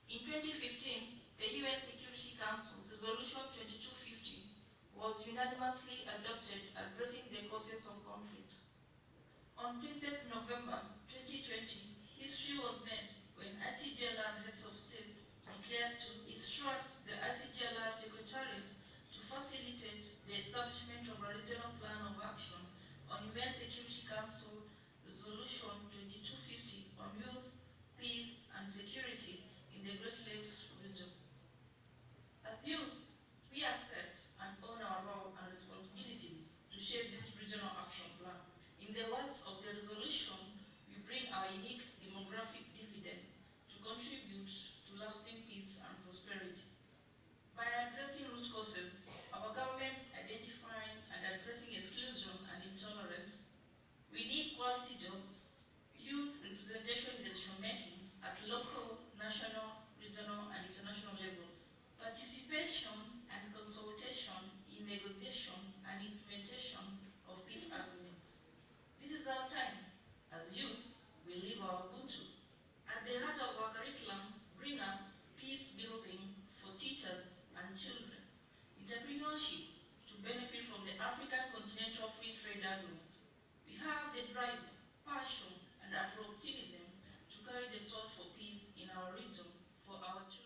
In 2015, the UN Security Council Resolution 2250 was unanimously adopted addressing the causes of conflict. On 20th November 2020, history was made when ICGLR heads of states declared to instruct the ICGLR Secretariat to facilitate the establishment of a regional plan of action on UN Security Council Resolution 2250 on youth, peace, and security in the Great Lakes region. As youth, we accept and own our role and responsibilities to shape this regional action plan. In the words of the resolution, we bring our unique demographic dividend to contribute to lasting peace and prosperity. By addressing root causes, our governments identifying and addressing exclusion and intolerance, we need quality jobs, youth representation in decision-making at local, national, regional, and international levels, participation and consultation in negotiation and implementation of peace agreements. This is our time. As youth, we live our Ubuntu. At the heart of our curriculum, bring us peace building for teachers and children, entrepreneurship to benefit from the African Continental Free Trade Agreement. We have the drive, passion, and Afro-optimism to carry the torch for peace in our region, for our children.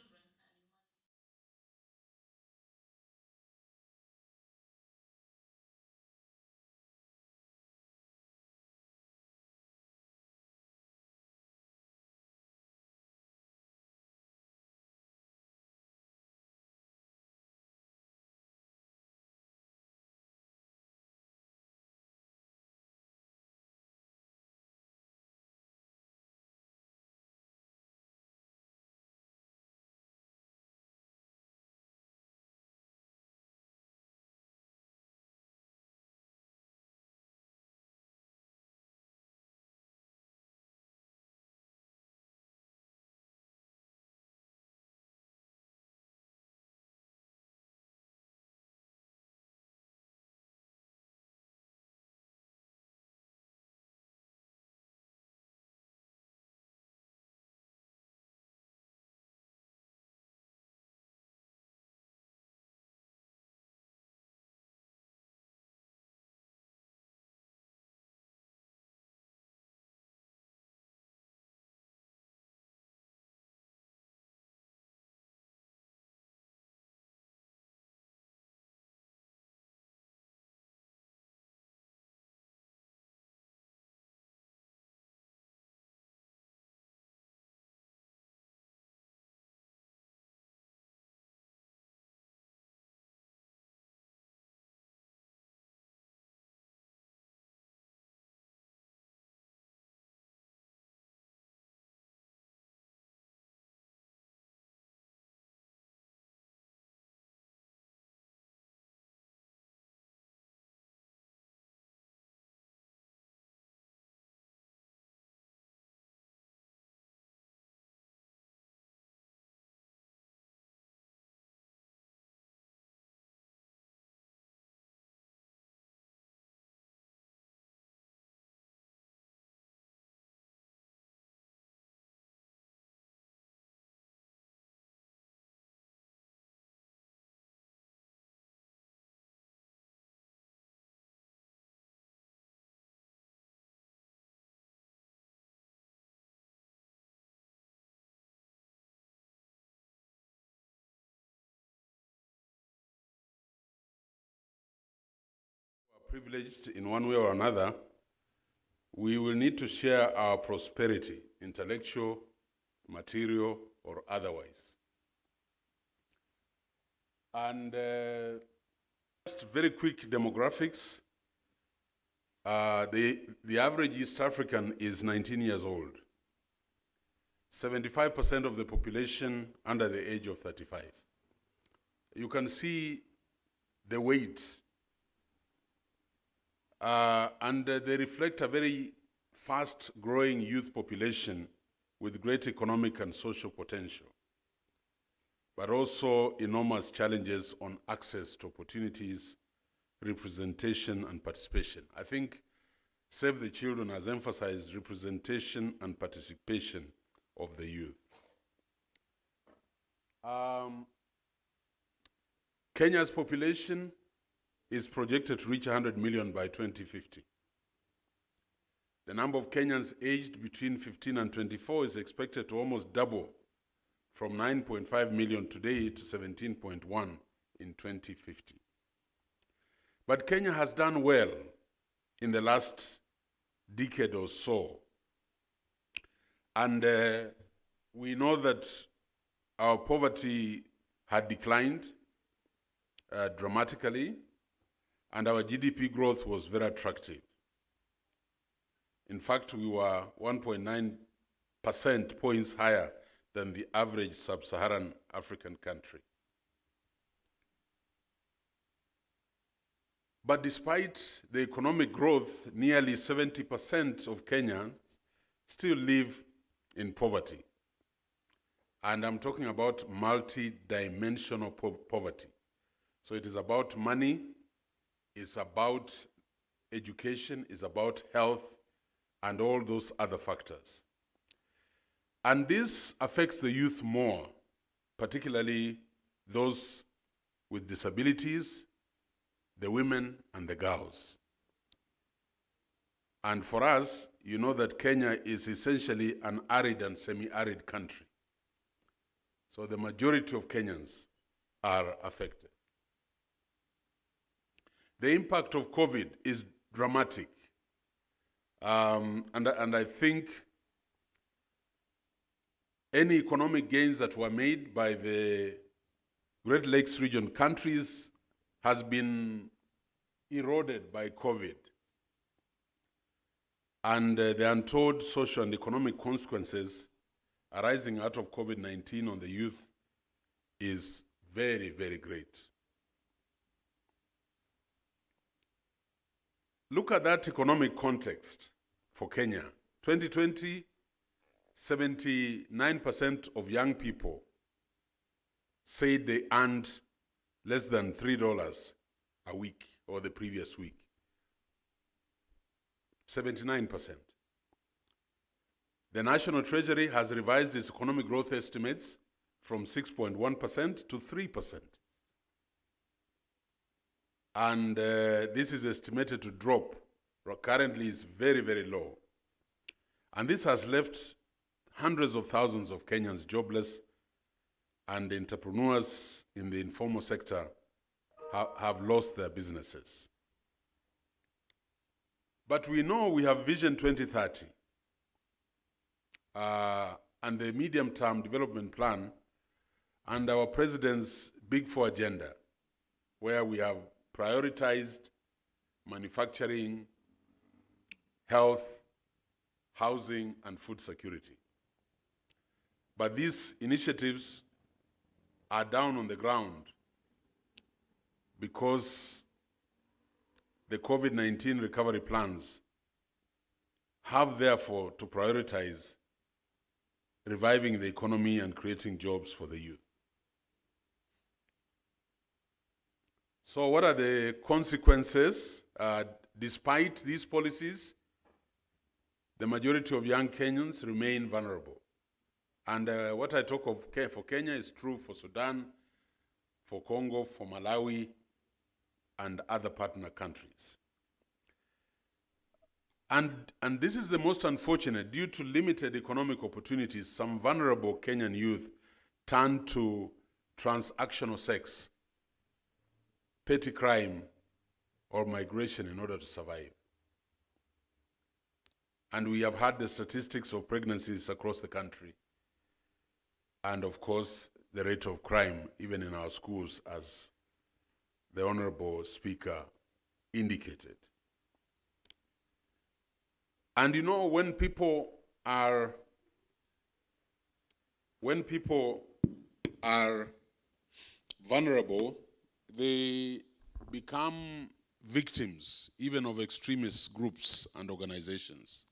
Privileged in one way or another, we will need to share our prosperity, intellectual, material, or otherwise. And just very quick demographics. The average East African is 19 years old. 75% of the population under the age of 35. You can see the weight. And they reflect a very fast-growing youth population with great economic and social potential, but also enormous challenges on access to opportunities, representation, and participation. I think Save the Children has emphasized representation and participation of the youth. Kenya's population is projected to reach 100 million by 2050. The number of Kenyans aged between 15 and 24 is expected to almost double from 9.5 million today to 17.1 in 2050. But Kenya has done well in the last decade or so. And we know that our poverty had declined dramatically, and our GDP growth was very attractive. In fact, we were 1.9 percentage points higher than the average sub-Saharan African country. But despite the economic growth, nearly 70% of Kenyans still live in poverty. And I'm talking about multi-dimensional poverty. So it is about money, it's about education, it's about health, and all those other factors. And this affects the youth more, particularly those with disabilities, the women and the girls. And for us, you know that Kenya is essentially an arid and semi-arid country. So the majority of Kenyans are affected. The impact of COVID is dramatic. And I think any economic gains that were made by the Great Lakes region countries has been eroded by COVID. And the untold social and economic consequences arising out of COVID-19 on the youth is very, very great. Look at that economic context for Kenya. 2020, 79% of young people said they earned less than $3 a week or the previous week. 79%. The National Treasury has revised its economic growth estimates from 6.1% to 3%. And this is estimated to drop. Currently is very, very low. And this has left hundreds of thousands of Kenyans jobless, and entrepreneurs in the informal sector have lost their businesses. But we know we have Vision 2030 and the medium-term development plan and our president's Big Four agenda, where we have prioritized manufacturing, health, housing, and food security. But these initiatives are down on the ground because the COVID-19 recovery plans have therefore to prioritize reviving the economy and creating jobs for the youth. So what are the consequences? Despite these policies, the majority of young Kenyans remain vulnerable. And what I talk of for Kenya is true for Sudan, for Congo, for Malawi, and other partner countries. And this is the most unfortunate. Due to limited economic opportunities, some vulnerable Kenyan youth turn to transactional sex, petty crime, or migration in order to survive. And we have had the statistics of pregnancies across the country. And of course, the rate of crime, even in our schools, as the Honorable Speaker indicated. And you know, when people are vulnerable, they become victims even of extremist groups and organizations.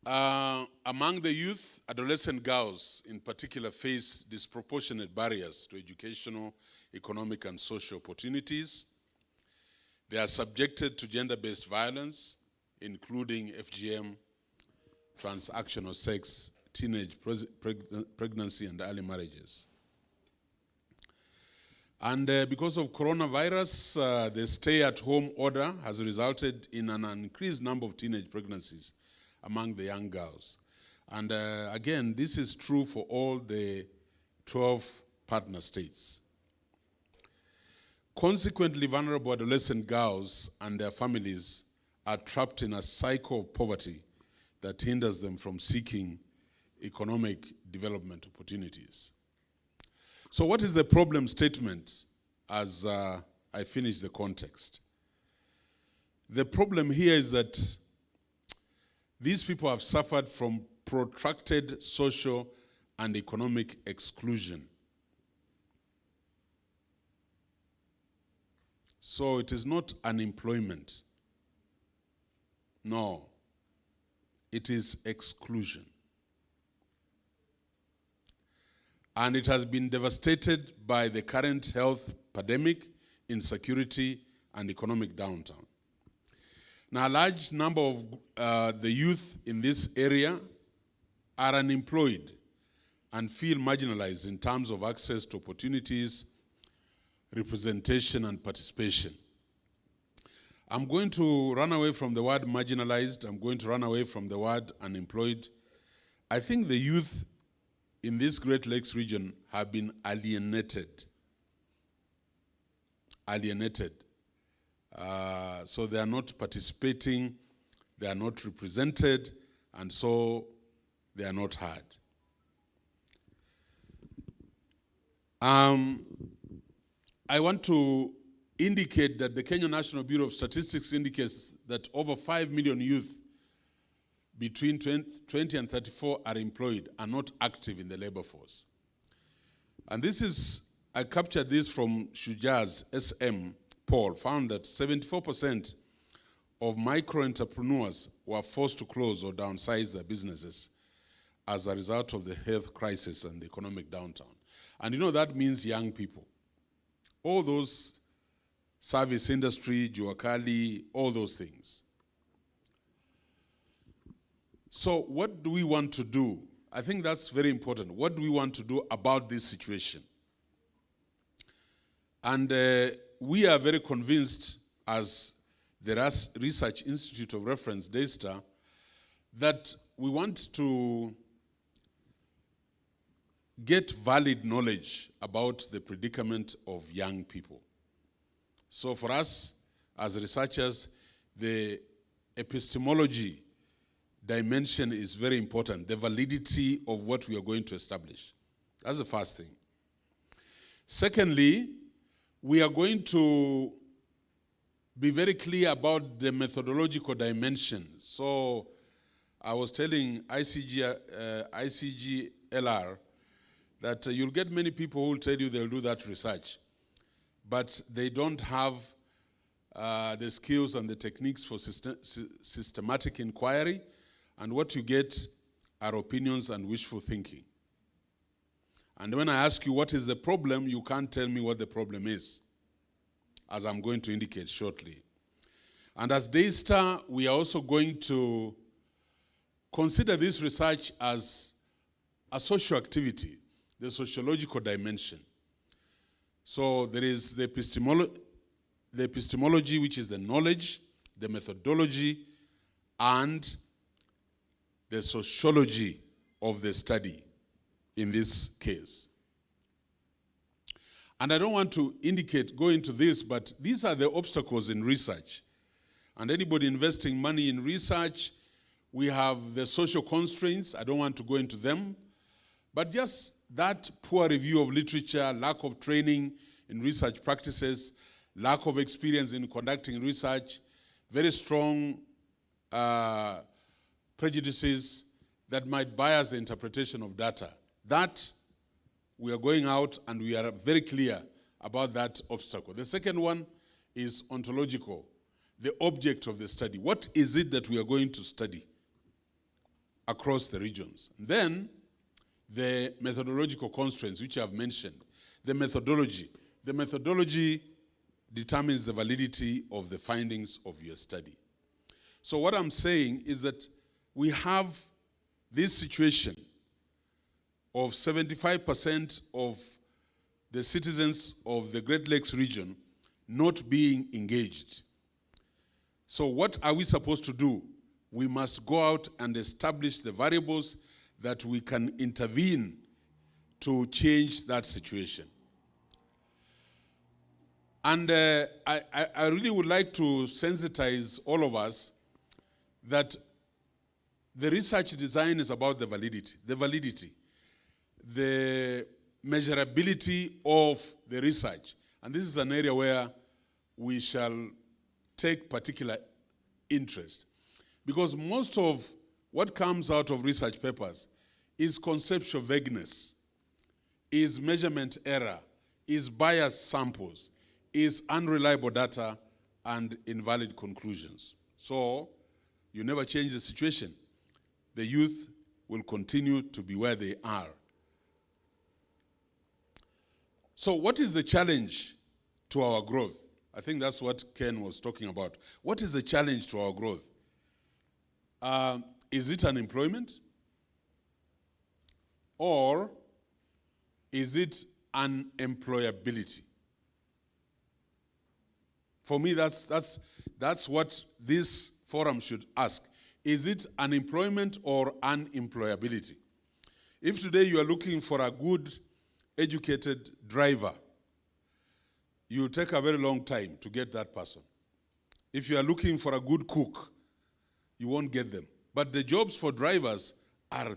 Among the youth, adolescent girls in particular face disproportionate barriers to educational, economic, and social opportunities. They are subjected to gender-based violence, including FGM, transactional sex, teenage pregnancy and early marriages. And because of coronavirus, the stay-at-home order has resulted in an increased number of teenage pregnancies among the young girls. And again, this is true for all the 12 partner states. Consequently, vulnerable adolescent girls and their families are trapped in a cycle of poverty that hinders them from seeking economic development opportunities. So what is the problem statement as I finish the context? The problem here is that these people have suffered from protracted social and economic exclusion. So it is not unemployment. No, it is exclusion. And it has been devastated by the current health pandemic, insecurity, and economic downturn. Now, a large number of the youth in this area are unemployed and feel marginalized in terms of access to opportunities, representation, and participation. I'm going to run away from the word marginalized. I'm going to run away from the word unemployed. I think the youth in this Great Lakes region have been alienated. So they are not participating, they are not represented, and so they are not heard. I want to indicate that the Kenya National Bureau of Statistics indicates that over 5 million youth between 20 and 34 are employed, are not active in the labor force. And this is, I captured this from Shuja's SM poll, found that 74% of micro-entrepreneurs were forced to close or downsize their businesses as a result of the health crisis and the economic downturn. And you know that means young people. All those service industry, Juakali, all those things. So what do we want to do? I think that's very important. What do we want to do about this situation? And we are very convinced as the Research Institute of Reference, Daystar, that we want to get valid knowledge about the predicament of young people. So for us, as researchers, the epistemology dimension is very important, the validity of what we are going to establish. That's the first thing. Secondly, we are going to be very clear about the methodological dimension. So I was telling ICGLR that you'll get many people who will tell you they'll do that research, but they don't have the skills and the techniques for systematic inquiry, and what you get are opinions and wishful thinking. And when I ask you what is the problem, you can't tell me what the problem is, as I'm going to indicate shortly. And as Daystar, we are also going to consider this research as a social activity, the sociological dimension. So there is the epistemology, which is the knowledge, the methodology, and the sociology of the study in this case. And I don't want to go into this, but these are the obstacles in research. And anybody investing money in research, we have the social constraints. I don't want to go into them. But just that poor review of literature, lack of training in research practices, lack of experience in conducting research, very strong prejudices that might bias the interpretation of data. That, we are going out and we are very clear about that obstacle. The second one is ontological, the object of the study. What is it that we are going to study across the regions? Then, the methodological constraints, which I've mentioned. The methodology determines the validity of the findings of your study. So what I'm saying is that we have this situation of 75% of the citizens of the Great Lakes region not being engaged. So what are we supposed to do? We must go out and establish the variables that we can intervene to change that situation. And I really would like to sensitize all of us that the research design is about the validity, the measurability of the research. And this is an area where we shall take particular interest. Because most of what comes out of research papers is conceptual vagueness, is measurement error, is biased samples, is unreliable data, and invalid conclusions. So you never change the situation. The youth will continue to be where they are. So what is the challenge to our growth? I think that's what Ken was talking about. What is the challenge to our growth? Is it unemployment? Or is it unemployability? For me, that's what this forum should ask. Is it unemployment or unemployability? If today you are looking for a good, educated driver, you will take a very long time to get that person. If you are looking for a good cook, you won't get them. But the jobs for drivers are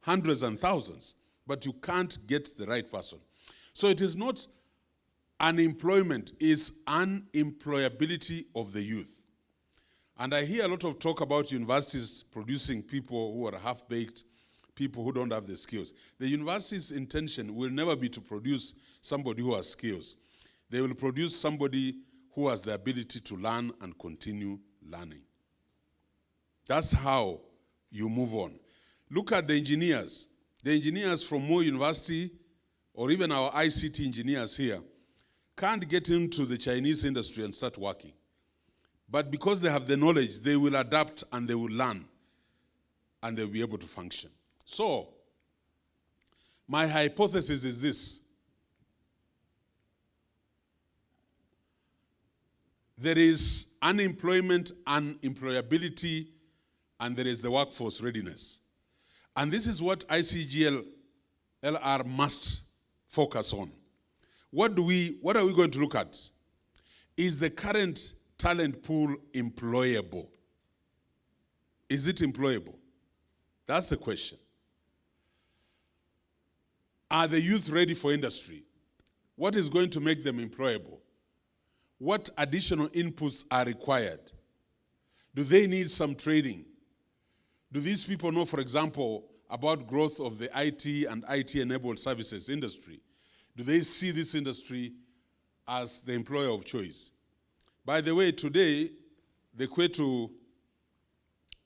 hundreds and thousands, but you can't get the right person. So it is not unemployment, it's unemployability of the youth. And I hear a lot of talk about universities producing people who are half-baked, people who don't have the skills. The university's intention will never be to produce somebody who has skills. They will produce somebody who has the ability to learn and continue learning. That's how you move on. Look at the engineers. The engineers from Moore University, or even our ICT engineers here, can't get into the Chinese industry and start working. But because they have the knowledge, they will adapt and they will learn, and they'll be able to function. So, my hypothesis is this. There is unemployment and employability, and there is the workforce readiness. And this is what ICGLR must focus on. What are we going to look at? Is the current talent pool employable? Is it employable? That's the question. Are the youth ready for industry? What is going to make them employable? What additional inputs are required? Do they need some training? Do these people know, for example, about growth of the IT and IT-enabled services industry? Do they see this industry as the employer of choice? By the way, today, the Kwetu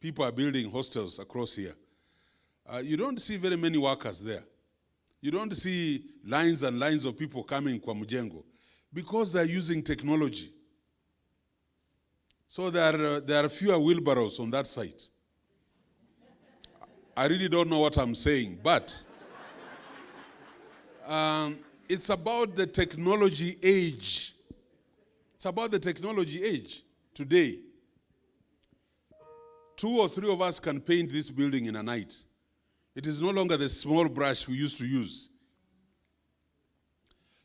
people are building hostels across here. You don't see very many workers there. You don't see lines and lines of people coming kwa Mujengo because they're using technology. So there are fewer wheelbarrows on that site. I really don't know what I'm saying, but it's about the technology age. It's about the technology age today. 2 or 3 of us can paint this building in a night. It is no longer the small brush we used to use.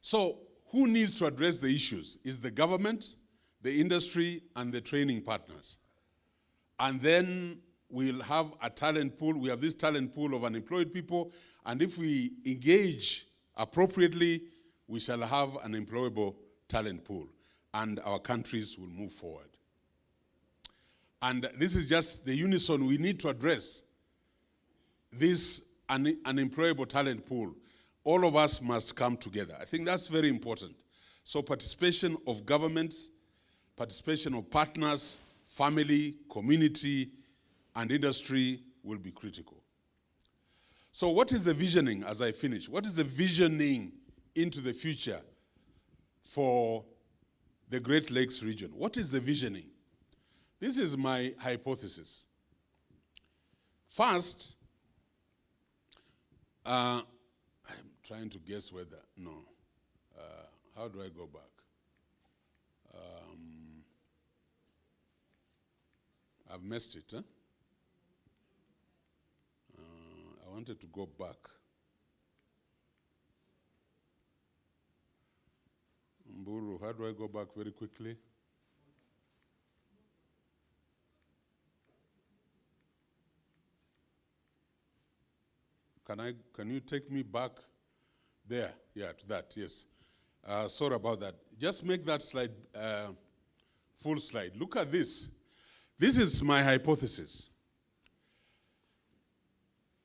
So who needs to address the issues? Is the government, the industry, and the training partners. And then we'll have a talent pool. We have this talent pool of unemployed people, and if we engage appropriately, we shall have an employable talent pool, and our countries will move forward. And this is just the unison we need to address this unemployable talent pool. All of us must come together. I think that's very important. So participation of governments, participation of partners, family, community, and industry will be critical. So what is the visioning as I finish? What is the visioning into the future for the Great Lakes region? What is the visioning? This is my hypothesis. First, trying to guess whether, no. How do I go back? I've messed it, huh? I wanted to go back. Mburu, how do I go back very quickly? Can you take me back there? Yeah, to that, yes. Sorry about that. Just make that slide full slide. Look at this. This is my hypothesis.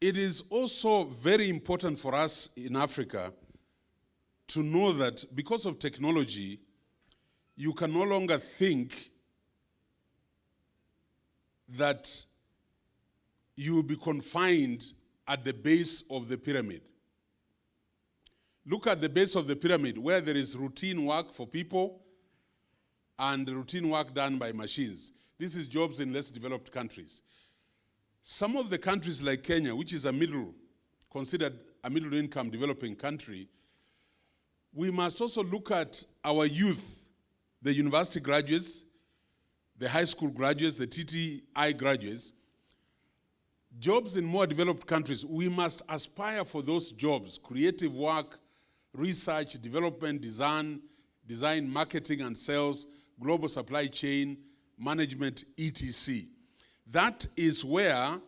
It is also very important for us in Africa to know that because of technology, you can no longer think that you will be confined at the base of the pyramid. Look at the base of the pyramid where there is routine work for people and routine work done by machines. This is jobs in less developed countries. Some of the countries like Kenya, which is considered a middle income developing country, we must also look at our youth, the university graduates, the high school graduates, the TTI graduates. Jobs in more developed countries, we must aspire for those jobs, creative work, research, development, design, marketing and sales, global supply chain, management, etc. That is where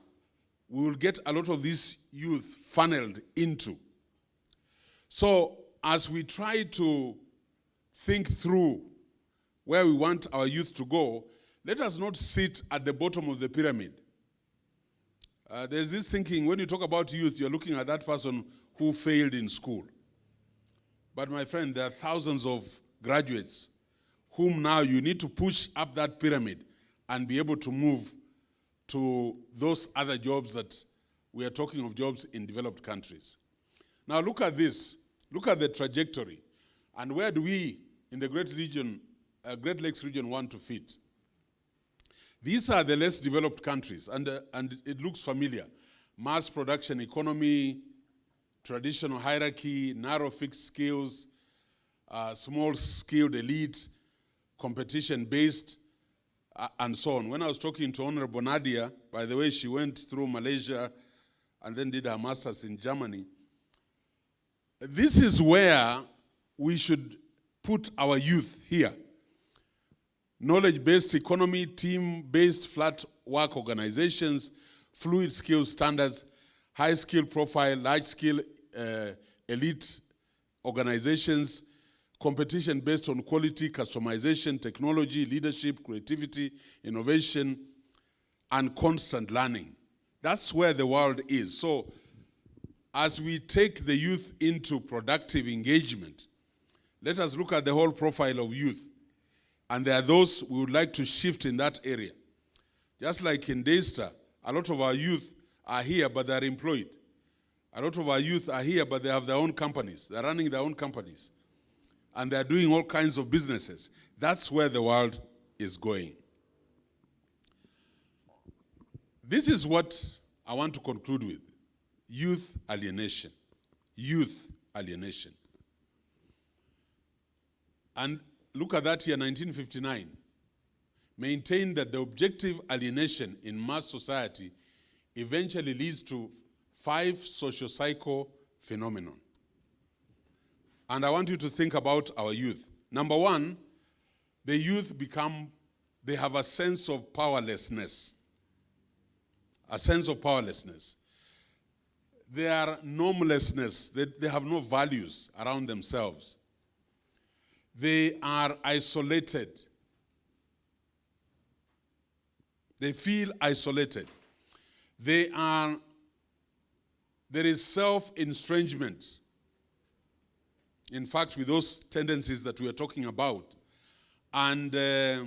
we will get a lot of this youth funneled into. So as we try to think through where we want our youth to go, let us not sit at the bottom of the pyramid. There's this thinking, when you talk about youth, you're looking at that person who failed in school. But my friend, there are thousands of graduates whom now you need to push up that pyramid and be able to move to those other jobs that we are talking of, jobs in developed countries. Now look at this. Look at the trajectory. And where do we, in the Great Lakes region, want to fit? These are the less developed countries, and it looks familiar. Mass production economy, traditional hierarchy, narrow fixed skills, small skilled elite, competition-based, and so on. When I was talking to Honorable Nadia, by the way, she went through Malaysia and then did her master's in Germany. This is where we should put our youth here. Knowledge-based economy, team-based flat work organizations, fluid skills standards, high skill profile, large skill elite organizations, competition based on quality, customization, technology, leadership, creativity, innovation, and constant learning. That's where the world is. So as we take the youth into productive engagement, let us look at the whole profile of youth. And there are those we would like to shift in that area. Just like in Daystar, a lot of our youth are here, but they're employed. A lot of our youth are here, but they have their own companies. They're running their own companies. And they're doing all kinds of businesses. That's where the world is going. This is what I want to conclude with. Youth alienation. Youth alienation. And look at that here, 1959. Maintained that the objective alienation in mass society eventually leads to 5 socio-psycho phenomena. And I want you to think about our youth. Number 1, the youth they have a sense of powerlessness. A sense of powerlessness. They are normlessness. They have no values around themselves. They are isolated. They feel isolated. There is self-estrangement. In fact, with those tendencies that we are talking about. And there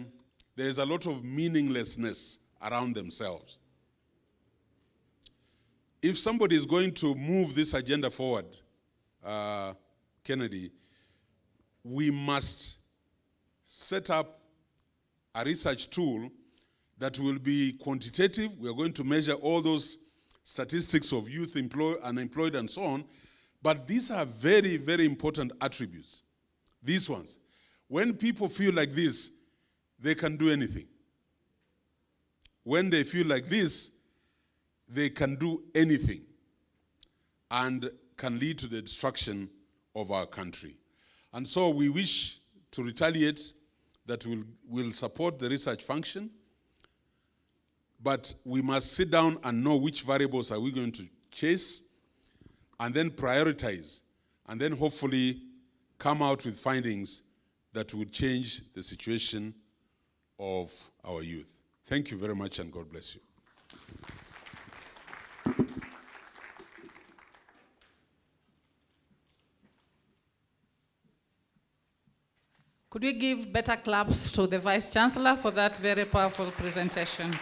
is a lot of meaninglessness around themselves. If somebody is going to move this agenda forward, Kennedy, we must set up a research tool that will be quantitative. We are going to measure all those statistics of youth unemployed and so on, But these are very, very important attributes. These ones. When people feel like this, they can do anything. When they feel like this, they can do anything and can lead to the destruction of our country. And so we wish to retaliate that we'll support the research function, but we must sit down and know which variables are we going to chase, and then prioritize, and then hopefully come out with findings that would change the situation of our youth. Thank you very much, and God bless you. Could we give better claps to the Vice Chancellor for that very powerful presentation?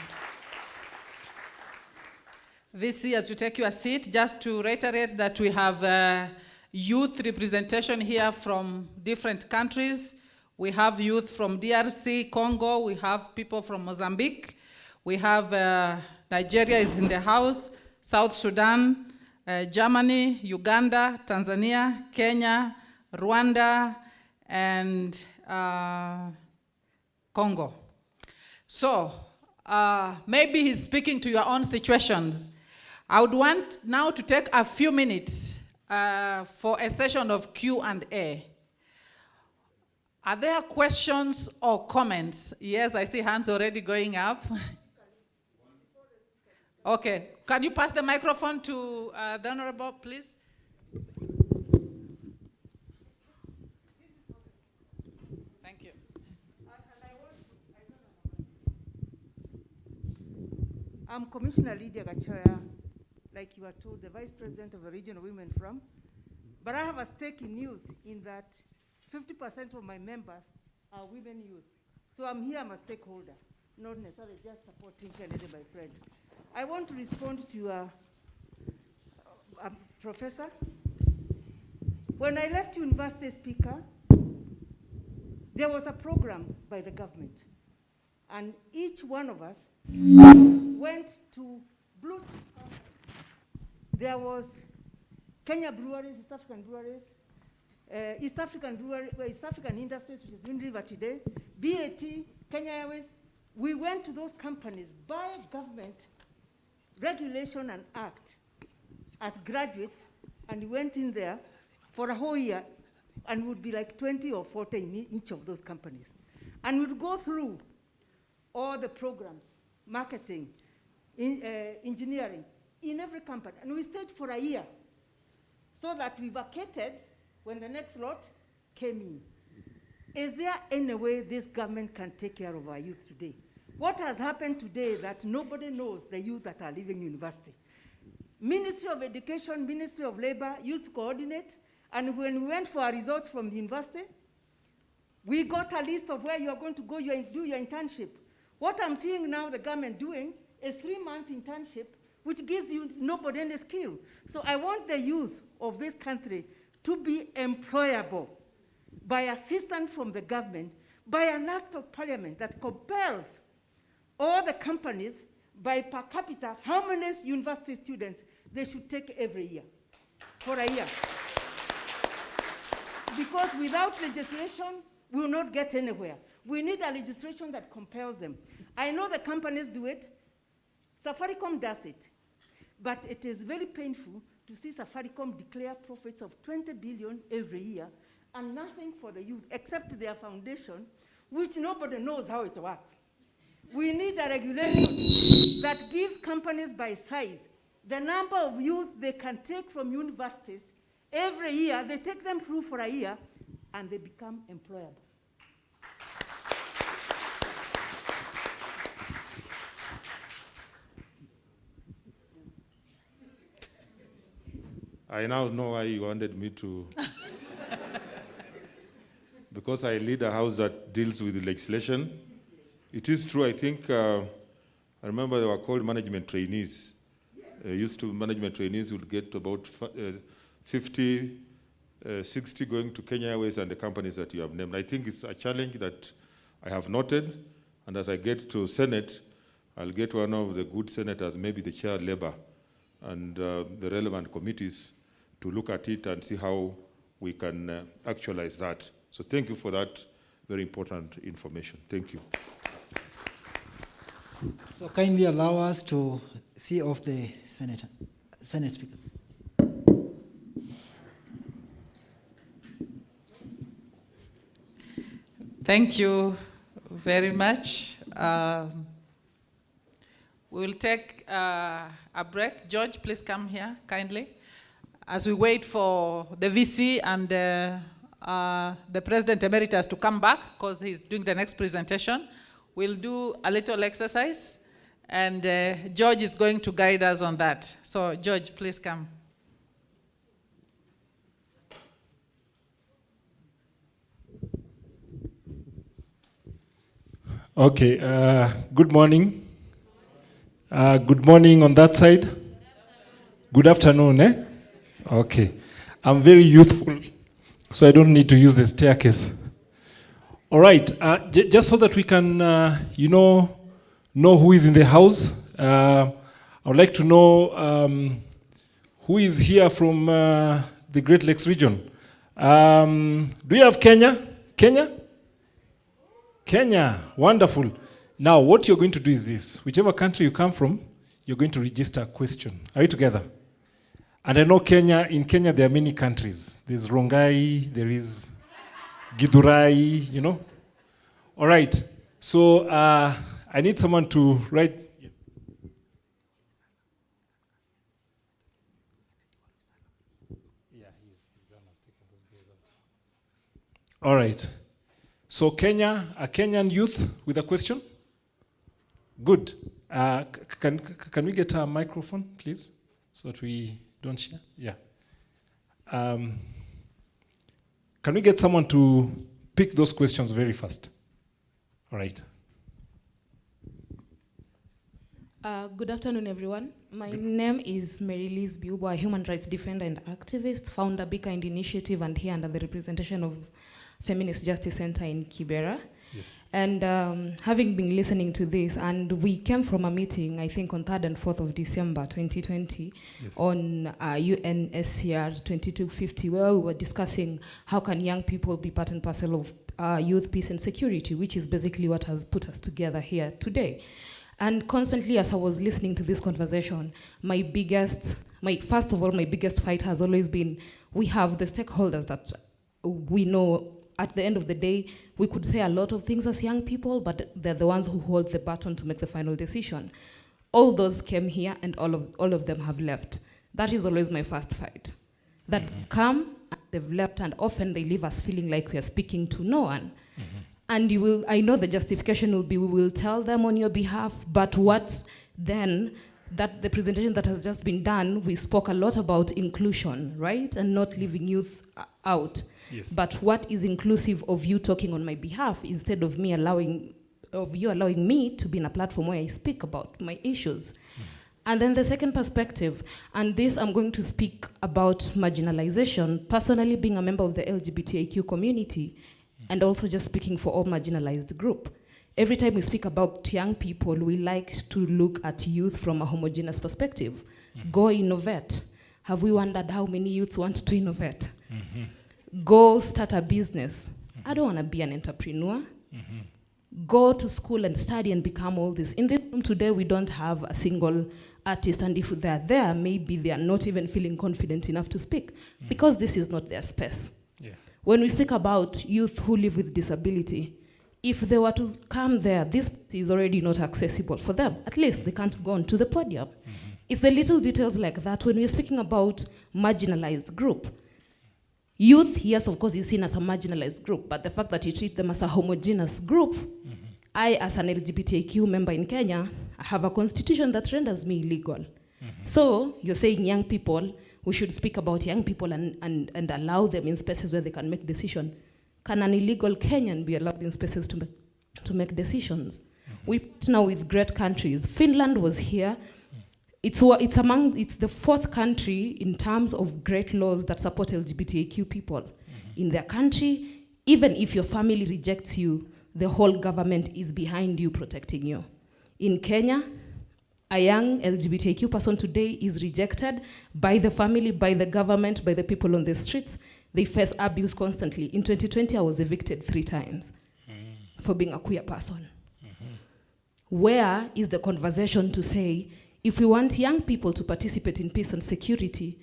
VC, as you take your seat, just to reiterate that we have youth representation here from different countries. We have youth from DRC, Congo, we have people from Mozambique, we have Nigeria is in the house, South Sudan, Germany, Uganda, Tanzania, Kenya, Rwanda, and Congo. So maybe he's speaking to your own situations. I would want now to take a few minutes for a session of Q&A. Are there questions or comments? Yes, I see hands already going up. Okay, can you pass the microphone to the Honorable, please? Thank you. I'm Commissioner Lydia Gachoya, like you were told, the Vice President of the Region of Women from. But I have a stake in youth in that 50% of my members are women youth. So I'm here, I'm a stakeholder, not necessarily just supporting Kennedy, my friend. I want to respond to Professor. When I left university, Speaker, there was a program by the government, and each one of us went to blue. There was Kenya Breweries, East African Breweries, East African Industries, which is Unilever today, BAT, Kenya Airways. We went to those companies by government regulation and act as graduates, and we went in there for a whole year, and would be like 20 or 40 in each of those companies. And we'd go through all the programs, marketing, engineering, in every company. And we stayed for a year so that we vacated when the next lot came in. Is there any way this government can take care of our youth today? What has happened today that nobody knows the youth that are leaving university? Ministry of Education, Ministry of Labor used to coordinate, and when we went for our results from the university, we got a list of where you are going to go do your internship. What I'm seeing now the government doing is 3-month internship, which gives you nobody any skill. So I want the youth of this country to be employable by assistance from the government, by an act of parliament that compels all the companies by per capita how many university students they should take every year, for a year. Because without legislation, we will not get anywhere. We need a legislation that compels them. I know the companies do it. Safaricom does it. But it is very painful to see Safaricom declare profits of 20 billion every year and nothing for the youth except their foundation, which nobody knows how it works. We need a regulation that gives companies by size the number of youth they can take from universities every year. They take them through for a year and they become employable. I now know why you wanted me to, because I lead a house that deals with legislation. It is true, I think, I remember they were called management trainees. Management trainees would get about 50, 60 going to Kenya Airways and the companies that you have named. I think it's a challenge that I have noted, and as I get to Senate, I'll get one of the good senators, maybe the chair of Labor, and the relevant committees, to look at it and see how we can actualize that. So thank you for that very important information. Thank you. So kindly allow us to see off the Senate Speaker. Thank you very much. We will take a break. George, please come here kindly. As we wait for the VC and the President Emeritus to come back, because he's doing the next presentation, we'll do a little exercise, and George is going to guide us on that. So, George, please come. Okay, good morning. Good morning on that side. Good afternoon, eh? Okay. I'm very youthful, so I don't need to use the staircase. All right, just so that we can, know who is in the house, I would like to know who is here from the Great Lakes region. Do you have Kenya? Kenya? Kenya, wonderful. Now, what you're going to do is this. Whichever country you come from, you're going to register a question. Are you together? And I know Kenya, in Kenya there are many countries. There's Rongai, there is Githurai, you know. All right, so I need someone to write. All right. So Kenya, a Kenyan youth with a question? Good. Can we get a microphone, please, so that we don't share? Yeah. Can we get someone to pick those questions very fast? All right. Good afternoon, everyone. My name is Mary-Liz Biubo, a human rights defender and activist, founder Be Kind Initiative, and here under the representation of Feminist Justice Center in Kibera. Yes. And having been listening to this, and we came from a meeting, I think on 3rd and 4th of December 2020, yes, on UNSCR 2250, where we were discussing how can young people be part and parcel of youth, peace and security, which is basically what has put us together here today. And constantly, as I was listening to this conversation, first of all, my biggest fight has always been, we have the stakeholders that we know at the end of the day, we could say a lot of things as young people, but they're the ones who hold the baton to make the final decision. All those came here and all of them have left. That is always my first fight. That come, they've left, and often they leave us feeling like we are speaking to no one. And I know the justification will be, we will tell them on your behalf, but what's then, that the presentation that has just been done, we spoke a lot about inclusion, right? And not leaving youth out. Yes. But what is inclusive of you talking on my behalf instead of you allowing me to be in a platform where I speak about my issues? And then the second perspective, and this I'm going to speak about marginalization, personally being a member of the LGBTIQ community, and also just speaking for all marginalized group. Every time we speak about young people, we like to look at youth from a homogeneous perspective. Go innovate. Have we wondered how many youths want to innovate? Go start a business. I don't want to be an entrepreneur. Go to school and study and become all this. In this room today, we don't have a single artist, and if they're there, maybe they are not even feeling confident enough to speak, because this is not their space. Yeah. When we speak about youth who live with disability, if they were to come there, this is already not accessible for them. At least they can't go onto the podium. It's the little details like that when we're speaking about marginalized group. Youth, yes, of course, is seen as a marginalized group, but the fact that you treat them as a homogeneous group, I, as an LGBTIQ member in Kenya, have a constitution that renders me illegal. So you're saying young people, we should speak about young people and allow them in spaces where they can make decisions. Can an illegal Kenyan be allowed in spaces to make decisions? We partner with great countries. Finland was here. It's the 4th country in terms of great laws that support LGBTIQ people. In their country, even if your family rejects you, the whole government is behind you, protecting you. In Kenya, a young LGBTQ person today is rejected by the family, by the government, by the people on the streets. They face abuse constantly. In 2020, I was evicted 3 times for being a queer person. Where is the conversation to say, if we want young people to participate in peace and security,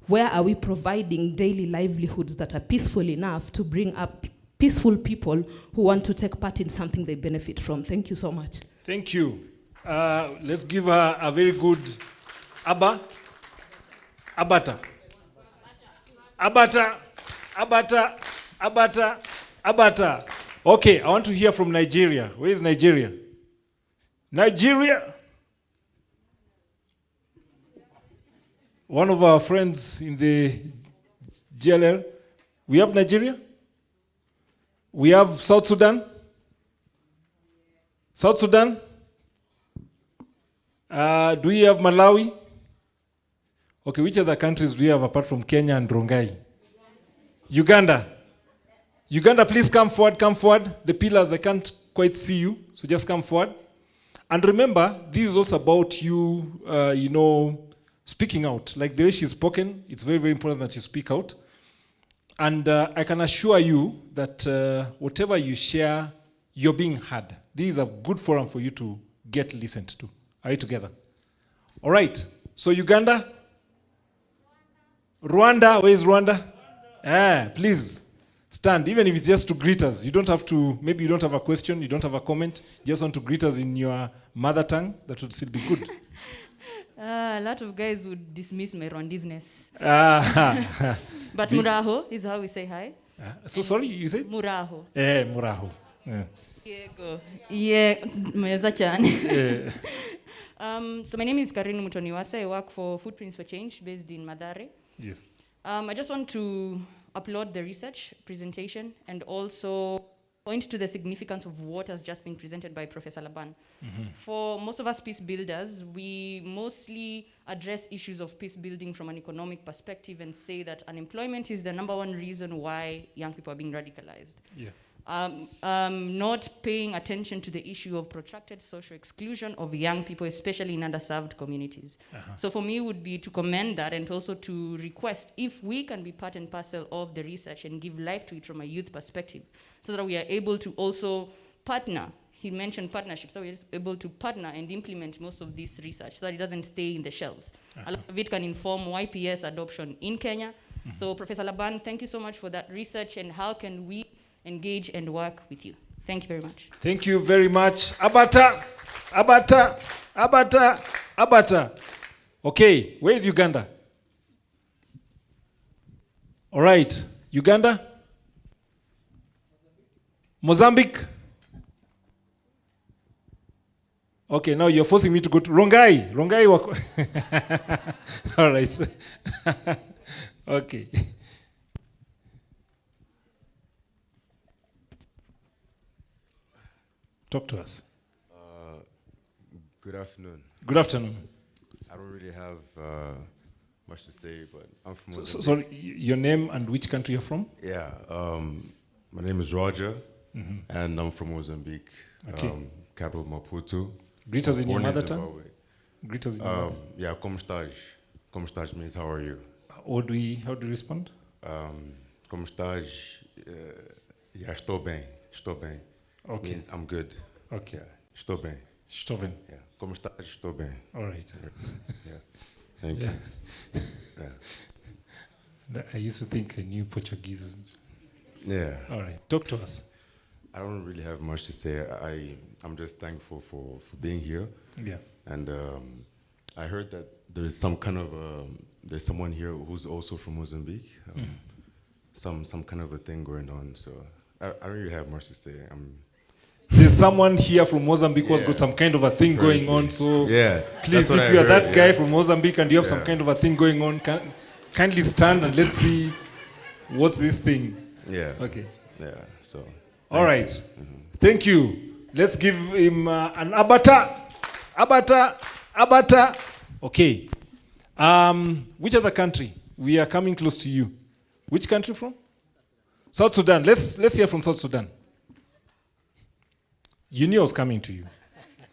where are we providing daily livelihoods that are peaceful enough to bring up peaceful people who want to take part in something they benefit from? Thank you so much. Thank you. Let's give her a very good Abata. Okay, I want to hear from Nigeria. Where is Nigeria? Nigeria. One of our friends in the GLR. We have Nigeria. We have South Sudan. South Sudan. Do we have Malawi? Okay, which other countries do we have apart from Kenya and Rongai? Uganda. Uganda, please come forward, come forward. The pillars, I can't quite see you, so just come forward. And remember, this is also about you, speaking out. Like the way she's spoken, it's very, very important that you speak out. And I can assure you that whatever you share, you're being heard. This is a good forum for you to get listened to. Are you together? All right. So Uganda? Rwanda, where is Rwanda? Please stand, even if it's just to greet us. You don't have to, maybe you don't have a question, you don't have a comment, you just want to greet us in your mother tongue. That would still be good. A lot of guys would dismiss my Rwandisness. But Muraho is how we say hi. So sorry, you said? Muraho. Muraho. Yego. Yeah, meza cyane. So my name is Karin Mutoniwase. I work for Footprints for Change based in Mathare. Yes. I just want to upload the research presentation and also point to the significance of what has just been presented by Professor Laban. For most of us peace builders, we mostly address issues of peace building from an economic perspective and say that unemployment is the #1 reason why young people are being radicalized. Yeah. Not paying attention to the issue of protracted social exclusion of young people, especially in underserved communities. So for me, would be to commend that and also to request if we can be part and parcel of the research and give life to it from a youth perspective, so that we are able to also partner. He mentioned partnership, so we're able to partner and implement most of this research so that it doesn't stay in the shelves. A lot of it can inform YPS adoption in Kenya. So Professor Laban, thank you so much for that research, and how can we engage and work with you. Thank you very much. Thank you very much. Abata. Okay, where is Uganda? All right, Uganda? Mozambique? Okay, now you're forcing me to go to Rongai. All right. Okay. Talk to us. Good afternoon. Good afternoon. I don't really have much to say, but I'm from Mozambique. Sorry, your name and which country you're from? Yeah, my name is Roger, and I'm from Mozambique, Okay. capital of Maputo. Greet us in your Born in mother tongue. Zimbabwe. Greet us in your mother. Yeah, como estás? Como estás means how are you? How do we respond? Como estás? Yeah, estou bem. Estou bem. Okay. Means I'm good. Okay. Yeah, estou bem. Estou bem. Yeah. Como estás? Estou bem. All right. Yeah. Thank you. Yeah. I used to think I knew Portuguese. Yeah. All right. Talk to us. I don't really have much to say. I'm just thankful for being here. Yeah. And I heard that there's some kind of there's someone here who's also from Mozambique. Some kind of a thing going on. So I don't really have much to say. There's someone here from Mozambique who's Yeah. got some kind of a thing going on. So yeah, please, that's what if I you are heard, that guy yeah. from Mozambique and you have some Yeah. kind of a thing going on, kindly stand and let's see what's this thing. Yeah. Okay. Yeah. So. All right. Thank you. Let's give him an abata. Okay. Which other country? We are coming close to you. Which country from? South Sudan. Let's hear from South Sudan. You knew I was coming to you.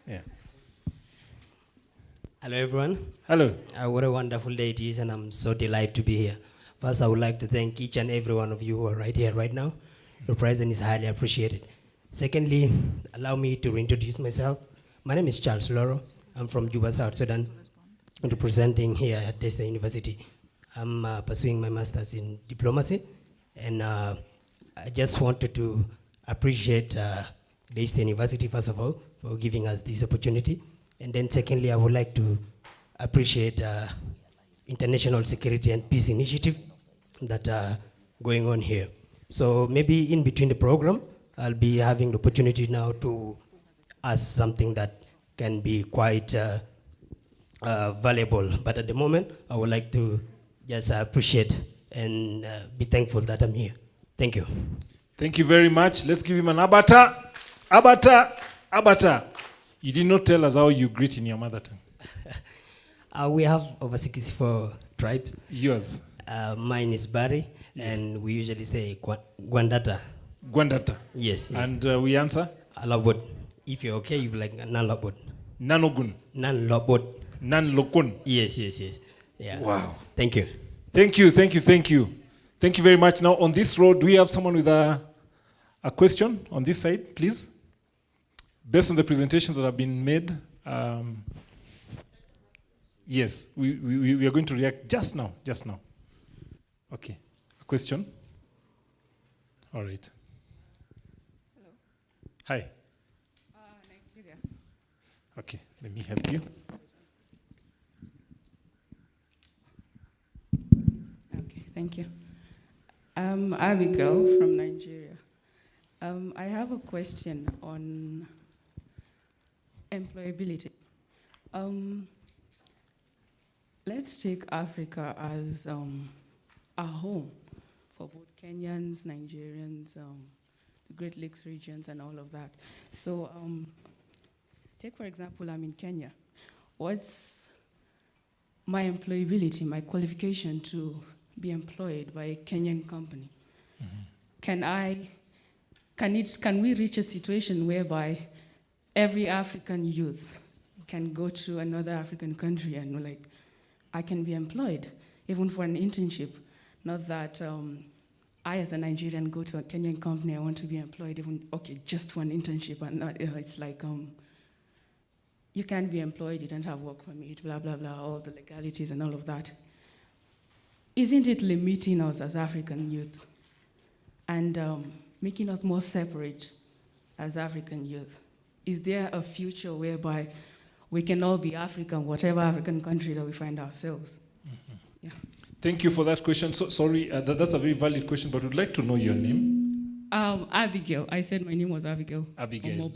Yeah. Hello, everyone. Hello. What a wonderful day it is, and I'm so delighted to be here. First, I would like to thank each and every one of you who are right here, right now. Your presence is highly appreciated. Secondly, allow me to reintroduce myself. My name is Charles Loro. I'm from Juba, South Sudan. I'm representing here at Daystar University. I'm pursuing my master's in diplomacy, and I just wanted to appreciate Daystar University, first of all, for giving us this opportunity. And then secondly, I would like to appreciate International Security and Peace Initiative that are going on here. So maybe in between the program, I'll be having the opportunity now to ask something that can be quite valuable. But at the moment, I would like to just appreciate and be thankful that I'm here. Thank you. Thank you very much. Let's give him an abata. Abata. Abata. You did not tell us how you greet in your mother tongue. We have over 64 tribes. Yours? Mine is Bari, and we usually say Gwandata. Gwandata? Yes. And we answer? Alabod. If you're okay, you like Nanlabod. Nanogun? Nanlabod. Nanlokun? Yes, yes, yes. Yeah. Wow. Thank you. Thank you, thank you, thank you. Thank you very much. Now, on this road, do we have someone with a question on this side, please? Based on the presentations that have been made, yes, we are going to react just now, just now. Okay, a question? All right. Hello. Hi. Nigeria. Okay, let me help you. Okay, thank you. I'm Abigail from Nigeria. I have a question on employability. Let's take Africa as a home for both Kenyans, Nigerians, the Great Lakes regions, and all of that. So take, for example, I'm in Kenya. What's my employability, my qualification to be employed by a Kenyan company? Mm-hmm. Can we reach a situation whereby every African youth can go to another African country and I can be employed, even for an internship? Not that I, as a Nigerian, go to a Kenyan company, I want to be employed, just for an internship, and not, it's like, you can't be employed, you don't have work permit, blah, blah, blah, all the legalities and all of that. Isn't it limiting us as African youth and making us more separate as African youth? Is there a future whereby we can all be African, whatever African country that we find ourselves? Mm-hmm. Yeah. Thank you for that question. So, sorry, that's a very valid question, but we'd like to know your name. Abigail. I said my name was Abigail. Abigail.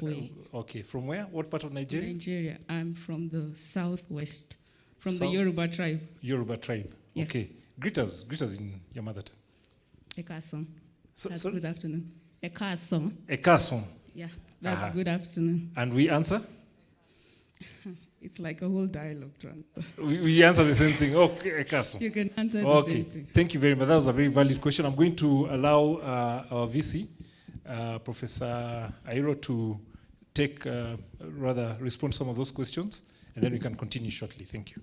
Okay. From where? What part of Nigeria? Nigeria. I'm from the southwest, from the Yoruba tribe. Yoruba tribe. Yeah. Okay. Greet us in your mother tongue. Ekason. That's good afternoon. Ekason. Ekason. Yeah, that's good afternoon. And we answer? It's like a whole dialogue. We answer the same thing. Okay, Ekason. You can answer the same thing. Thank you very much. That was a very valid question. I'm going to allow our VC, Professor Airo, to take, respond to some of those questions, and then we can continue shortly. Thank you.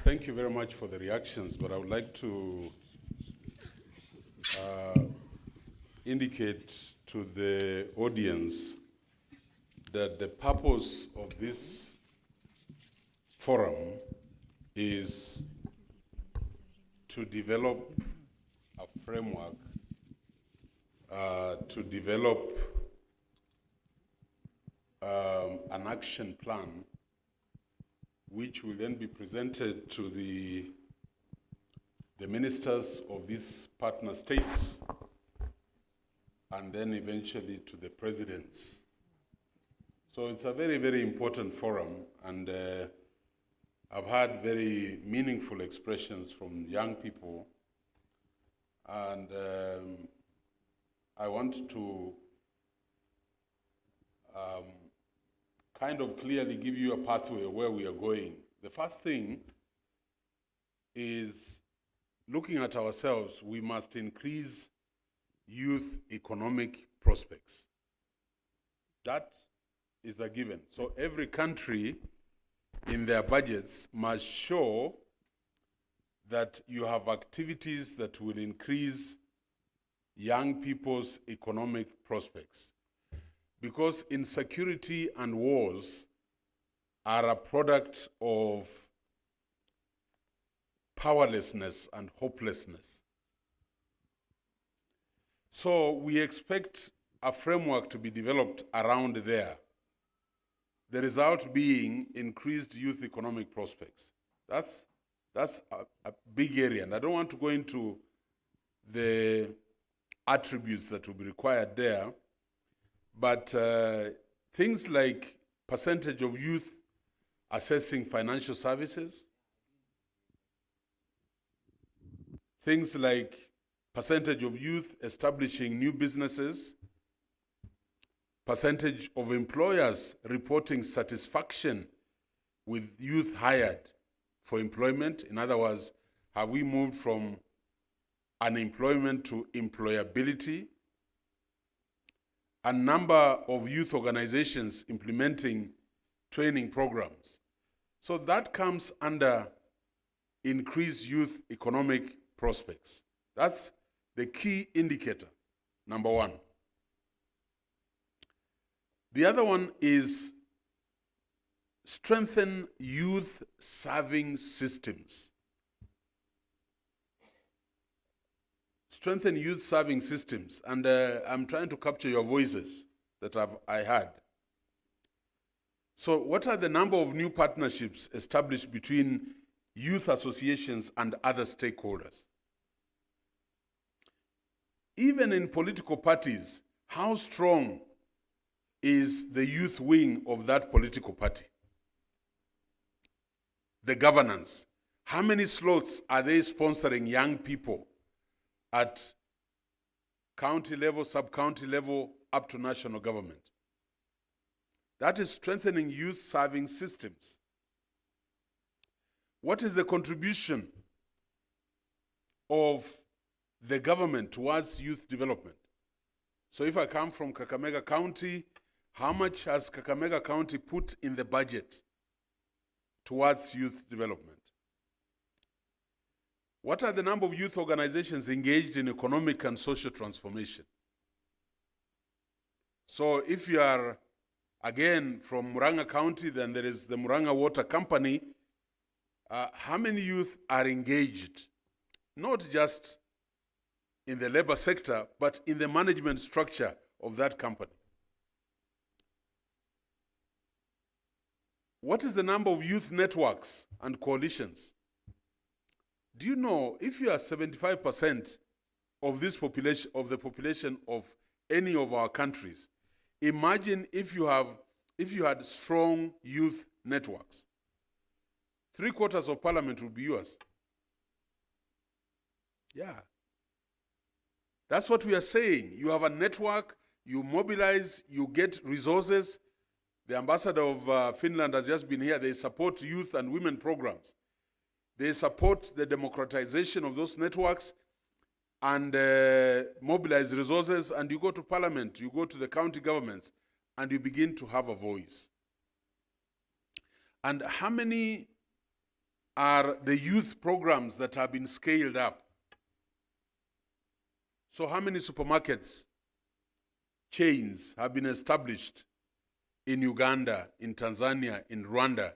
Thank you very much for the reactions, but I would like to indicate to the audience that the purpose of this forum is to develop a framework, to develop an action plan which will then be presented to the ministers of these partner states and then eventually to the presidents. So it's a very, very important forum, and I've had very meaningful expressions from young people, and I want to kind of clearly give you a pathway of where we are going. The first thing is looking at ourselves. We must increase youth economic prospects. That is a given. So every country in their budgets must show that you have activities that will increase young people's economic prospects. Because insecurity and wars are a product of powerlessness and hopelessness. So we expect a framework to be developed around there. The result being increased youth economic prospects. That's a big area, and I don't want to go into the attributes that will be required there, but things like percentage of youth accessing financial services, things like percentage of youth establishing new businesses, percentage of employers reporting satisfaction with youth hired for employment. In other words, have we moved from unemployment to employability? A number of youth organizations implementing training programs. So that comes under increased youth economic prospects. That's the key indicator, number one. The other one is strengthen youth serving systems. Strengthen youth serving systems. And I'm trying to capture your voices that I had. So what are the number of new partnerships established between youth associations and other stakeholders? Even in political parties, how strong is the youth wing of that political party? The governance. How many slots are they sponsoring young people at county level, sub-county level, up to national government? That is strengthening youth serving systems. What is the contribution of the government towards youth development? So if I come from Kakamega County, how much has Kakamega County put in the budget towards youth development? What are the number of youth organizations engaged in economic and social transformation? So if you are, again, from Murang'a County, then there is the Murang'a Water Company. How many youth are engaged? Not just in the labor sector, but in the management structure of that company. What is the number of youth networks and coalitions? Do you know if you are 75% of this population, of the population of any of our countries, imagine if you had strong youth networks. 3/4 of parliament would be yours. Yeah. That's what we are saying. You have a network, you mobilize, you get resources. The ambassador of Finland has just been here. They support youth and women programs. They support the democratization of those networks and mobilize resources, and you go to parliament, you go to the county governments, and you begin to have a voice. And how many are the youth programs that have been scaled up? So how many supermarkets, chains have been established in Uganda, in Tanzania, in Rwanda,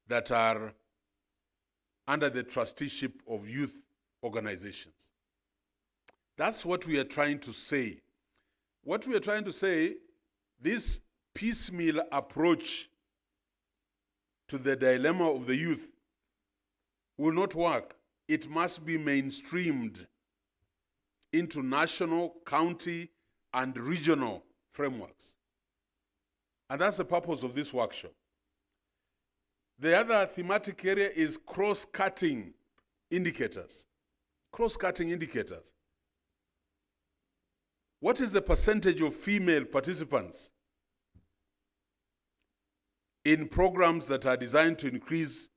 that are under the trusteeship of youth organizations? That's what we are trying to say. What we are trying to say, this piecemeal approach to the dilemma of the youth will not work. It must be mainstreamed into national, county, and regional frameworks. And that's the purpose of this workshop. The other thematic area is cross-cutting indicators. Cross-cutting indicators. What is the percentage of female participants in programs that are designed to increase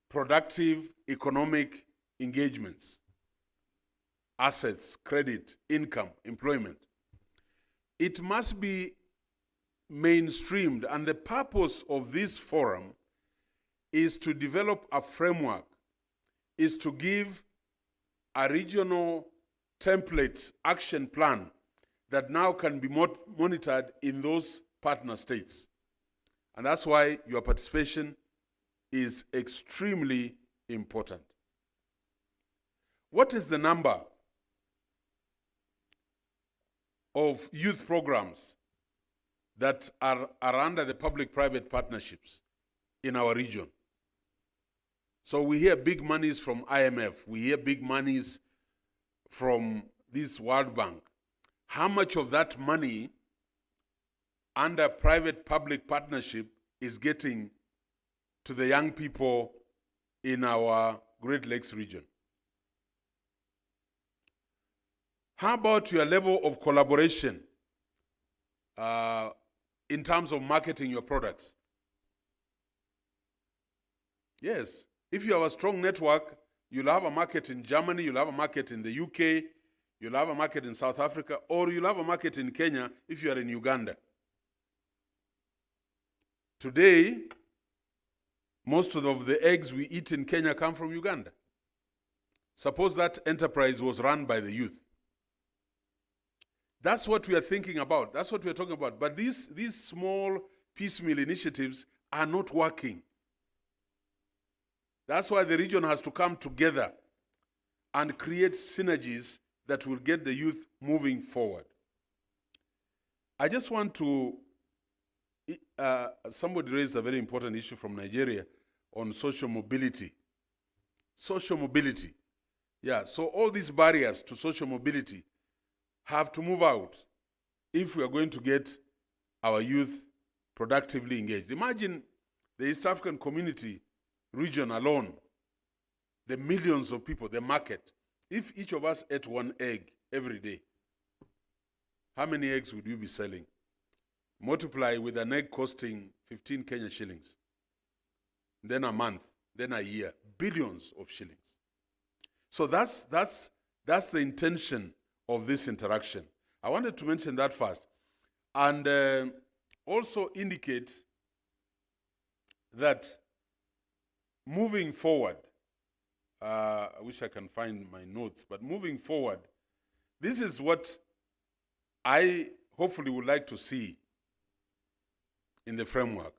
productive economic engagements, assets, credit, income, employment? It must be mainstreamed, and the purpose of this forum is to develop a framework, is to give a regional template action plan that now can be monitored in those partner states. And that's why your participation is extremely important. What is the number of youth programs that are under the public-private partnerships in our region? So we hear big monies from IMF, we hear big monies from this World Bank. How much of that money under private-public partnership is getting to the young people in our Great Lakes region? How about your level of collaboration in terms of marketing your products? Yes, if you have a strong network, you'll have a market in Germany, you'll have a market in the UK, you'll have a market in South Africa, or you'll have a market in Kenya if you are in Uganda. Today, most of the eggs we eat in Kenya come from Uganda. Suppose that enterprise was run by the youth. That's what we are thinking about. That's what we are talking about. But these small piecemeal initiatives are not working. That's why the region has to come together and create synergies that will get the youth moving forward. I just want to, somebody raised a very important issue from Nigeria on social mobility. Social mobility. Yeah, so all these barriers to social mobility have to move out if we are going to get our youth productively engaged. Imagine the East African community region alone, the millions of people, the market. If each of us ate one egg every day, how many eggs would you be selling? Multiply with an egg costing 15 Kenya shillings, then a month, then a year, billions of shillings. So that's the intention of this interaction. I wanted to mention that first. And also indicate that moving forward, I wish I can find my notes, but moving forward, this is what I hopefully would like to see in the framework.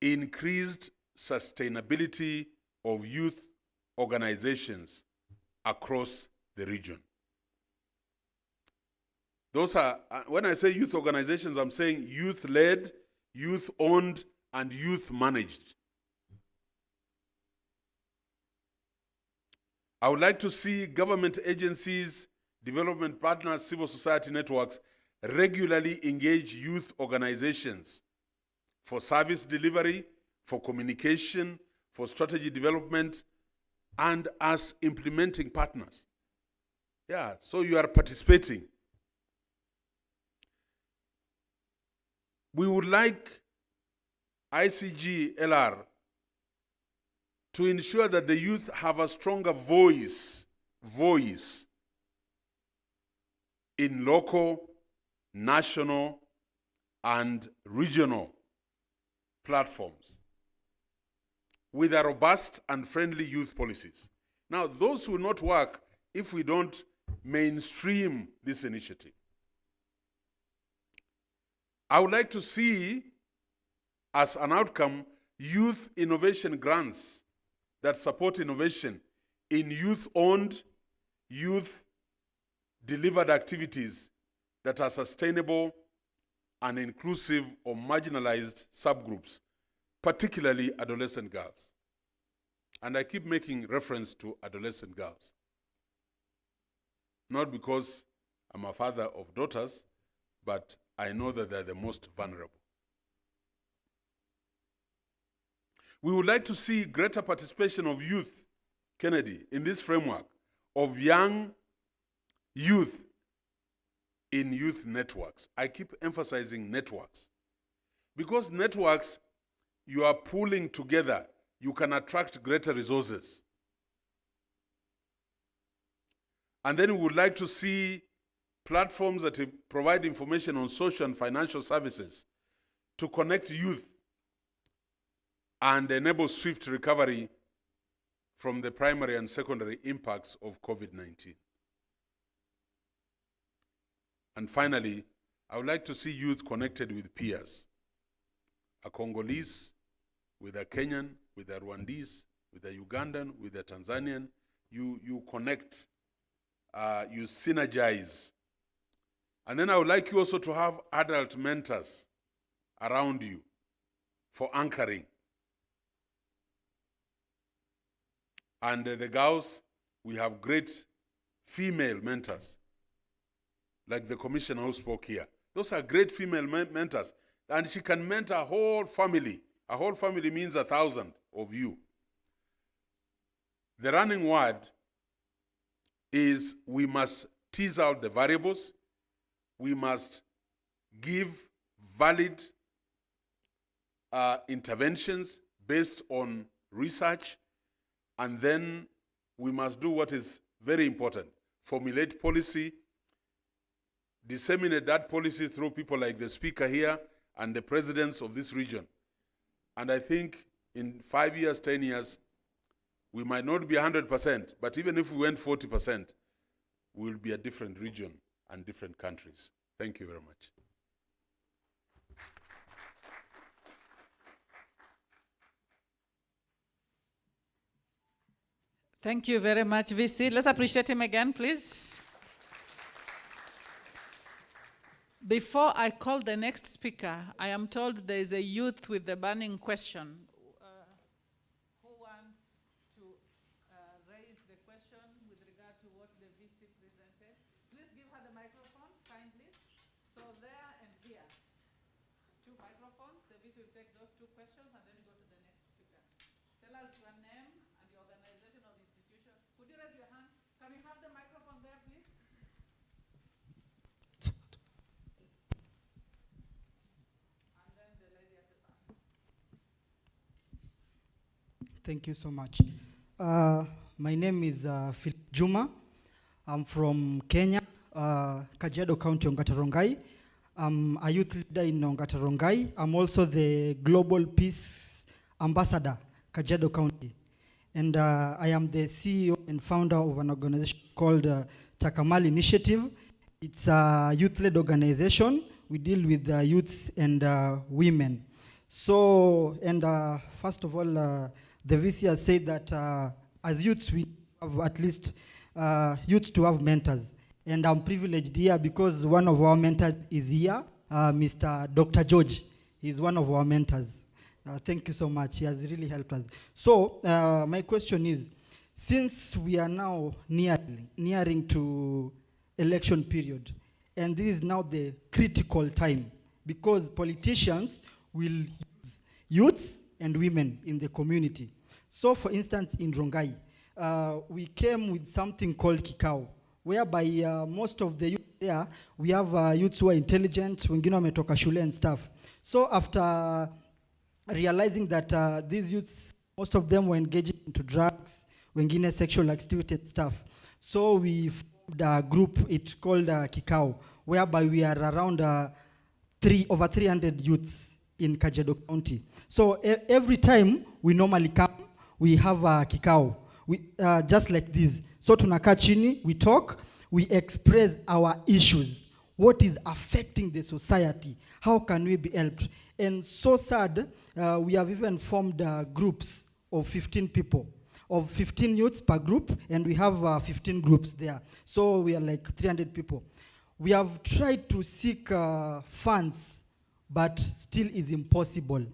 Increased sustainability of youth organizations across the region. Those are, when I say youth organizations, I'm saying youth-led, youth-owned, and youth-managed. I would like to see government agencies, development partners, civil society networks regularly engage youth organizations for service delivery, for communication, for strategy development, and as implementing partners. Yeah, so you are participating. We would like ICGLR to ensure that the youth have a stronger voice in local, national, and regional platforms with a robust and friendly youth policies. Now, those will not work if we don't mainstream this initiative. I would like to see, as an outcome, youth innovation grants that support innovation in youth-owned, youth-delivered activities that are sustainable and inclusive of marginalized subgroups, particularly adolescent girls. And I keep making reference to adolescent girls. Not because I'm a father of daughters, but I know that they're the most vulnerable. We would like to see greater participation of youth, Kennedy, in this framework of young youth in youth networks. I keep emphasizing networks. Because networks, you are pooling together, you can attract greater resources. And then we would like to see platforms that provide information on social and financial services to connect youth and enable swift recovery from the primary and secondary impacts of COVID-19. And finally, I would like to see youth connected with peers. A Congolese, with a Kenyan, with a Rwandese, with a Ugandan, with a Tanzanian. You connect, you synergize. And then I would like you also to have adult mentors around you for anchoring. And the girls, we have great female mentors, like the commissioner who spoke here. Those are great female mentors. And she can mentor a whole family. A whole family means 1,000 of you. The running word is we must tease out the variables. We must give valid interventions based on research. And then we must do what is very important: formulate policy, disseminate that policy through people like the speaker here and the presidents of this region. And I think in 5 years, 10 years, we might not be 100%, but even if we went 40%, we will be a different region and different countries. Thank you very much. Thank you very much, VC. Let's appreciate him again, please. Before I call the next speaker, I am told there is a youth with a burning question. Who wants to raise the question with regard to what the VC presented? Please give her the microphone, kindly. So there and here. 2 microphones. The VC will take those 2 questions and then go to the next speaker. Tell us your name and the organization of the institution. Could you raise your hand? Can we have the microphone there, please? Thank you so much. My name is Philip Juma. I'm from Kenya, Kajiado County, Ongata Rongai. I'm a youth leader in Ongata Rongai. I'm also the Global Peace Ambassador, Kajiado County. And I am the CEO and founder of an organization called Takamal Initiative. It's a youth-led organization. We deal with youths and women. So, and first of all, the VC has said that as youths, we have at least youth to have mentors. And I'm privileged here because one of our mentors is here, Mr. Dr. George. He's one of our mentors. Thank you so much. He has really helped us. So my question is, since we are now nearing to election period, and this is now the critical time, because politicians will use youths and women in the community. So for instance, in Rongai, we came with something called Kikao, whereby most of the youth there, we have youths who are intelligent, wengine wametoka shule and stuff. So after realizing that these youths, most of them were engaging into drugs, wengine sexual activity and stuff. So we formed a group, it's called Kikao, whereby we are around over 300 youths in Kajiado County. So every time we normally come, we have a Kikao, just like this. So tunakaa chini, we talk, we express our issues. What is affecting the society? How can we be helped? And so sad, we have even formed groups of 15 people, of 15 youths per group, and we have 15 groups there. So we are like 300 people. We have tried to seek funds, but still is impossible.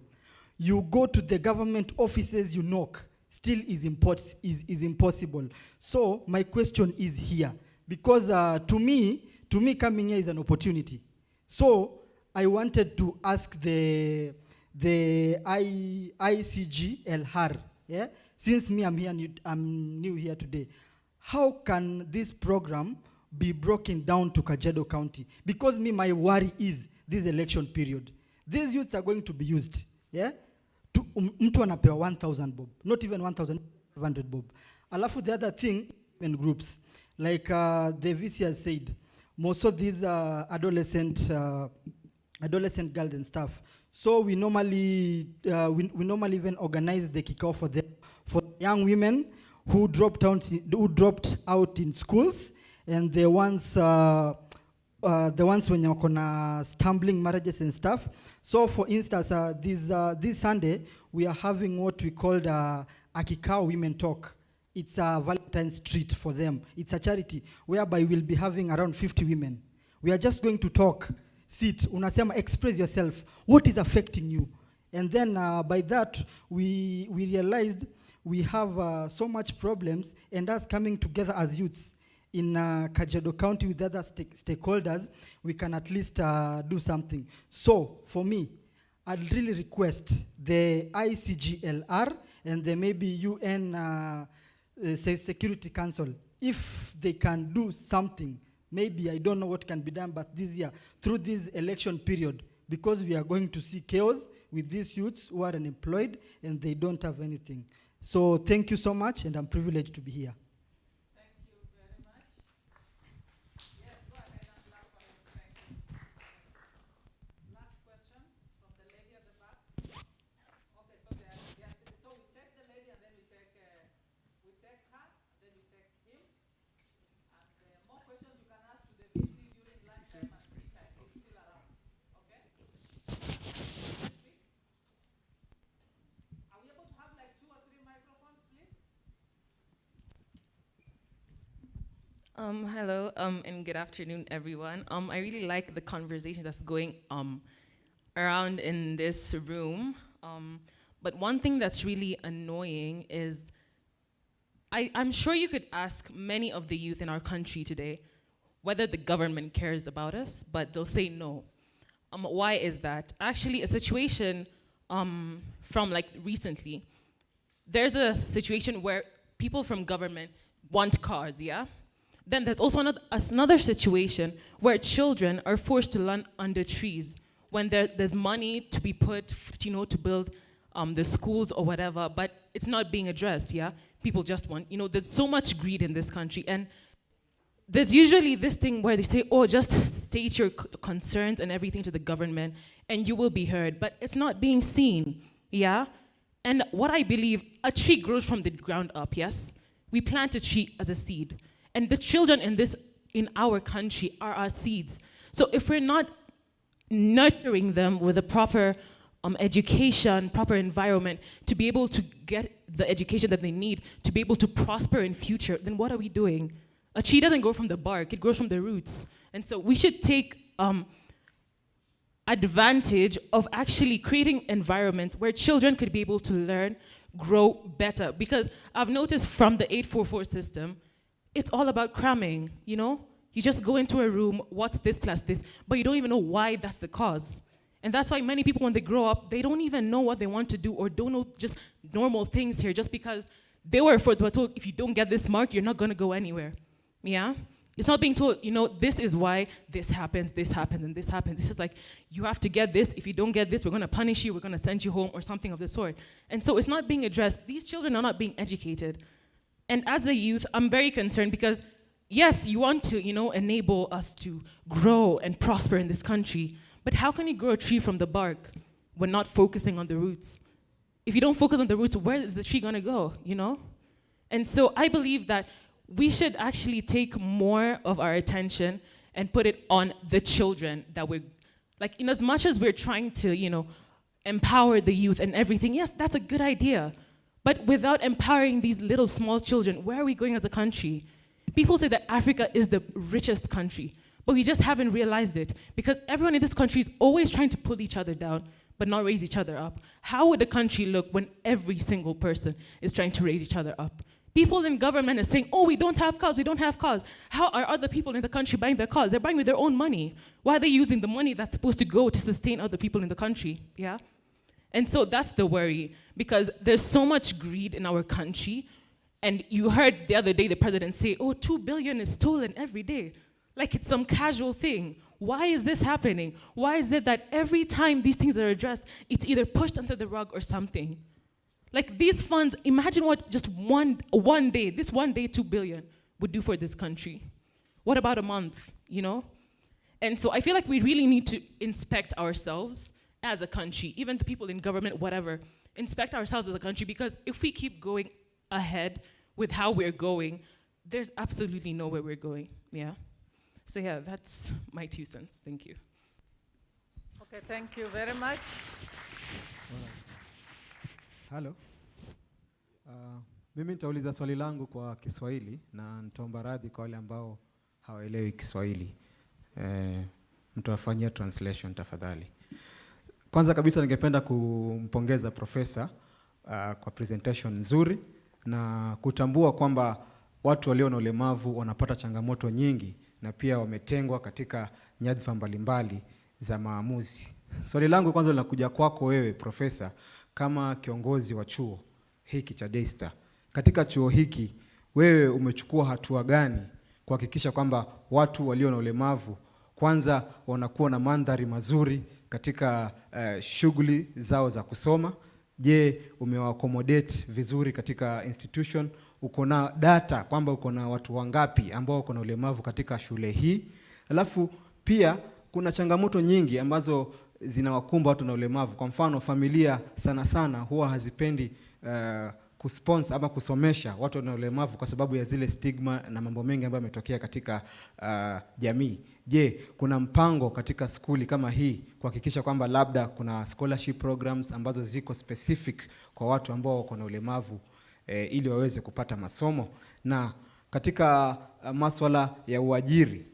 You go to the government offices, you knock, still is impossible. So my question is here, because to me coming here is an opportunity. So I wanted to ask the the ICGLR. Yeah? Since me, I'm new here today. How can this program be broken down to Kajiado County? Because my worry is this election period. These youths are going to be used. Yeah? Mtu anapewa 1,000 bob, not even 1,500 bob. Alafu the other thing, in groups, like the VC has said, most of these adolescent girls and stuff. So we normally even organize the kickoff for them, for young women who dropped out in schools, and the ones when you're gonna stumbling marriages and stuff. So for instance, this Sunday we are having what we called a Kikao Women Talk. It's a Valentine's treat for them. It's a charity whereby we'll be having around 50 women. We are just going to talk, sit, unasema, express yourself. What is affecting you? And then by that, we realized we have so much problems, and us coming together as youths in Kajiado County with other stakeholders, we can at least do something. So for me, I'd really request the ICGLR and the maybe UN Security Council, if they can do something. Maybe, I don't know what can be done, but this year, through this election period, because we are going to see chaos with these youths who are unemployed and they don't have anything. So thank you so much, and I'm privileged to be here. Thank you very much. Yes, go ahead and clap for him. Thank you. Last question from the lady at the back. Okay, so so we take the lady and then we take her, and then we take him. And more questions you can ask to the VC during lunchtime and tea time. He's still around. Okay? Are we able to have like 2 or 3 microphones, please? Hello, and good afternoon, everyone. I really like the conversation that's going around in this room. But one thing that's really annoying is I'm sure you could ask many of the youth in our country today whether the government cares about us, but they'll say no. Why is that? Actually, a situation from like recently, there's a situation where people from government want cars, yeah? Then there's also another situation where children are forced to learn under trees when there's money to be put, to build the schools or whatever, but it's not being addressed, yeah? People just want, there's so much greed in this country, and there's usually this thing where they say, oh, just state your concerns and everything to the government and you will be heard, but it's not being seen, yeah? And what I believe, a tree grows from the ground up, yes? We plant a tree as a seed. And the children in our country are our seeds. So if we're not nurturing them with a proper education, proper environment, to be able to get the education that they need, to be able to prosper in future, then what are we doing? A tree doesn't grow from the bark, it grows from the roots. And so we should take advantage of actually creating environments where children could be able to learn, grow better. Because I've noticed from the 844 system, it's all about cramming, You just go into a room, what's this plus this, but you don't even know why that's the cause. And that's why many people, when they grow up, they don't even know what they want to do or don't know just normal things here, just because they were told, if you don't get this mark, you're not gonna go anywhere, yeah? It's not being told, this is why this happens, and this happens. It's just like, you have to get this. If you don't get this, we're gonna punish you, we're gonna send you home, or something of the sort. And so it's not being addressed. These children are not being educated. And as a youth, I'm very concerned because, yes, you want to, enable us to grow and prosper in this country, but how can you grow a tree from the bark when not focusing on the roots? If you don't focus on the roots, where is the tree gonna go, And so I believe that we should actually take more of our attention and put it on the children that we're, like, in as much as we're trying to, empower the youth and everything, yes, that's a good idea. But without empowering these little small children, where are we going as a country? People say that Africa is the richest country, but we just haven't realized it because everyone in this country is always trying to pull each other down, but not raise each other up. How would the country look when every single person is trying to raise each other up? People in government are saying, oh, we don't have cars, we don't have cars. How are other people in the country buying their cars? They're buying with their own money. Why are they using the money that's supposed to go to sustain other people in the country, yeah? And so that's the worry, because there's so much greed in our country. And you heard the other day the president say, oh, 2 billion is stolen every day. Like it's some casual thing. Why is this happening? Why is it that every time these things are addressed, it's either pushed under the rug or something? Like these funds, imagine what just one day, this one day 2 billion would do for this country. What about a month, you know? And so I feel like we really need to inspect ourselves as a country, even the people in government, whatever, inspect ourselves as a country, because if we keep going ahead with how we're going, there's absolutely nowhere we're going, yeah? So yeah, that's my 2 cents, thank you. Okay, thank you very much. Hello. Mimi nitauliza swali langu kwa Kiswahili na nitaomba radhi kwa wale ambao hawaelewi Kiswahili. Mtawafanyia translation tafadhali. Kwanza kabisa ningependa kumpongeza profesa kwa presentation nzuri na kutambua kwamba watu walio na ulemavu wanapata changamoto nyingi na pia wametengwa katika nyadhifa mbalimbali za maamuzi. Swali langu kwanza linakuja kwako wewe profesa kama kiongozi wa chuo hiki cha Daystar. Katika chuo hiki wewe umechukua hatua gani kuhakikisha kwamba watu walio na ulemavu kwanza wanakuwa na mandhari mazuri katika shughuli zao za kusoma? Je, umewaaccommodate vizuri katika institution? Uko na data kwamba uko na watu wangapi ambao wako na ulemavu katika shule hii? Alafu pia kuna changamoto nyingi ambazo zinawakumba watu na ulemavu. Kwa mfano familia sana sana huwa hazipendi kusponsor ama kusomesha watu na ulemavu kwa sababu ya zile stigma na mambo mengi ambayo yametokea katika jamii. Je, kuna mpango katika skuli kama hii kuhakikisha kwamba labda kuna scholarship programs ambazo ziko specific kwa watu ambao wako na ulemavu ili waweze kupata masomo? Na katika masuala ya uajiri,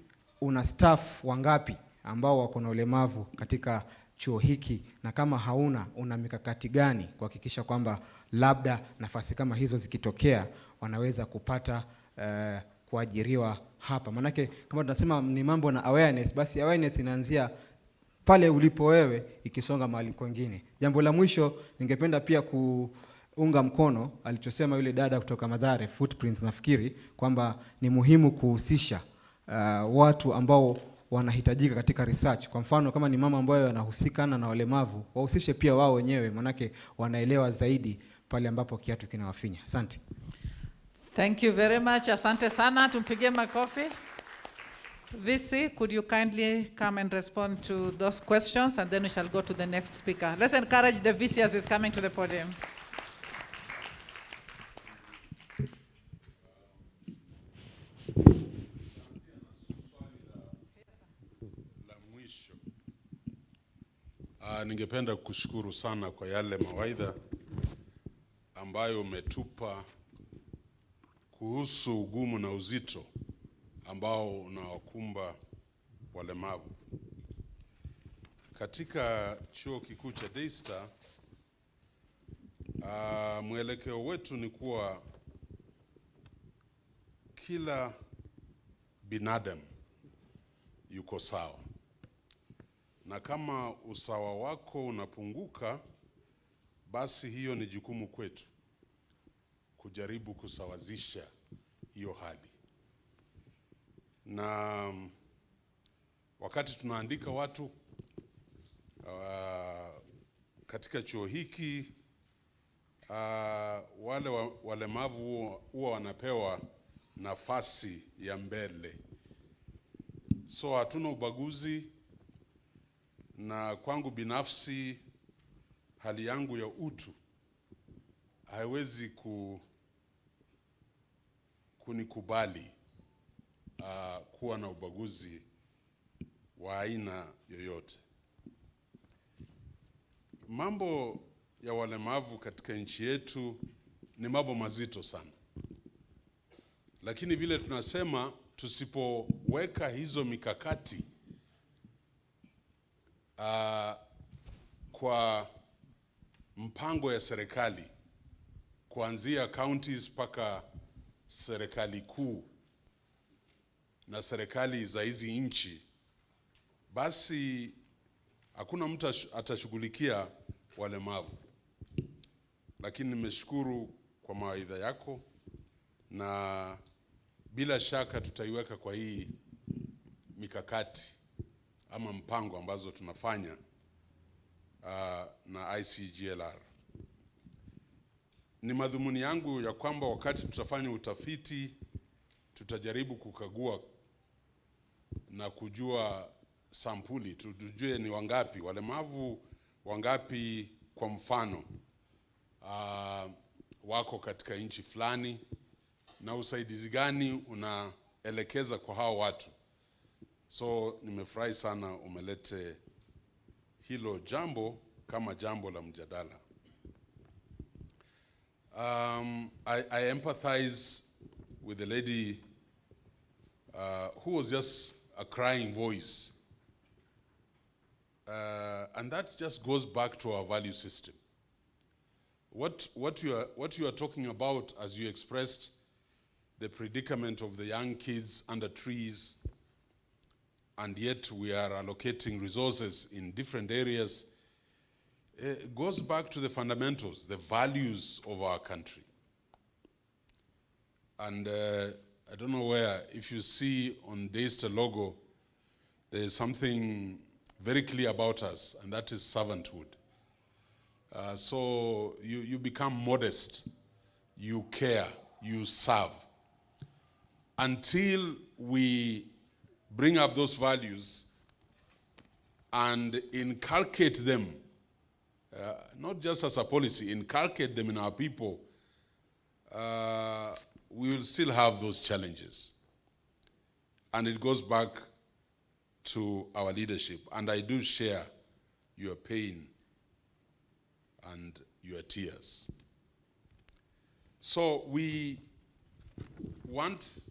una staff wangapi ambao wako na ulemavu katika chuo hiki? Na kama hauna, una mikakati gani kuhakikisha kwamba labda nafasi kama hizo zikitokea wanaweza kupata kuajiriwa hapa? Manake kama tunasema ni mambo na awareness, basi awareness inaanzia pale ulipo wewe ikisonga mahali kwingine. Jambo la mwisho ningependa pia kuunga mkono alichosema yule dada kutoka Mathare Footprints, nafikiri kwamba ni muhimu kuhusisha watu ambao wanahitajika katika research. Kwa mfano kama ni mama ambayo anahusikana na walemavu, wahusishe pia wao wenyewe, manake wanaelewa zaidi pale ambapo kiatu kinawafinya. Asante. Thank you very much. Asante sana. Tumpigie makofi. VC, could you kindly come and respond to those questions, and then we shall go to the next speaker. Let's encourage the VC as he's coming to the podium. Ningependa kushukuru sana kwa yale mawaidha ambayo umetupa kuhusu ugumu na uzito ambao unawakumba walemavu. Katika chuo kikuu cha Daystar, mwelekeo wetu ni kuwa kila binadamu yuko sawa. Na kama usawa wako unapunguka, basi hiyo ni jukumu kwetu kujaribu kusawazisha hiyo hali. Na wakati tunaandika watu katika chuo hiki, wale walemavu huwa wanapewa nafasi ya mbele. So hatuna ubaguzi, na kwangu binafsi hali yangu ya utu haiwezi kunikubali kuwa na ubaguzi wa aina yoyote. Mambo ya walemavu katika nchi yetu ni mambo mazito sana. Lakini vile tunasema, tusipoweka hizo mikakati kwa mpango ya serikali kuanzia counties mpaka serikali kuu na serikali za hizi nchi, basi hakuna mtu atashughulikia walemavu. Lakini nimeshukuru kwa mawaidha yako, na bila shaka tutaiweka kwa hii mikakati ama mpango ambazo tunafanya na ICGLR. Ni madhumuni yangu ya kwamba wakati tutafanya utafiti, tutajaribu kukagua na kujua sampuli, tujue ni wangapi walemavu, wangapi kwa mfano wako katika nchi fulani, na usaidizi gani unaelekeza kwa hao watu. So nimefurahi sana umelete hilo jambo kama jambo la mjadala. I empathize with the lady who was just a crying voice. And that just goes back to our value system. What you are talking about, as you expressed, the predicament of the young kids under trees, and yet we are allocating resources in different areas, goes back to the fundamentals, the values of our country. And I don't know where, if you see on Daystar logo, there is something very clear about us, and that is servanthood. So you become modest, you care, you serve. Until we bring up those values and inculcate them, not just as a policy, inculcate them in our people, we will still have those challenges. And it goes back to our leadership. And I do share your pain and your tears. So we want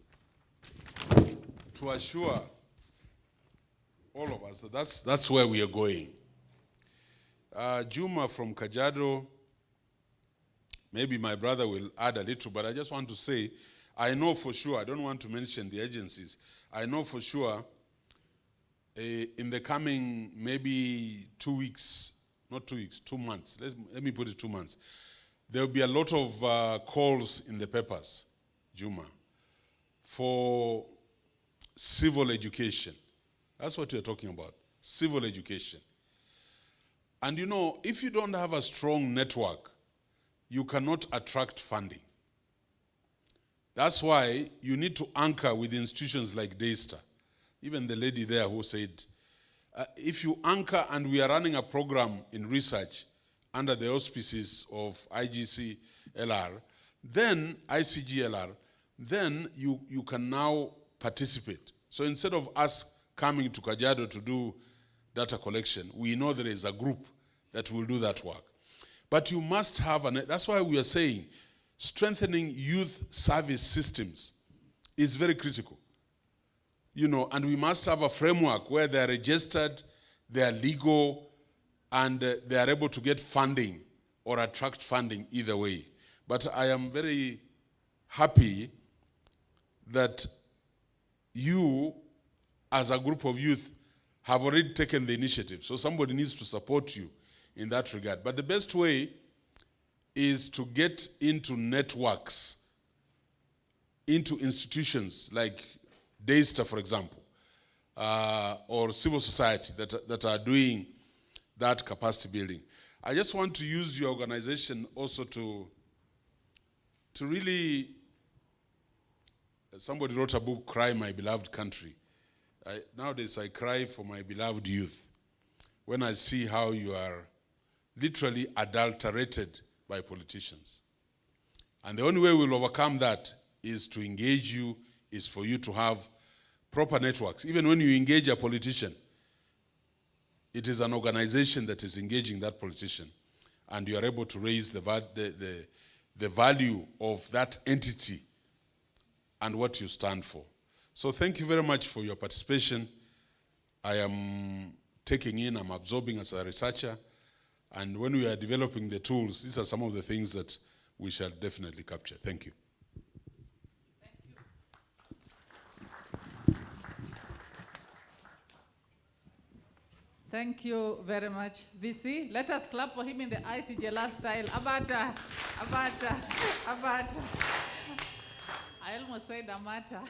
to assure all of us that that's where we are going. Juma from Kajiado, maybe my brother will add a little, but I just want to say, I know for sure, I don't want to mention the agencies, I know for sure in the coming maybe 2 weeks, not 2 weeks, 2 months, let me put it 2 months, there will be a lot of calls in the papers, Juma, for civil education. That's what you're talking about, civil education. And you know, if you don't have a strong network, you cannot attract funding. That's why you need to anchor with institutions like Daystar. Even the lady there who said, if you anchor, and we are running a program in research under the auspices of ICGLR, then ICGLR, then you can now participate. So instead of us coming to Kajiado to do data collection, we know there is a group that will do that work. But you must have, that's why we are saying strengthening youth service systems is very critical. You know, and we must have a framework where they are registered, they are legal, and they are able to get funding or attract funding either way. But I am very happy that you, as a group of youth, have already taken the initiative. So somebody needs to support you in that regard. But the best way is to get into networks, into institutions like Daystar, for example, or civil society that are doing that capacity building. I just want to use your organization also to really, somebody wrote a book, Cry My Beloved Country. Nowadays I cry for my beloved youth when I see how you are literally adulterated by politicians. And the only way we'll overcome that is to engage you, is for you to have proper networks. Even when you engage a politician, it is an organization that is engaging that politician, and you are able to raise the value of that entity and what you stand for. So thank you very much for your participation. I am taking in, I'm absorbing as a researcher, and when we are developing the tools, these are some of the things that we shall definitely capture. Thank you. Thank you very much, VC. Let us clap for him in the ICGLR style. Abata, abata, abata. I almost said amata.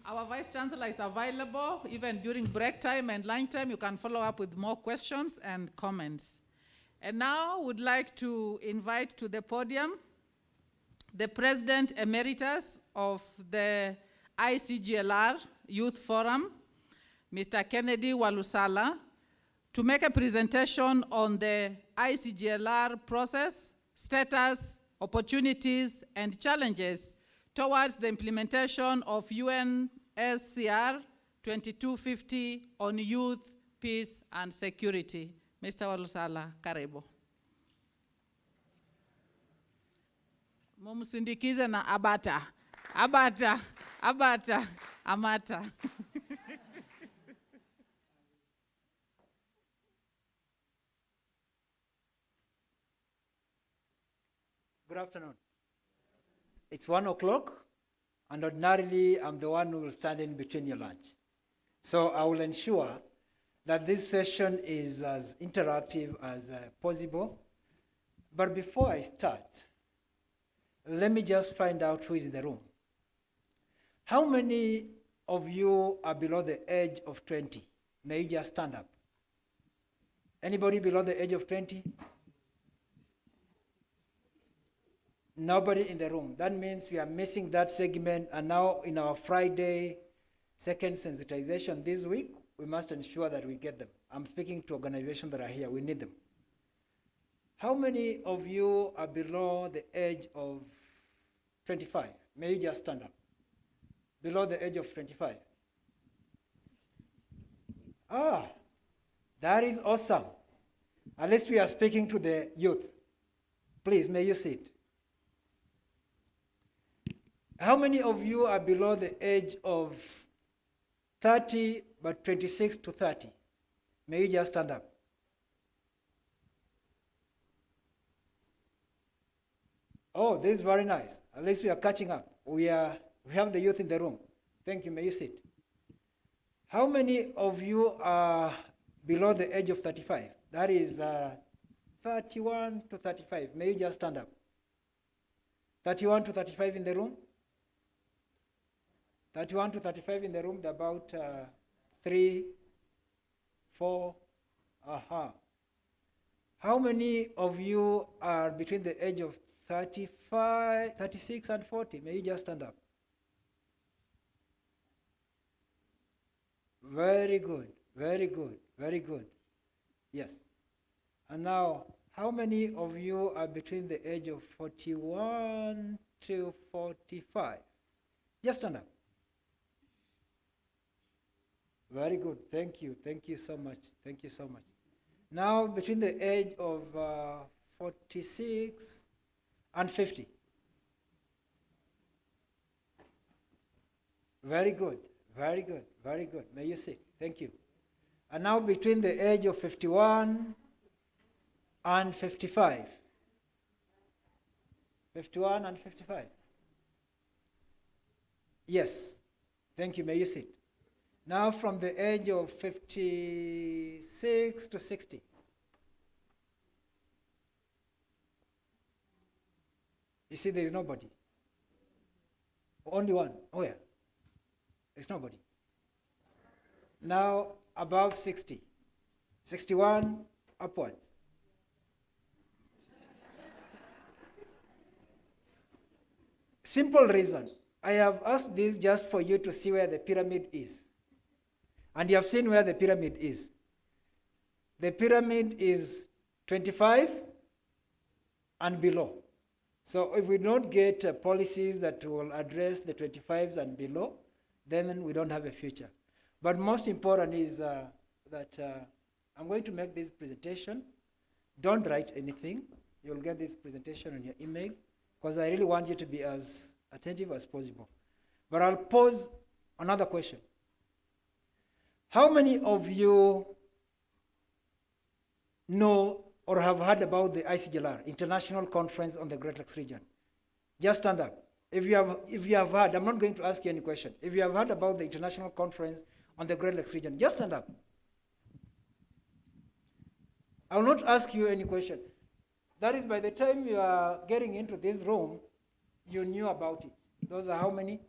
Our Vice Chancellor is available even during break time and lunch time. You can follow up with more questions and comments. And now would like to invite to the podium the President Emeritus of the ICGLR Youth Forum, Mr. Kennedy Walusala, to make a presentation on the ICGLR process, status, opportunities, and challenges towards the implementation of UNSCR 2250 on youth, peace, and security. Mr. Walusala, karibu. Mumsindikize na abata. Abata, abata, amata. Good afternoon. It's 1 o'clock, and ordinarily I'm the one who will stand in between your lunch. So I will ensure that this session is as interactive as possible. But before I start, let me just find out who is in the room. How many of you are below the age of 20? May you just stand up. Anybody below the age of 20? Nobody in the room. That means we are missing that segment, and now in our Friday second sensitization this week, we must ensure that we get them. I'm speaking to organizations that are here. We need them. How many of you are below the age of 25? May you just stand up. Below the age of 25. Ah, that is awesome. At least we are speaking to the youth. Please, may you sit. How many of you are below the age of 30, but 26 to 30? May you just stand up. Oh, this is very nice. At least we are catching up. We have the youth in the room. Thank you. May you sit. How many of you are below the age of 35? That is 31 to 35. May you just stand up. 31 to 35 in the room? 31 to 35 in the room, about 3, 4, How many of you are between the age of 35, 36 and 40? May you just stand up. Very good, very good, very good. Yes. And now, how many of you are between the age of 41 to 45? Just stand up. Very good. Thank you. Thank you so much. Thank you so much. Now, between the age of 46 and 50. Very good. Very good. Very good. May you sit. Thank you. And now, between the age of 51 and 55. 51 and 55. Yes. Thank you. May you sit. Now from the age of 56 to 60. You see, there is nobody. Only one. Oh yeah. There's nobody. Now above 60. 61 upwards. Simple reason. I have asked this just for you to see where the pyramid is. And you have seen where the pyramid is. The pyramid is 25 and below. So if we don't get policies that will address the 25s and below, then we don't have a future. But most important is that I'm going to make this presentation. Don't write anything. You'll get this presentation on your email, because I really want you to be as attentive as possible. But I'll pose another question. How many of you know or have heard about the ICGLR, International Conference on the Great Lakes Region? Just stand up. if you have heard, I'm not going to ask you any question. If you have heard about the international conference on the Great Lakes region, just stand up. I will not ask you any question. That is, by the time you are getting into this room, you knew about it. Those are how many?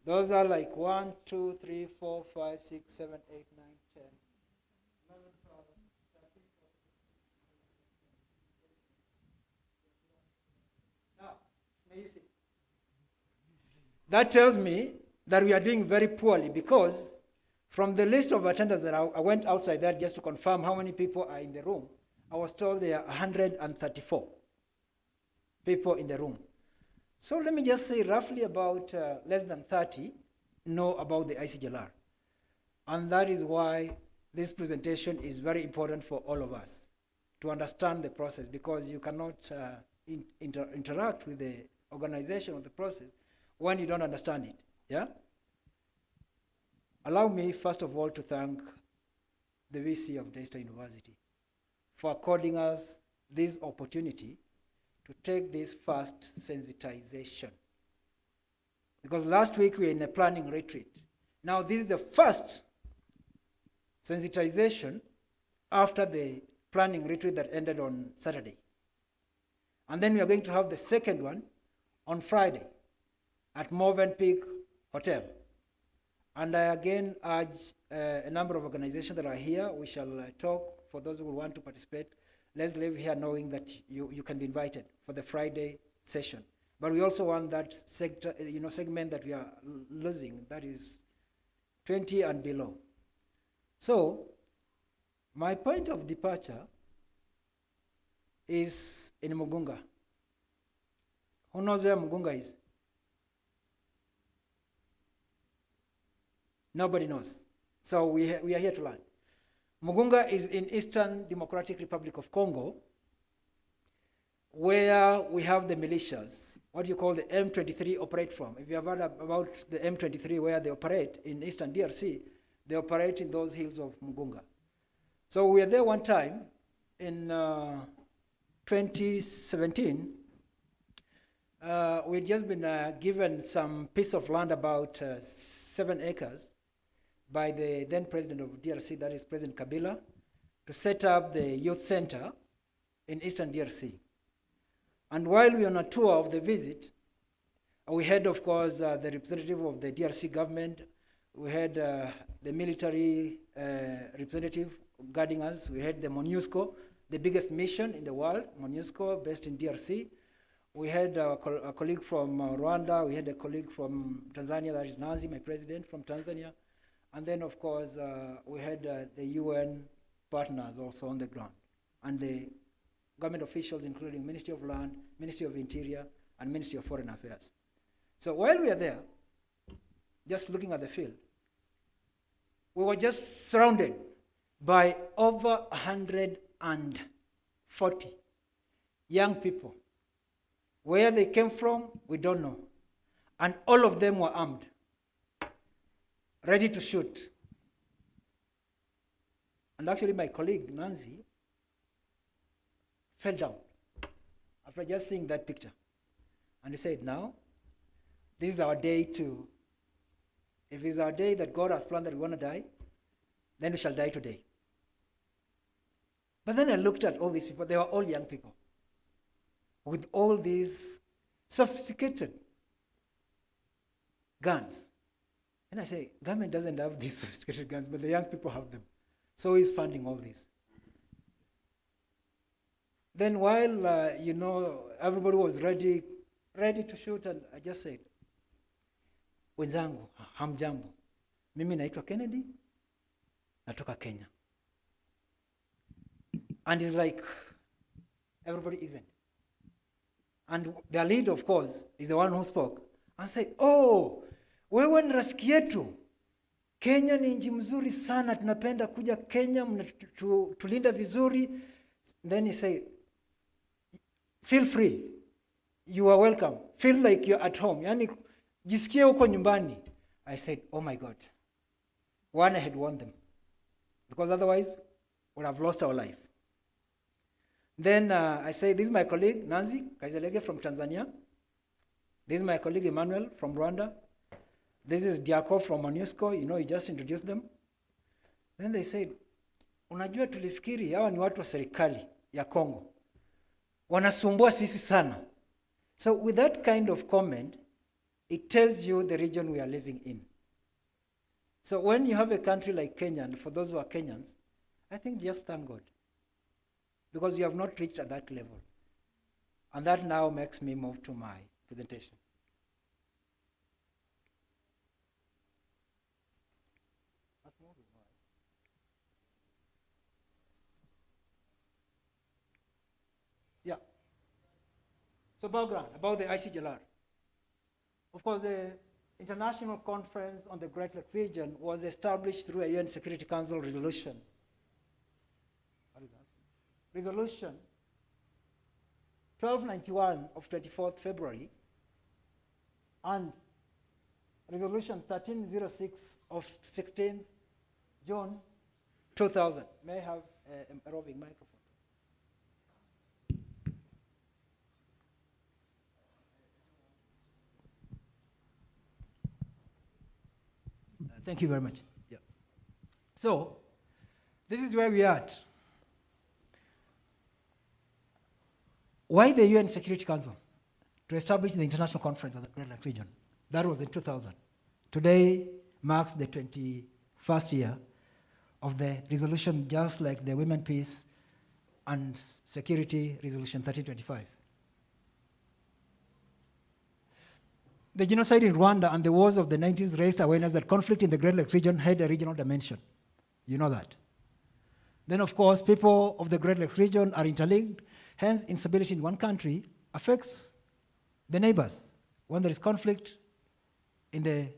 Those are like 1, 2, 3, 4, 5, 6, 7, 8, 9, 10. Now, may you see? That tells me that we are doing very poorly, because from the list of attendants that I went outside there just to confirm how many people are in the room, I was told there are 134 people in the room. So let me just say roughly about less than 30 know about the ICGLR. And that is why this presentation is very important for all of us to understand the process, because you cannot interact with the organization of the process when you don't understand it. Yeah? Allow me, first of all, to thank the VC of Daystar University for according us this opportunity to take this first sensitization. Because last week we were in a planning retreat. Now this is the first sensitization after the planning retreat that ended on Saturday. And then we are going to have the second one on Friday at Movenpick Hotel. And I again urge a number of organizations that are here. We shall talk for those who want to participate. Let's leave here knowing that you can be invited for the Friday session. But we also want that sector, segment that we are losing, that is 20 and below. So my point of departure is in Mugunga. Who knows where Mugunga is? Nobody knows. So we are here to learn. Mugunga is in Eastern Democratic Republic of Congo, where we have the militias, what you call the M23 operate from. If you have heard about the M23, where they operate in Eastern DRC, they operate in those hills of Mugunga. So we were there one time in 2017. We'd just been given some piece of land, about 7 acres, by the then president of DRC, that is President Kabila, to set up the youth center in Eastern DRC. And while we were on a tour of the visit, we had, of course, the representative of the DRC government. We had the military representative guarding us. We had the MONUSCO, the biggest mission in the world, MONUSCO, based in DRC. We had a colleague from Rwanda. We had a colleague from Tanzania, that is Nazi, my president from Tanzania. And then, of course, we had the UN partners also on the ground, and the government officials, including Ministry of Land, Ministry of Interior, and Ministry of Foreign Affairs. So while we are there, just looking at the field, we were just surrounded by over 140 young people. Where they came from, we don't know. And all of them were armed, ready to shoot. And actually my colleague, Nancy, fell down after just seeing that picture. And he said, now, this is our day to, if it's our day that God has planned that we want to die, then we shall die today. But then I looked at all these people, they were all young people, with all these sophisticated guns. And I say, government doesn't have these sophisticated guns, but the young people have them. So he's funding all this. Then while, everybody was ready to shoot, and I just said, wenzangu, hamjambo. Mimi naitwa Kennedy, natoka Kenya. And it's like, everybody isn't. And their lead, of course, is the one who spoke and said, oh, wewe ni rafiki yetu. Kenya ni nchi mzuri sana, tunapenda kuja Kenya, tulinda vizuri. Then he said, feel free, you are welcome. Feel like you're at home. Yani, jisikie uko nyumbani. I said, oh my God. One, I had warned them, because otherwise we would have lost our life. Then I said, this is my colleague, Nancy Kaizelege from Tanzania. This is my colleague Emmanuel from Rwanda. This is Diako from MONUSCO, you know, he just introduced them. Then they said, unajua tulifikiri hawa ni watu wa serikali ya Congo. Wanasumbua sisi sana. So with that kind of comment, it tells you the region we are living in. So when you have a country like Kenya, and for those who are Kenyans, I think just thank God. Because you have not reached at that level. And that now makes me move to my presentation. Yeah. So background about the ICGLR. Of course, the International Conference on the Great Lakes Region was established through a UN Security Council resolution. What is that? Resolution 1291 of 24th February and Resolution 1306 of 16th June 2000. May I have a roving microphone? Thank you very much. Yeah. So, this is where we are at. Why the UN Security Council? To establish the International Conference of the Great Lakes Region. That was in 2000. Today marks the 21st year of the resolution, just like the Women, Peace and Security Resolution 1325. The genocide in Rwanda and the wars of the 90s raised awareness that conflict in the Great Lakes region had a regional dimension. You know that. Then, of course, people of the Great Lakes region are interlinked. Hence, instability in one country affects the neighbors. When there is conflict in the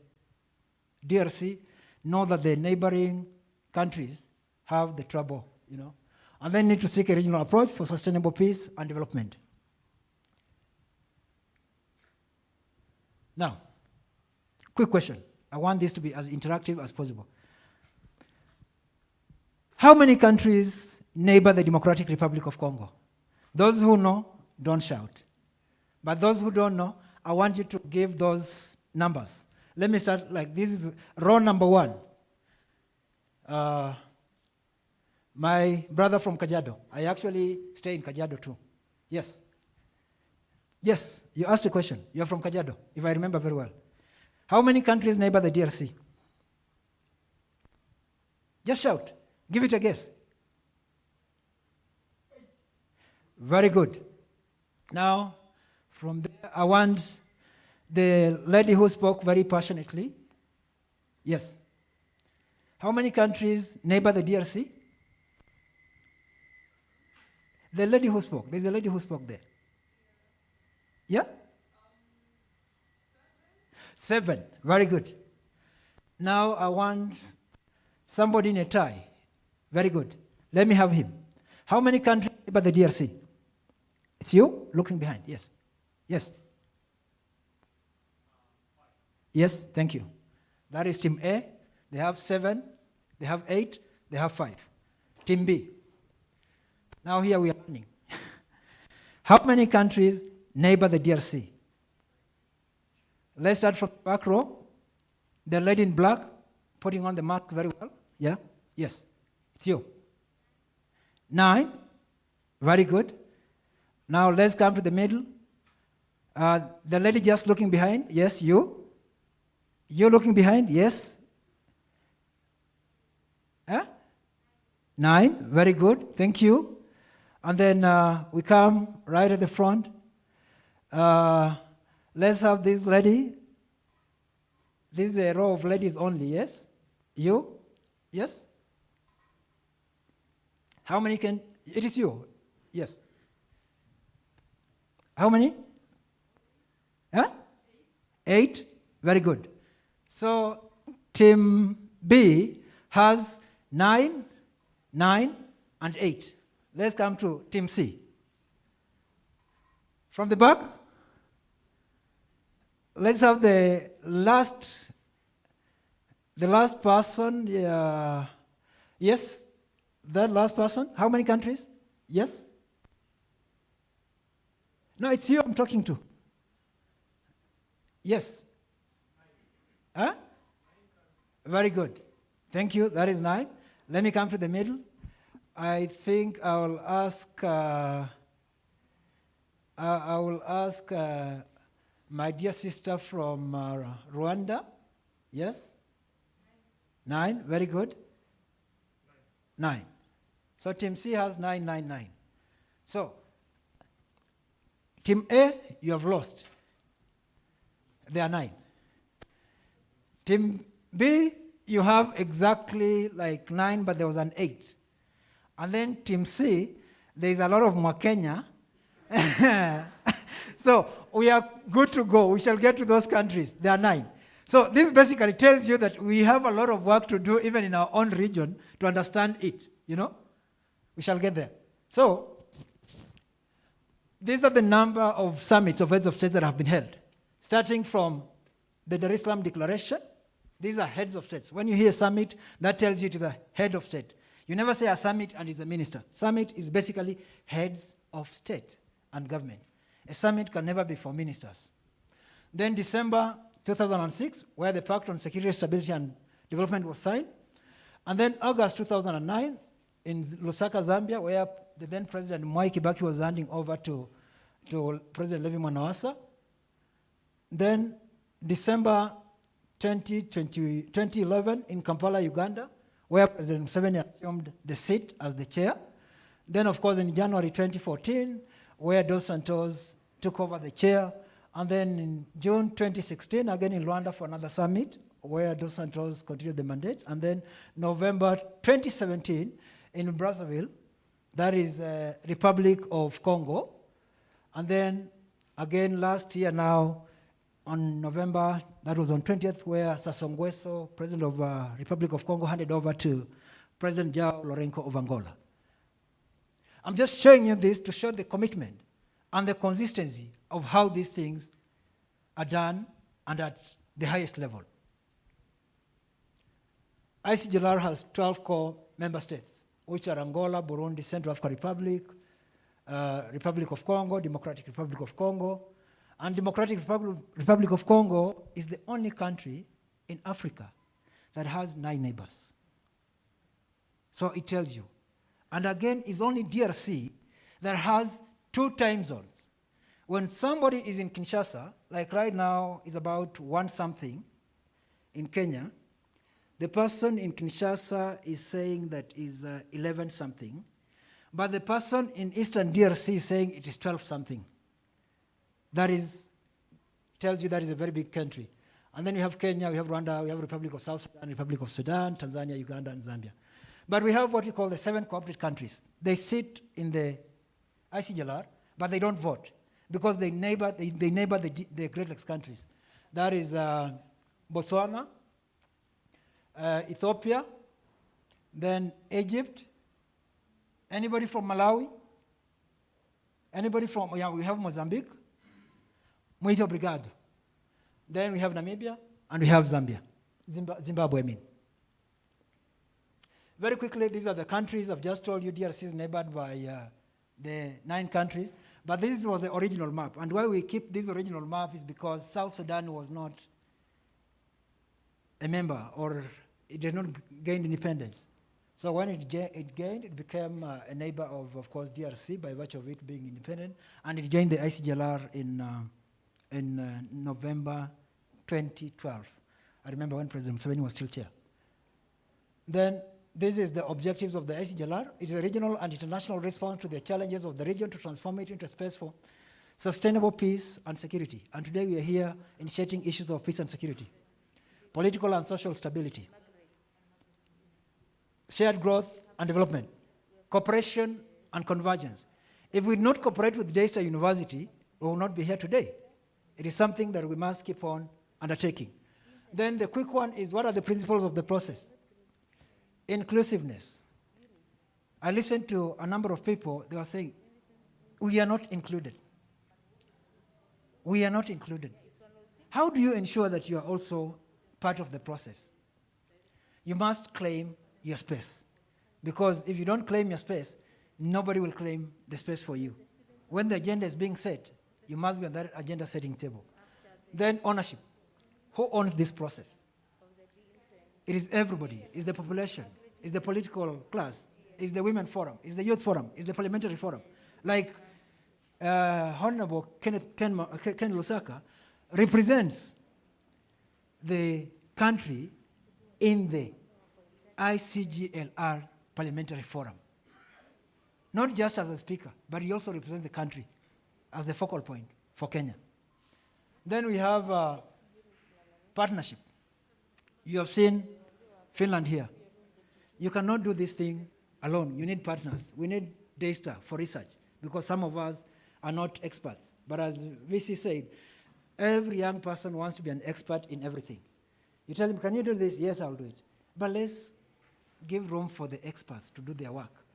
DRC, know that the neighboring countries have the trouble, you know. And then need to seek a regional approach for sustainable peace and development. Now, quick question. I want this to be as interactive as possible. How many countries neighbor the Democratic Republic of Congo? Those who know, don't shout. But those who don't know, I want you to give those numbers. Let me start like this is row number 1. My brother from Kajiado. I actually stay in Kajiado too. Yes. Yes, you asked a question. You're from Kajiado, if I remember very well. How many countries neighbor the DRC? Just shout. Give it a guess. Very good. Now, from there, I want the lady who spoke very passionately. Yes. How many countries neighbor the DRC? The lady who spoke. There's a lady who spoke there. Yeah? 7. Very good. Now I want somebody in a tie. Very good. Let me have him. How many countries neighbor the DRC? It's you looking behind. Yes. Yes. Yes, thank you. That is team A. They have 7, they have 8, they have 5. Team B. Now here we are running. How many countries neighbor the DRC? Let's start from the back row. The lady in black, putting on the mark very well. Yeah? Yes. It's you. 9. Very good. Now let's come to the middle. The lady just looking behind. Yes, you. You looking behind. Yes. 9. Very good. Thank you. And then we come right at the front. Let's have this lady. This is a row of ladies only, yes? You? Yes? How many can, it is you? Yes. How many? 8? Very good. So team B has 9, 9, and 8. Let's come to team C. From the back, let's have the last person. Yes, that last person. How many countries? Yes? No, it's you I'm talking to. Yes. Huh? Very good. Thank you. That is 9. Let me come to the middle. I think I will ask my dear sister from Rwanda. Yes? 9. Very good. 9. So Team C has 9, 9, 9. So Team A, you have lost. They are 9. Team B, you have exactly like 9, but there was an 8. And then Team C, there is a lot of Mwakenya. So we are good to go. We shall get to those countries. There are 9. So this basically tells you that we have a lot of work to do even in our own region to understand it, you know? We shall get there. So these are the number of summits of heads of states that have been held, starting from the Dar es Salaam Declaration. These are heads of states. When you hear summit, that tells you it is a head of state. You never say a summit and it's a minister. Summit is basically heads of state and government. A summit can never be for ministers. Then December 2006, where the Pact on Security, Stability and Development was signed. And then August 2009, in Lusaka, Zambia, where the then President Mwai Kibaki was handing over to President Levi Mwanawasa. Then December 2011 in Kampala, Uganda, where President Museveni assumed the seat as the chair. Then, of course, in January 2014, where Dos Santos took over the chair. And then in June 2016, again in Rwanda for another summit, where Dos Santos continued the mandate. And then November 2017 in Brazzaville, that is Republic of Congo. And then again last year now, on November, that was on 20th, where Sassou Nguesso, President of Republic of Congo, handed over to President João Lourenço of Angola. I'm just showing you this to show the commitment and the consistency of how these things are done and at the highest level. ICGLR has 12 core member states, which are Angola, Burundi, Central African Republic, Republic of Congo, Democratic Republic of Congo. And Democratic Republic of Congo is the only country in Africa that has 9 neighbors. So it tells you. And again, it's only DRC that has 2 time zones. When somebody is in Kinshasa, like right now is about 1 something in Kenya, the person in Kinshasa is saying that is 11 something, but the person in Eastern DRC is saying it is 12 something. That is, tells you that is a very big country. And then you have Kenya, we have Rwanda, we have Republic of South Sudan, Republic of Sudan, Tanzania, Uganda, and Zambia. But we have what we call the 7 cooperative countries. They sit in the ICGLR, but they don't vote because they neighbor the Great Lakes countries. That is Botswana, Ethiopia, then Egypt. Anybody from Malawi? Anybody from, yeah, we have Mozambique. Muito obrigado. Then we have Namibia, and we have Zambia. Zimbabwe, I mean. Very quickly, these are the countries. I've just told you DRC is neighbored by the 9 countries. But this was the original map. And why we keep this original map is because South Sudan was not a member, or it did not gain independence. So when it gained, it became a neighbor of course, DRC by virtue of it being independent. And it joined the ICGLR in November 2012. I remember when President Museveni was still chair. Then this is the objectives of the ICGLR. It is a regional and international response to the challenges of the region to transform it into a space for sustainable peace and security. And today we are here initiating issues of peace and security, political and social stability, shared growth and development, cooperation and convergence. If we do not cooperate with Daystar University, we will not be here today. It is something that we must keep on undertaking. Then the quick one is, what are the principles of the process? Inclusiveness. I listened to a number of people, they were saying, we are not included. We are not included. How do you ensure that you are also part of the process? You must claim your space. Because if you don't claim your space, nobody will claim the space for you. When the agenda is being set, you must be on that agenda setting table. Then ownership. Who owns this process? It is everybody. It's the population. It's the political class. It's the women forum. It's the youth forum. It's the parliamentary forum. Like Honorable Ken Lusaka represents the country in the ICGLR parliamentary forum. Not just as a speaker, but he also represents the country as the focal point for Kenya. Then we have partnership. You have seen Finland here. You cannot do this thing alone. You need partners. We need Daystar for research because some of us are not experts. But as VC said, every young person wants to be an expert in everything. You tell him, can you do this? Yes, I'll do it. But let's give room for the experts to do their work.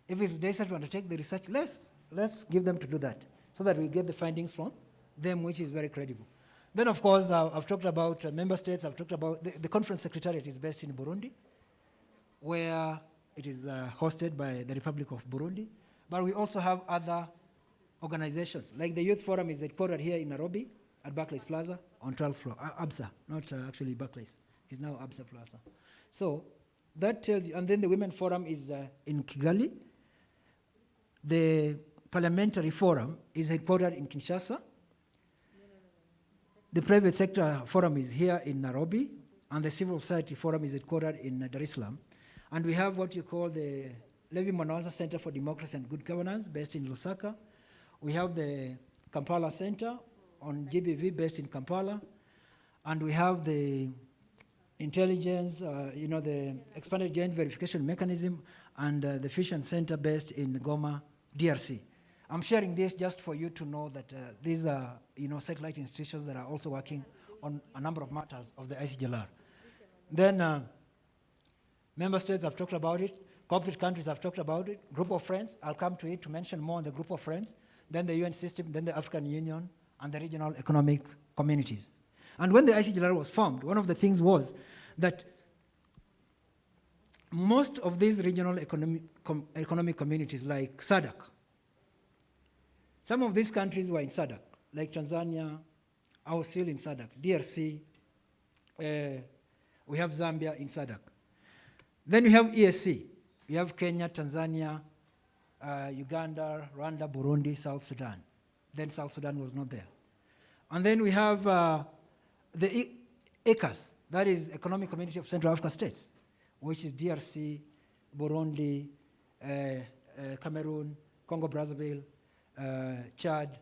If it's Daystar to undertake the research, let's give them to do that so that we get the findings from them, which is very credible. Then, of course, I've talked about member states. I've talked about the conference secretariat is based in Burundi, where it is hosted by the Republic of Burundi. But we also have other organizations, like the Youth Forum is headquartered here in Nairobi at Barclays Plaza on 12th floor, ABSA, not actually Barclays. It's now ABSA Plaza. So that tells you, and then the Women Forum is in Kigali. The Parliamentary Forum is headquartered in Kinshasa. The Private Sector Forum is here in Nairobi, and the Civil Society Forum is headquartered in Dar es Salaam. And we have what you call the Levi Mwanawasa Center for Democracy and Good Governance, based in Lusaka. We have the Kampala Center on GBV, based in Kampala. And we have the intelligence, the expanded joint verification mechanism, and the Fusion Center based in Goma, DRC. I'm sharing this just for you to know that these are, satellite institutions that are also working on a number of matters of the ICGLR. Then member states have talked about it. Corporate countries have talked about it. Group of friends, I'll come to it to mention more on the group of friends. Then the UN system, then the African Union, and the regional economic communities. And when the ICGLR was formed, one of the things was that most of these regional economic communities, like SADC, some of these countries were in SADC, like Tanzania, I was still in SADC, DRC, we have Zambia in SADC. Then we have ESC. We have Kenya, Tanzania, Uganda, Rwanda, Burundi, South Sudan. Then South Sudan was not there. And then we have the ECAS, that is Economic Community of Central African States, which is DRC, Burundi, Cameroon, Congo-Brazzaville, Chad,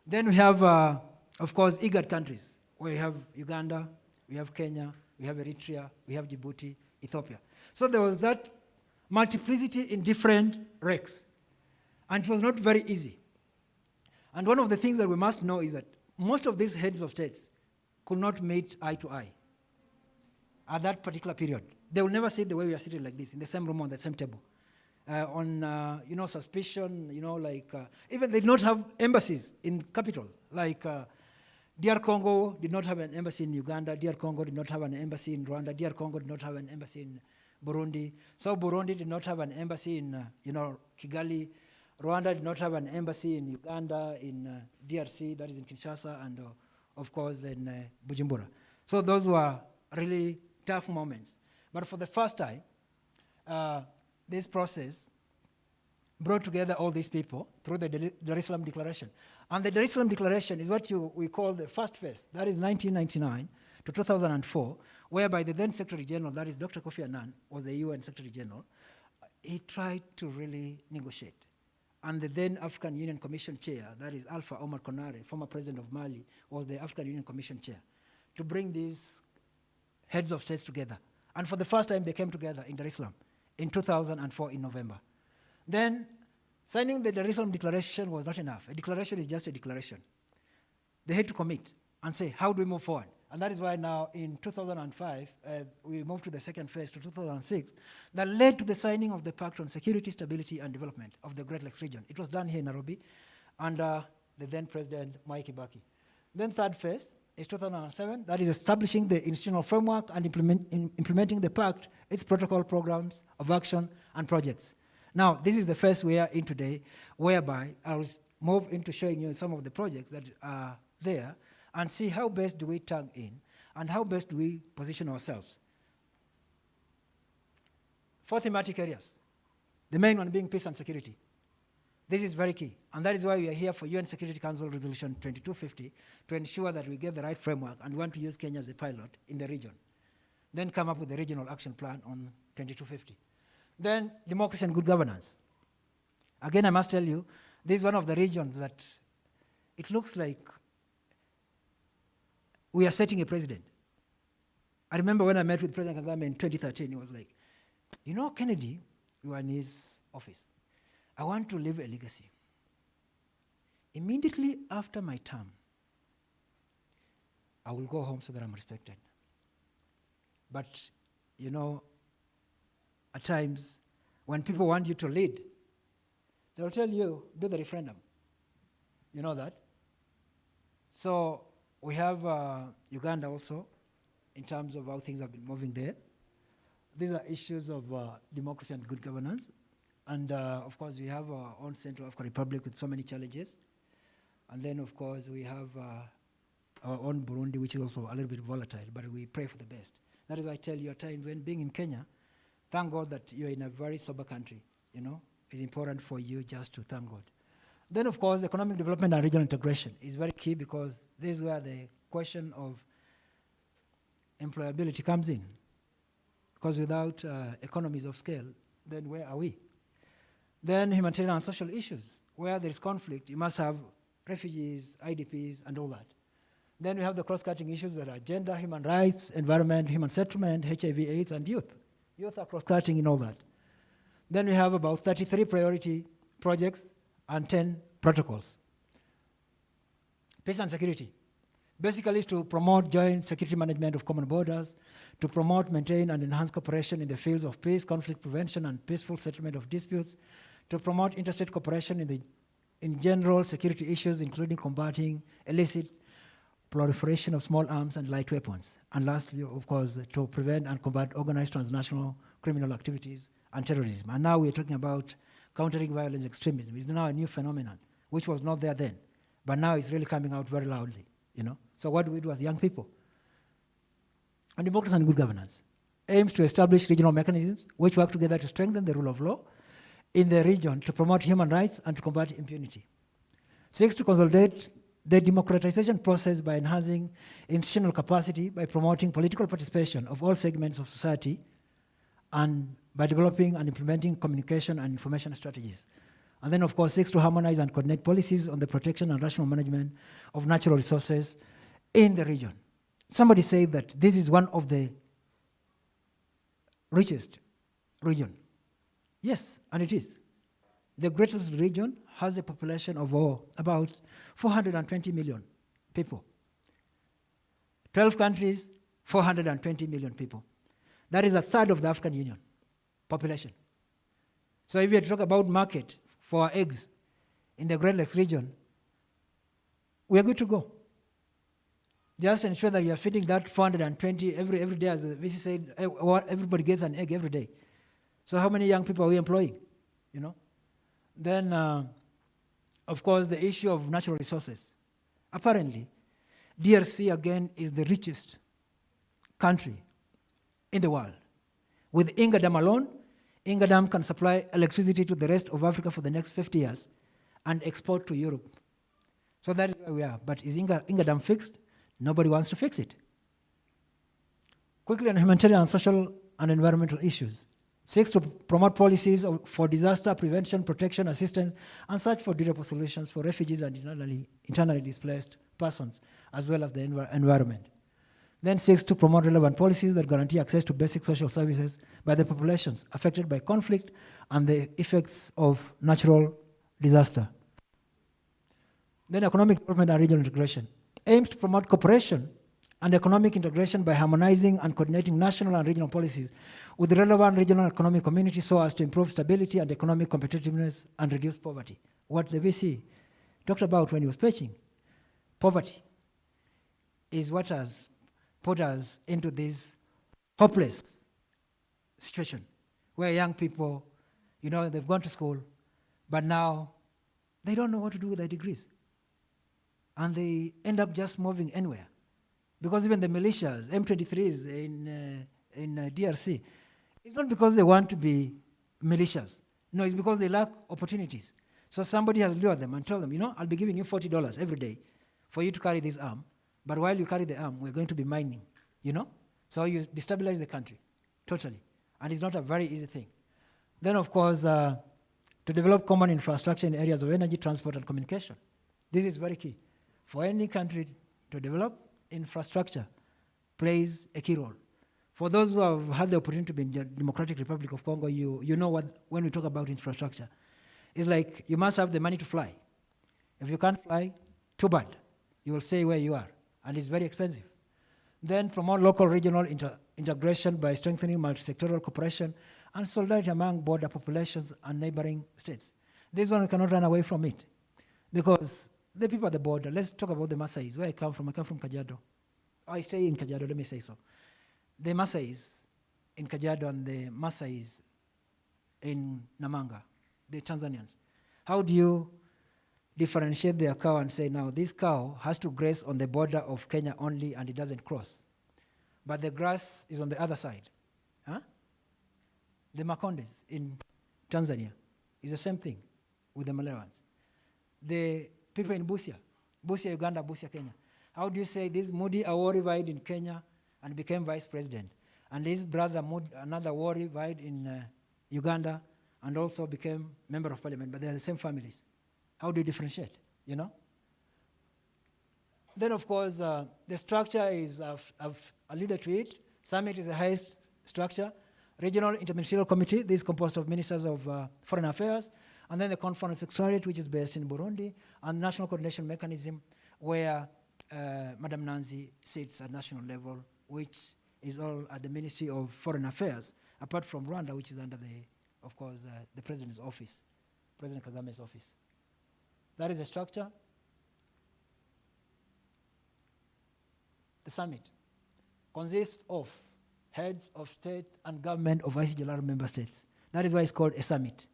Then we have, of course, IGAD countries, where we have Uganda, we have Kenya, we have Eritrea, we have Djibouti, Ethiopia. So there was that multiplicity in different ranks. And it was not very easy. And one of the things that we must know is that most of these heads of states could not meet eye to eye at that particular period. They will never sit the way we are sitting like this, in the same room, on the same table. Suspicion, even they did not have embassies in capital. Like DR Congo did not have an embassy in Uganda, DR Congo did not have an embassy in Rwanda, DR Congo did not have an embassy in Burundi. So Burundi did not have an embassy in, Kigali. Rwanda did not have an embassy in Uganda, in DRC, that is in Kinshasa, and of course in Bujumbura. So those were really tough moments. But for the first time, this process brought together all these people through the Dar es Salaam Declaration. And the Dar es Salaam Declaration is what we call the first phase. That is 1999 to 2004, whereby the then Secretary General, that is Dr. Kofi Annan, was the UN Secretary General. He tried to really negotiate. And the then African Union Commission Chair, that is Alpha Omar Konare, former president of Mali, was the African Union Commission Chair, to bring these heads of states together. And for the first time, they came together in Dar es Salaam in 2004 in November. Then signing the Dar es Salaam Declaration was not enough. A declaration is just a declaration. They had to commit and say, how do we move forward? And that is why now in 2005, we moved to the second phase to 2006, that led to the signing of the Pact on Security, Stability, and Development of the Great Lakes region. It was done here in Nairobi under the then President Mwai Kibaki. Then third phase is 2007, that is establishing the institutional framework and implementing the Pact, its protocol, programs of action, and projects. Now, this is the phase we are in today, whereby I'll move into showing you some of the projects that are there. and see how best do we tag in and how best do we position ourselves. 4 thematic areas, the main one being peace and security. This is very key, and that is why we are here for UN Security Council Resolution 2250 to ensure that we get the right framework, and we want to use Kenya as a pilot in the region. Then come up with the regional action plan on 2250. Then democracy and good governance. Again, I must tell you, this is one of the regions that it looks like we are setting a president. I remember when I met with President Kagame in 2013, he was like, you know, Kennedy, you were in his office. I want to leave a legacy. Immediately after my term, I will go home so that I'm respected. But, you know, at times, when people want you to lead, they'll tell you, do the referendum. You know that? So we have Uganda also, in terms of how things have been moving there. These are issues of democracy and good governance. And of course, we have our own Central African Republic with so many challenges. And then, of course, we have our own Burundi, which is also a little bit volatile, but we pray for the best. That is why I tell you at times when being in Kenya, thank God that you're in a very sober country, you know. It's important for you just to thank God. Then, of course, economic development and regional integration is very key, because this is where the question of employability comes in. Because without economies of scale, then where are we? Then humanitarian and social issues. Where there is conflict, you must have refugees, IDPs, and all that. Then we have the cross-cutting issues that are gender, human rights, environment, human settlement, HIV, AIDS, and youth. Youth are cross-cutting in all that. Then we have about 33 priority projects and 10 protocols. Peace and security. Basically, is to promote joint security management of common borders, to promote, maintain, and enhance cooperation in the fields of peace, conflict prevention, and peaceful settlement of disputes, to promote interstate cooperation in general security issues, including combating illicit proliferation of small arms and light weapons. And lastly, of course, to prevent and combat organized transnational criminal activities and terrorism. And now we're talking about countering violence extremism. It's now a new phenomenon, which was not there then, but now it's really coming out very loudly, you know. So what do we do as young people? And democracy and good governance aims to establish regional mechanisms which work together to strengthen the rule of law in the region, to promote human rights and to combat impunity. 6, to consolidate the democratization process by enhancing institutional capacity, by promoting political participation of all segments of society, and by developing and implementing communication and information strategies. And then, of course, 6, to harmonize and coordinate policies on the protection and rational management of natural resources in the region. Somebody said that this is one of the richest region. Yes, and it is. The greatest region has a population of about 420 million people. 12 countries, 420 million people. That is a third of the African Union population. So if you talk about market for eggs in the Great Lakes region, we are good to go. Just ensure that you are feeding that 420 every day, as the VC said, everybody gets an egg every day. So how many young people are we employing, you know? Then, of course, the issue of natural resources. Apparently, DRC, again, is the richest country in the world. With Inga Dam alone, Inga Dam can supply electricity to the rest of Africa for the next 50 years and export to Europe. So that is where we are. But is Inga Dam fixed? Nobody wants to fix it. Quickly on humanitarian, social, and environmental issues. 6, to promote policies for disaster prevention, protection, assistance, and search for durable solutions for refugees and internally displaced persons, as well as the environment. Then 6, to promote relevant policies that guarantee access to basic social services by the populations affected by conflict and the effects of natural disaster. Then economic development and regional integration aims to promote cooperation and economic integration by harmonizing and coordinating national and regional policies with the relevant regional economic communities so as to improve stability and economic competitiveness and reduce poverty. What the VC talked about when he was preaching, poverty, is what has put us into this hopeless situation where young people, you know, they've gone to school, but now they don't know what to do with their degrees. and they end up just moving anywhere. Because even the militias, M23s in DRC, it's not because they want to be militias. No, it's because they lack opportunities. So somebody has lured them and told them, you know, I'll be giving you $40 every day for you to carry this arm, but while you carry the arm, we're going to be mining, you know? So you destabilize the country, totally. And it's not a very easy thing. Then, of course, to develop common infrastructure in areas of energy, transport, and communication. This is very key. For any country to develop, infrastructure plays a key role. For those who have had the opportunity to be in the Democratic Republic of Congo, you know what, when we talk about infrastructure, it's like you must have the money to fly. If you can't fly, too bad. You will stay where you are, and it's very expensive. Then promote local regional integration by strengthening multi-sectoral cooperation and solidarity among border populations and neighboring states. This one we cannot run away from it, because the people at the border, let's talk about the Maasais, where I come from Kajiado. I stay in Kajiado, let me say so. The Maasais in Kajiado and the Maasais in Namanga, the Tanzanians. How do you differentiate their cow and say, now this cow has to graze on the border of Kenya only and it doesn't cross, but the grass is on the other side? Huh? The Makondes in Tanzania is the same thing with the Malewans. The people in Busia, Uganda, Busia, Kenya. How do you say this Moody Awori vied in Kenya and became vice president, and his brother another Awori vied in Uganda and also became member of parliament, but they're the same families? How do you differentiate, you know? Then, of course, the structure is, I've alluded to it. Summit is the highest structure. Regional Interministerial Committee, this is composed of ministers of foreign affairs, and then the Conference Secretariat, which is based in Burundi, and National Coordination Mechanism, where Madam Nancy sits at national level, which is all at the Ministry of Foreign Affairs, apart from Rwanda, which is under of course, the President's office, President Kagame's office. That is the structure. The summit consists of heads of state and government of ICGLR member states. That is why it's called a summit.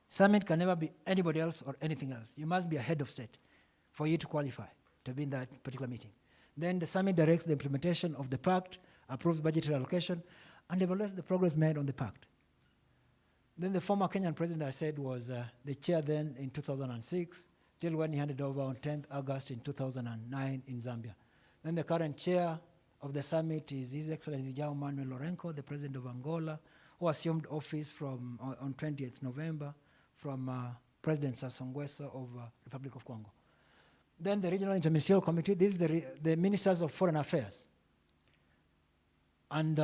Summit can never be anybody else or anything else. You must be a head of state for you to qualify to be in that particular meeting. Then the summit directs the implementation of the pact, approves budgetary allocation, and evaluates the progress made on the pact. Then the former Kenyan president, I said, was the chair then in 2006, till when he handed over on 10th August in 2009 in Zambia. Then the current chair of the summit is His Excellency João Manuel Lourenço, the president of Angola, who assumed office from on 20th November from President Sassou Nguesso of Republic of Congo. Then the Regional Interministerial Committee, this is the Ministers of Foreign Affairs, and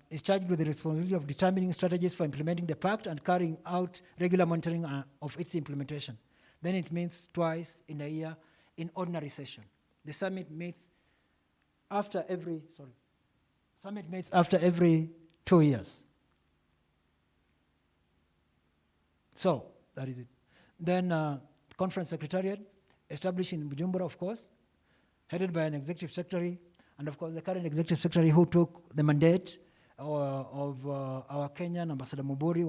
is charged with the responsibility of determining strategies for implementing the pact and carrying out regular monitoring of its implementation. Then it meets twice in a year in ordinary session. The summit meets after every 2 years. So, that is it. Then Conference Secretariat, established in Bujumbura, of course, headed by an executive secretary, and of course the current executive secretary who took the mandate of our Kenyan Ambassador Muburi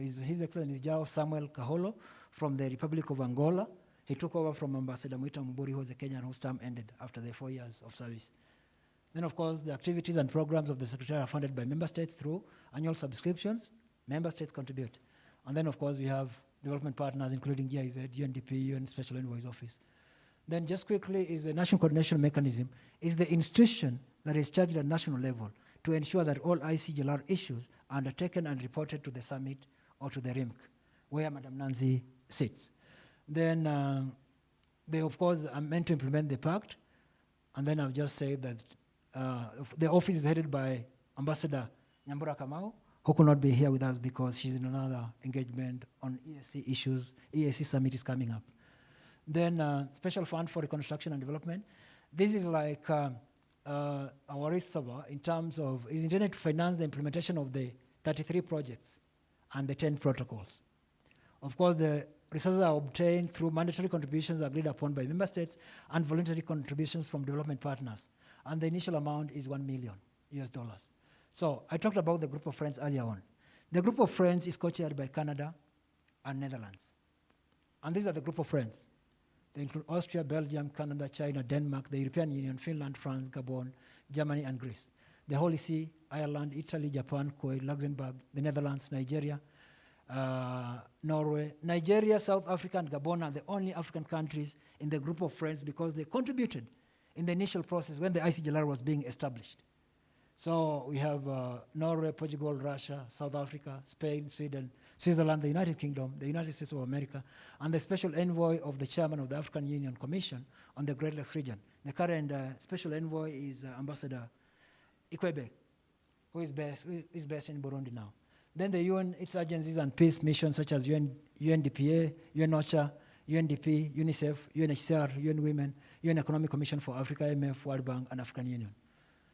is His Excellency João Samuel Kaholo from the Republic of Angola. He took over from Ambassador Mwita Muburi, who was a Kenyan whose term ended after the 4 years of service. Then, of course, the activities and programs of the Secretary are funded by member states through annual subscriptions. Member states contribute. And then, of course, we have development partners, including GIZ, UNDP, UN Special Envoy's Office. Then, just quickly, is the National Coordination Mechanism, is the institution that is charged at national level to ensure that all ICGLR issues are undertaken and reported to the summit or to the RIMC, where Madam Nancy sits. Then, they, of course, are meant to implement the pact. And then I've just said that the office is headed by Ambassador Nyambura Kamau, who could not be here with us because she's in another engagement on EAC issues. EAC summit is coming up. Then Special Fund for Reconstruction and Development. This is like our reservoir in terms of, is intended to finance the implementation of the 33 projects and the 10 protocols. Of course, the resources are obtained through mandatory contributions agreed upon by member states and voluntary contributions from development partners. And the initial amount is $1 million US. So I talked about the group of friends earlier on. The group of friends is co-chaired by Canada and Netherlands. And these are the group of friends. They include Austria, Belgium, Canada, China, Denmark, the European Union, Finland, France, Gabon, Germany, and Greece. The Holy See, Ireland, Italy, Japan, Kuwait, Luxembourg, the Netherlands, Nigeria, Norway. Nigeria, South Africa, and Gabon are the only African countries in the group of friends because they contributed in the initial process when the ICGLR was being established. So we have Norway, Portugal, Russia, South Africa, Spain, Sweden, Switzerland, the United Kingdom, the United States of America, and the special envoy of the chairman of the African Union Commission on the Great Lakes region. The current special envoy is Ambassador Ikwebe, who is based in Burundi now. Then the UN, its agencies and peace missions such as UNDPA, UNOCHA, UNDP, UNICEF, UNHCR, UN Women, UN Economic Commission for Africa, IMF, World Bank, and African Union.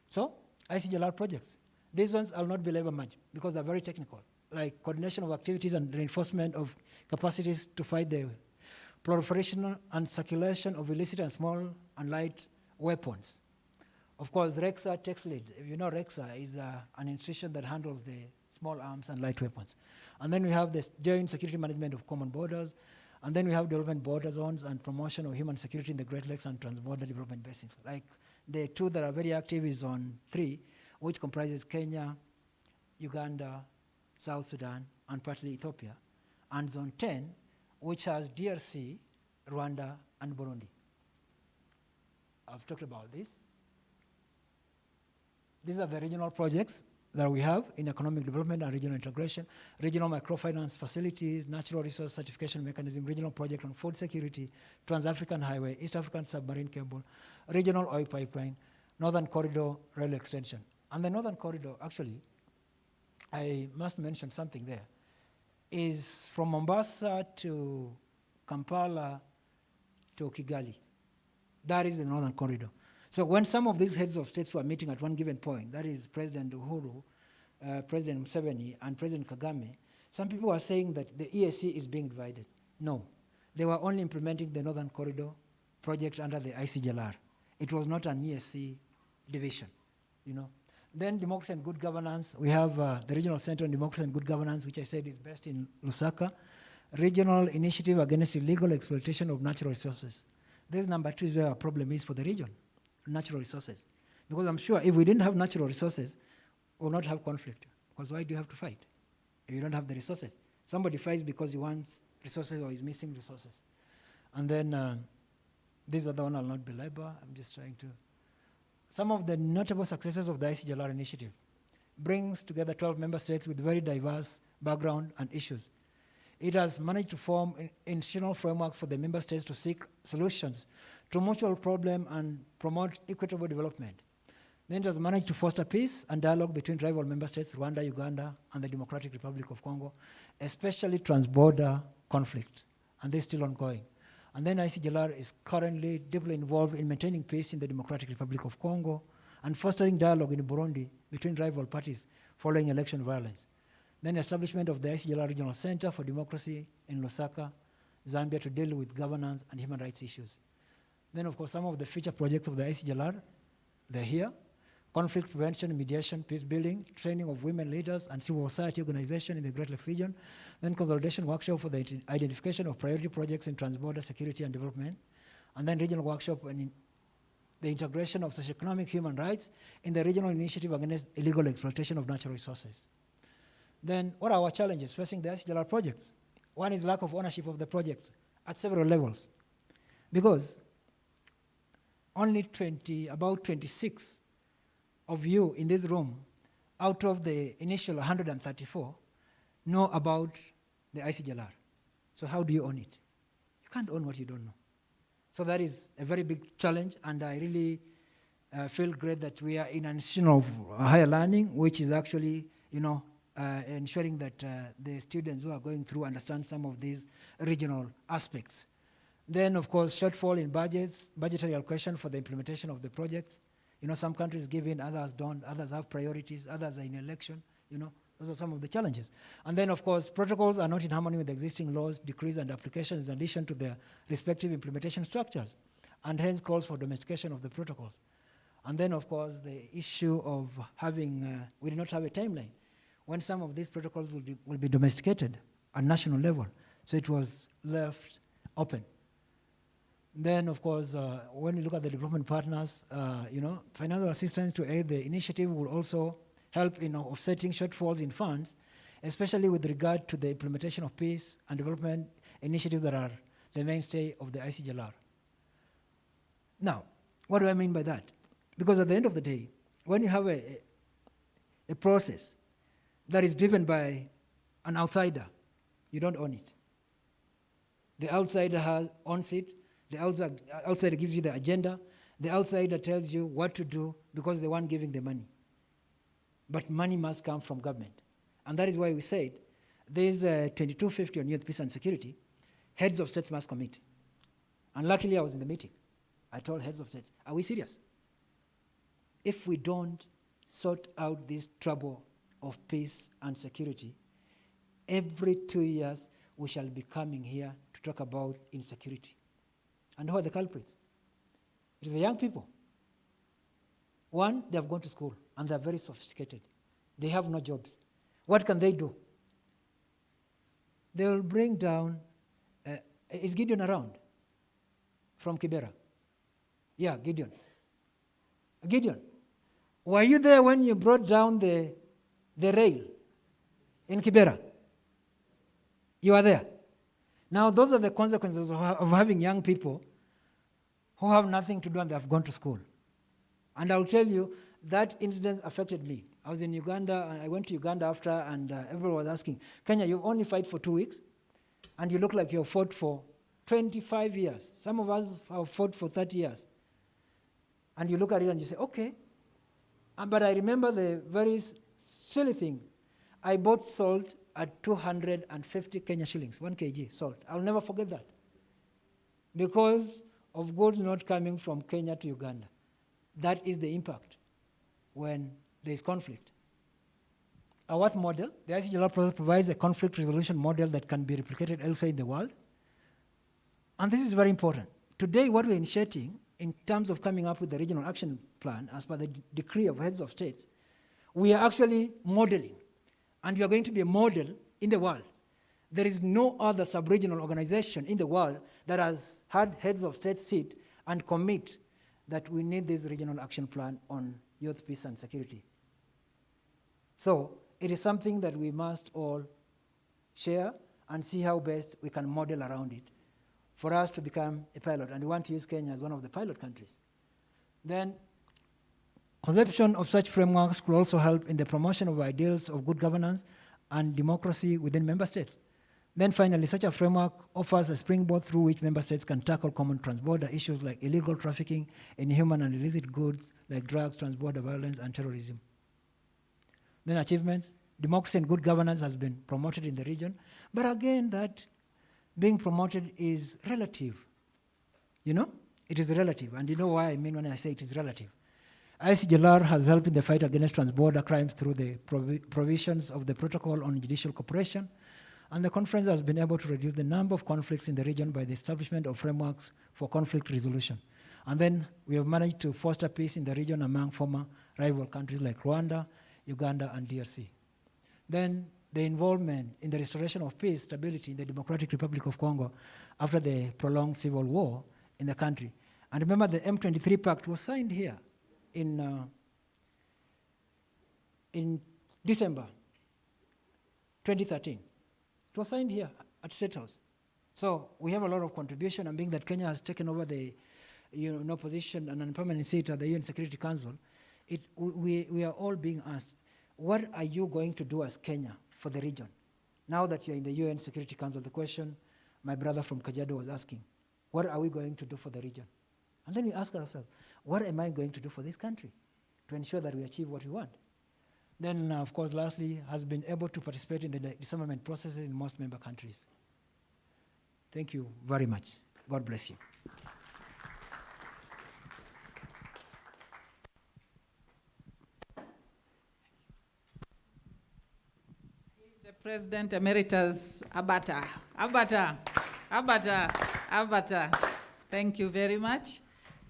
So, ICGLR projects. These ones I'll not belabor much because they're very technical, like coordination of activities and reinforcement of capacities to fight the proliferation and circulation of illicit and small and light weapons. Of course, REXA takes lead. If you know, REXA is an institution that handles the small arms and light weapons. And then we have the joint security management of common borders, and then we have development border zones and promotion of human security in the Great Lakes and transborder development basins. Like the two that are very active is Zone 3, which comprises Kenya, Uganda, South Sudan, and partly Ethiopia, and Zone 10, which has DRC, Rwanda, and Burundi. I've talked about this. These are the regional projects that we have in economic development and regional integration, regional microfinance facilities, natural resource certification mechanism, regional project on food security, Trans-African Highway, East African submarine cable, regional oil pipeline, Northern Corridor rail extension. And the Northern Corridor, actually, I must mention something there, is from Mombasa to Kampala to Kigali. That is the Northern Corridor. So when some of these heads of states were meeting at one given point, that is President Uhuru, President Museveni, and President Kagame, some people were saying that the EAC is being divided. No, they were only implementing the Northern Corridor project under the ICGLR. It was not an EAC division, you know. Then democracy and good governance, we have the Regional Center on Democracy and Good Governance, which I said is based in Lusaka. Regional Initiative Against Illegal Exploitation of Natural Resources. This number 2 is where our problem is for the region. Natural resources. Because I'm sure if we didn't have natural resources, we'll not have conflict. Because why do you have to fight if you don't have the resources? Somebody fights because he wants resources or is missing resources. And then these are the one I'll not belabor. I'm just trying to. Some of the notable successes of the ICGLR initiative brings together 12 member states with very diverse background and issues. It has managed to form institutional frameworks for the member states to seek solutions to mutual problem and promote equitable development. Then it has managed to foster peace and dialogue between rival member states, Rwanda, Uganda, and the Democratic Republic of Congo, especially transborder conflicts, and they're still ongoing. And then ICGLR is currently deeply involved in maintaining peace in the Democratic Republic of Congo and fostering dialogue in Burundi between rival parties following election violence. Then establishment of the ICGLR Regional Center for Democracy in Lusaka, Zambia, to deal with governance and human rights issues. Then, of course, some of the future projects of the ICGLR, they're here. Conflict prevention, mediation, peace building, training of women leaders and civil society organization in the Great Lakes region. Then consultation workshop for the identification of priority projects in transborder security and development. And then regional workshop on the integration of socioeconomic human rights in the regional initiative against illegal exploitation of natural resources. Then what are our challenges facing the ICGLR projects? One is lack of ownership of the projects at several levels. Because only about 26 of you in this room, out of the initial 134, know about the ICGLR. So how do you own it? You can't own what you don't know. So that is a very big challenge, and I really feel great that we are in an institution of higher learning, which is actually, you know, ensuring that the students who are going through understand some of these regional aspects. Then, of course, shortfall in budgets, budgetary allocation for the implementation of the projects. You know, some countries give in, others don't, others have priorities, others are in election, you know. Those are some of the challenges. And then, of course, protocols are not in harmony with existing laws, decrees, and applications in addition to their respective implementation structures, and hence calls for domestication of the protocols. And then, of course, the issue of having, we do not have a timeline when some of these protocols will be domesticated at national level. So it was left open. Then, of course, when you look at the development partners, financial assistance to aid the initiative will also help in offsetting shortfalls in funds, especially with regard to the implementation of peace and development initiatives that are the mainstay of the ICGLR. Now, what do I mean by that? Because at the end of the day, when you have a process that is driven by an outsider, you don't own it. The outsider owns it. The outsider gives you the agenda. The outsider tells you what to do because they're the one giving the money. But money must come from government. And that is why we said there's 2250 on youth, peace and security. Heads of states must commit. And luckily I was in the meeting. I told heads of states, are we serious? If we don't sort out this trouble of peace and security, every 2 years we shall be coming here to talk about insecurity. And who are the culprits? It is the young people. One, they have gone to school and they're very sophisticated. They have no jobs. What can they do? They will bring down, is Gideon around? From Kibera? Yeah, Gideon. Gideon, were you there when you brought down the rail in Kibera? You are there. Now, those are the consequences of having young people who have nothing to do and they have gone to school. And I'll tell you, that incident affected me. I was in Uganda, and I went to Uganda after, and everyone was asking, Kenya, you only fight for 2 weeks, and you look like you have fought for 25 years. Some of us have fought for 30 years. And you look at it and you say, okay. But I remember the very silly thing. I bought salt at 250 Kenya shillings, 1 kg salt. I'll never forget that. Because of goods not coming from Kenya to Uganda. That is the impact when there is conflict. Our Worth model, the ICGLR process provides a conflict resolution model that can be replicated elsewhere in the world. And this is very important. Today, what we're initiating in terms of coming up with the regional action plan as per the decree of heads of states, we are actually modeling. And we are going to be a model in the world. There is no other sub-regional organization in the world that has had heads of state sit and commit that we need this regional action plan on youth, peace, and security. So it is something that we must all share and see how best we can model around it for us to become a pilot. And we want to use Kenya as one of the pilot countries. Then conception of such frameworks could also help in the promotion of ideals of good governance and democracy within member states. Then finally, such a framework offers a springboard through which member states can tackle common transborder issues like illegal trafficking in human and illicit goods like drugs, transborder violence, and terrorism. Then achievements, democracy and good governance has been promoted in the region, but again, that being promoted is relative. You know, it is relative, and you know why I mean when I say it is relative. ICGLR has helped in the fight against transborder crimes through the provisions of the Protocol on Judicial Cooperation, and the conference has been able to reduce the number of conflicts in the region by the establishment of frameworks for conflict resolution. And then we have managed to foster peace in the region among former rival countries like Rwanda, Uganda, and DRC. Then the involvement in the restoration of peace, stability in the Democratic Republic of Congo after the prolonged civil war in the country. And remember, the M23 Pact was signed here in December 2013. It was signed here at State House. So we have a lot of contribution, and being that Kenya has taken over the position and a permanent seat at the UN Security Council, we are all being asked, what are you going to do as Kenya for the region? Now that you're in the UN Security Council, the question my brother from Kajiado was asking, what are we going to do for the region? And then we ask ourselves, what am I going to do for this country to ensure that we achieve what we want? Then, of course, lastly, has been able to participate in the disarmament processes in most member countries. Thank you very much. God bless you. The President Emeritus Abata. Thank you very much.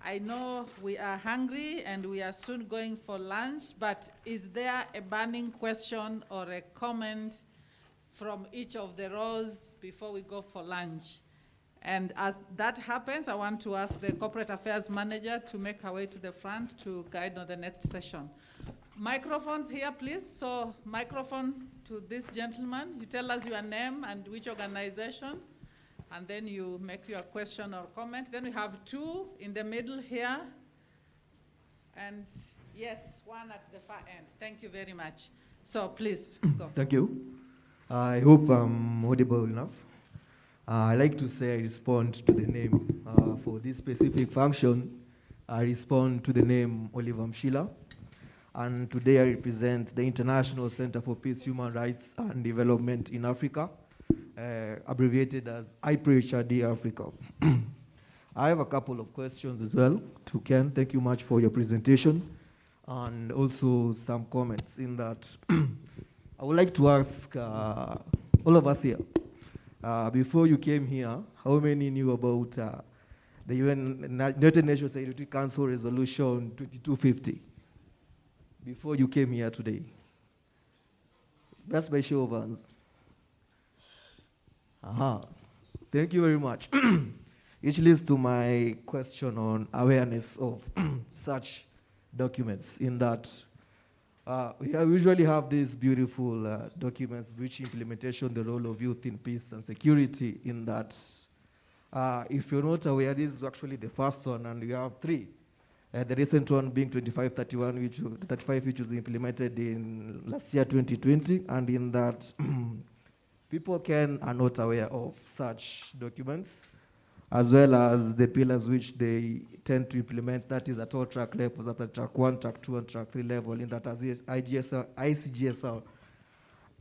I know we are hungry and we are soon going for lunch, but is there a burning question or a comment from each of the rows before we go for lunch? And as that happens, I want to ask the Corporate Affairs Manager to make her way to the front to guide on the next session. Microphones here, please. So microphone to this gentleman. You tell us your name and which organization, and then you make your question or comment. Then we have two in the middle here. And yes, one at the far end. Thank you very much. So please, go. Thank you. I hope I'm audible enough. I like to say I respond to the name. For this specific function, I respond to the name Oliver Mshila. And today I represent the International Center for Peace, Human Rights and Development in Africa, abbreviated as IPHRD Africa. I have a couple of questions as well to Ken. Thank you much for your presentation. And also some comments in that. I would like to ask all of us here, before you came here, how many knew about the United Nations Security Council Resolution 2250? Before you came here today? That's by show of hands. Aha. Thank you very much. Which leads to my question on awareness of such documents, in that we usually have these beautiful documents which implementation the role of youth in peace and security, in that if you're not aware, this is actually the first one, and we have three. The recent one being 2531, which was implemented in last year, 2020, and in that people are not aware of such documents, as well as the pillars which they tend to implement, that is at all track levels, at the track 1, track 2, and track 3 level, in that as ICGLR,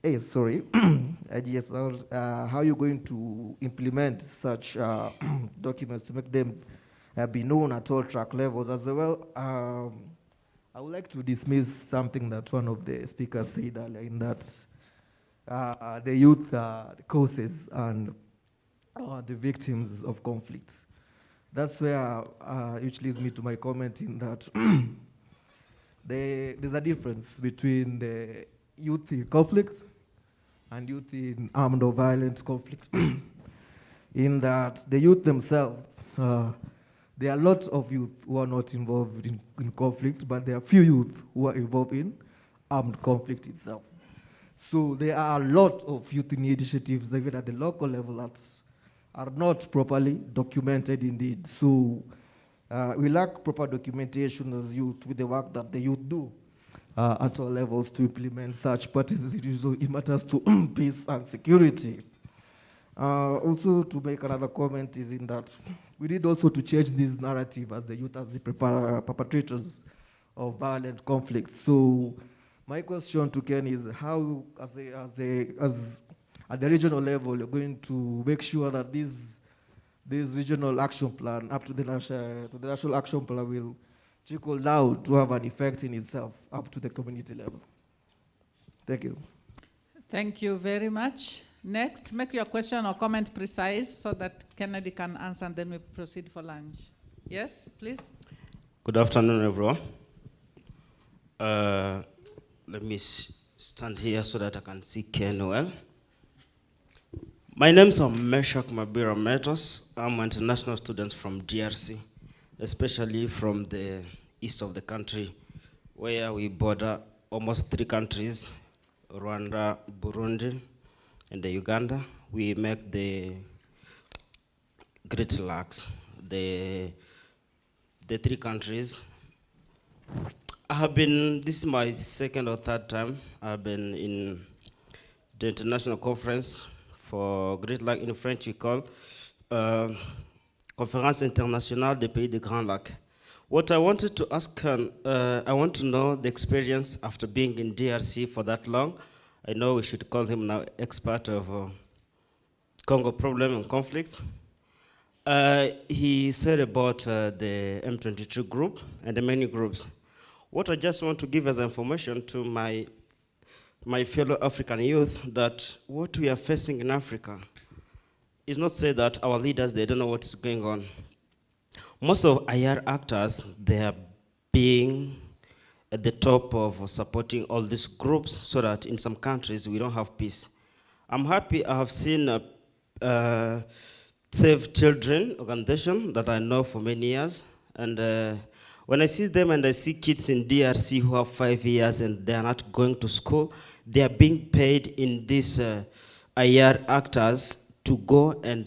IGSR, how are you going to implement such documents to make them be known at all track levels as well? I would like to dismiss something that one of the speakers said earlier, in that the youth causes and the victims of conflict. That's where which leads me to my comment, in that there's a difference between the youth in conflict and youth in armed or violent conflict. In that the youth themselves, there are lots of youth who are not involved in conflict, but there are few youth who are involved in armed conflict itself. So there are a lot of youth initiatives, even at the local level, that are not properly documented indeed. So we lack proper documentation as youth with the work that the youth do at all levels to implement such practices in matters to peace and security. Also, to make another comment is in that we need also to change this narrative as the youth as the perpetrators of violent conflict. So my question to Ken is how, at the regional level, you're going to make sure that this regional action plan up to the national action plan will trickle down to have an effect in itself up to the community level. Thank you. Thank you very much. Next, make your question or comment precise so that Kennedy can answer, and then we proceed for lunch. Yes, please. Good afternoon, everyone. Let me stand here so that I can see Ken well. My name is Meshak Mabira Metos. I'm an international student from DRC, especially from the east of the country, where we border almost 3 countries, Rwanda, Burundi, and the Uganda. We make the Great Lakes, the 3 countries. I have been, this is my 2nd or 3rd time, I've been in the international conference for Great Lacs. In French we call Conférence Internationale des Pays des Grands Lacs. What I wanted to ask, I want to know the experience after being in DRC for that long. I know we should call him now expert of Congo problem and conflicts. He said about the M23 group and the many groups. What I just want to give as information to my fellow African youth, that what we are facing in Africa is not say that our leaders, they don't know what's going on. Most of IR actors, they are being at the top of supporting all these groups so that in some countries we don't have peace. I'm happy I have seen Save Children organization that I know for many years. And when I see them and I see kids in DRC who have 5 years and they are not going to school, they are being paid in these IR actors to go and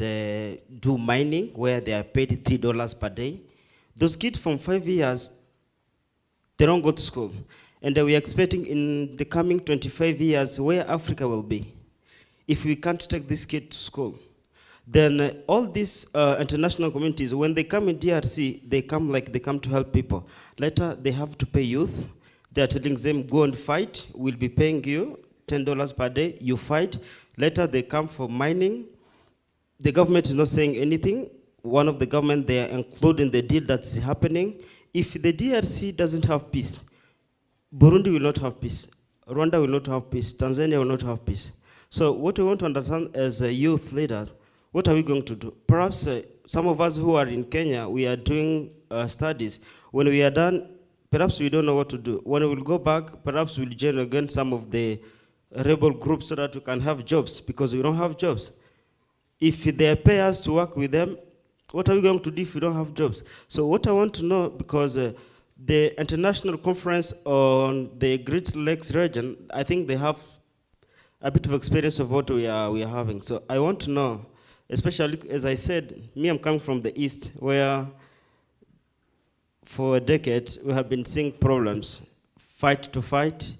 do mining where they are paid $3 per day. Those kids from 5 years, they don't go to school. And we are expecting in the coming 25 years where Africa will be if we can't take this kid to school. Then all these international communities, when they come in DRC, they come to help people. Later, they have to pay youth. They are telling them, go and fight. We'll be paying you $10 per day. You fight. Later, they come for mining. The government is not saying anything. One of the government, they are including the deal that's happening. If the DRC doesn't have peace, Burundi will not have peace. Rwanda will not have peace. Tanzania will not have peace. So what we want to understand as youth leaders, what are we going to do? Perhaps some of us who are in Kenya, we are doing studies. When we are done, perhaps we don't know what to do. When we will go back, perhaps we'll join again some of the rebel groups so that we can have jobs, because we don't have jobs. If they pay us to work with them, what are we going to do if we don't have jobs? So what I want to know, because the international conference on the Great Lakes region, I think they have a bit of experience of what we are having. So I want to know, especially, as I said, me, I'm coming from the East, where for a decade we have been seeing problems, fight to fight.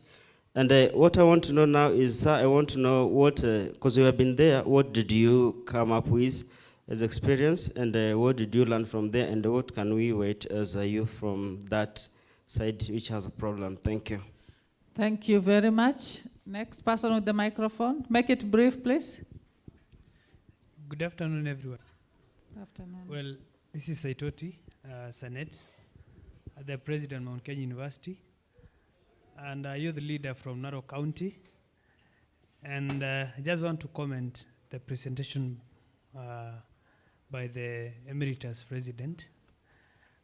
And what I want to know now is, sir, I want to know what, because you have been there, what did you come up with as experience, and what did you learn from there, and what can we wait as a youth from that side which has a problem? Thank you. Thank you very much. Next person with the microphone. Make it brief, please. Good afternoon, everyone. Good afternoon. Well, this is Saitoti Sanet, the president of Mount Kenya University, and you're the leader from Narok County. And I just want to comment the presentation by the emeritus president.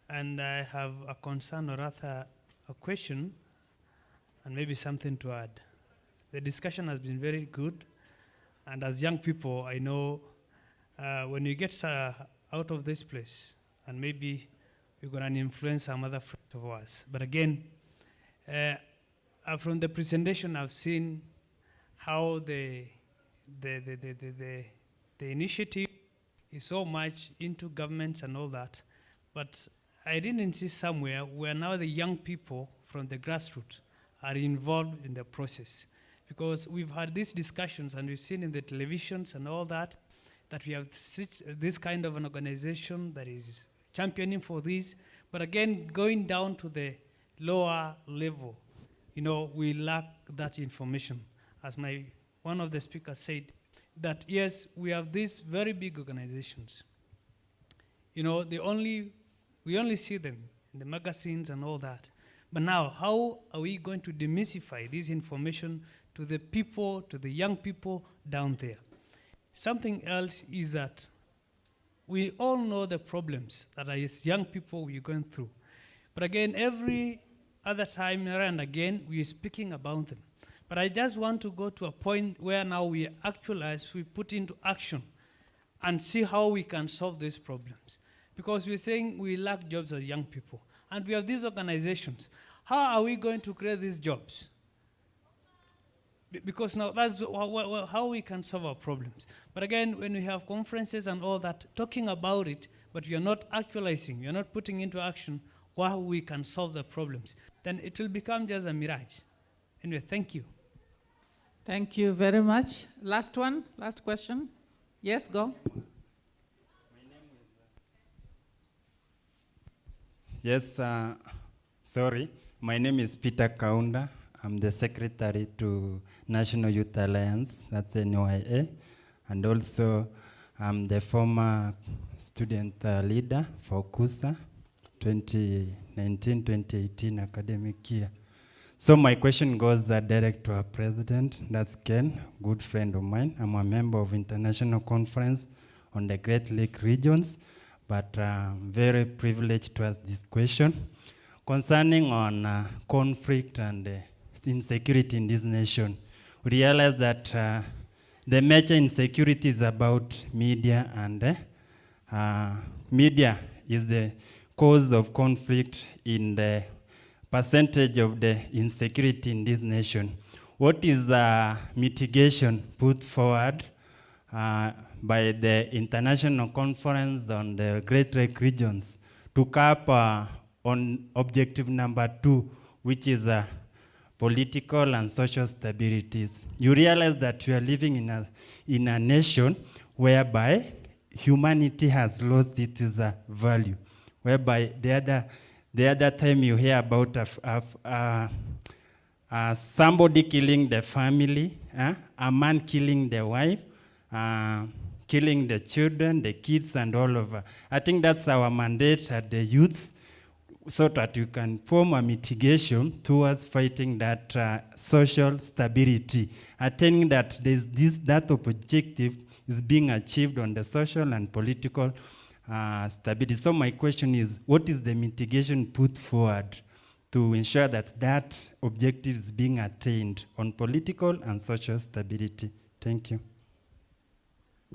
And I have a concern, or rather a question, and maybe something to add. The discussion has been very good, and as young people, I know when you get out of this place, and maybe you're going to influence some other friends of ours. But again, from the presentation, I've seen how the initiative is so much into governments and all that, but I didn't see somewhere where now the young people from the grassroots are involved in the process. Because we've had these discussions and we've seen in the televisions and all that, that we have this kind of an organization that is championing for this, but again, going down to the lower level, you know, we lack that information. As one of the speakers said, that yes, we have these very big organizations. You know, we only see them in the magazines and all that. But now, how are we going to demystify this information to the people, to the young people down there? Something else is that we all know the problems that as young people we're going through. But again, every other time and again, we're speaking about them. But I just want to go to a point where now we actualize, we put into action and see how we can solve these problems. Because we're saying we lack jobs as young people. And we have these organizations. How are we going to create these jobs? Because now that's how we can solve our problems. But again, when we have conferences and all that, talking about it, but we are not actualizing, we are not putting into action how we can solve the problems, then it will become just a mirage. Anyway, thank you. Thank you very much. Last one, last question. Yes, go. Yes, sorry. My name is Peter Kaunda. I'm the secretary to National Youth Alliance, that's NYA. And also, I'm the former student leader for KUSA 2019-2018 academic year. So my question goes direct to our president, that's Ken, good friend of mine. I'm a member of International Conference on the Great Lake regions, but I'm very privileged to ask this question concerning on conflict and insecurity in this nation. We realize that the major insecurity is about media and media is the cause of conflict in the percentage of the insecurity in this nation. What is the mitigation put forward by the International Conference on the Great Lake Regions to cap on objective number 2, which is political and social stabilities? You realize that we are living in a nation whereby humanity has lost its value, whereby the other time you hear about somebody killing the family, a man killing the wife, killing the children, the kids, and all of that. I think that's our mandate at the youths, so that you can form a mitigation towards fighting that social stability, attaining that that objective is being achieved on the social and political stability. So my question is, what is the mitigation put forward to ensure that that objective is being attained on political and social stability? Thank you.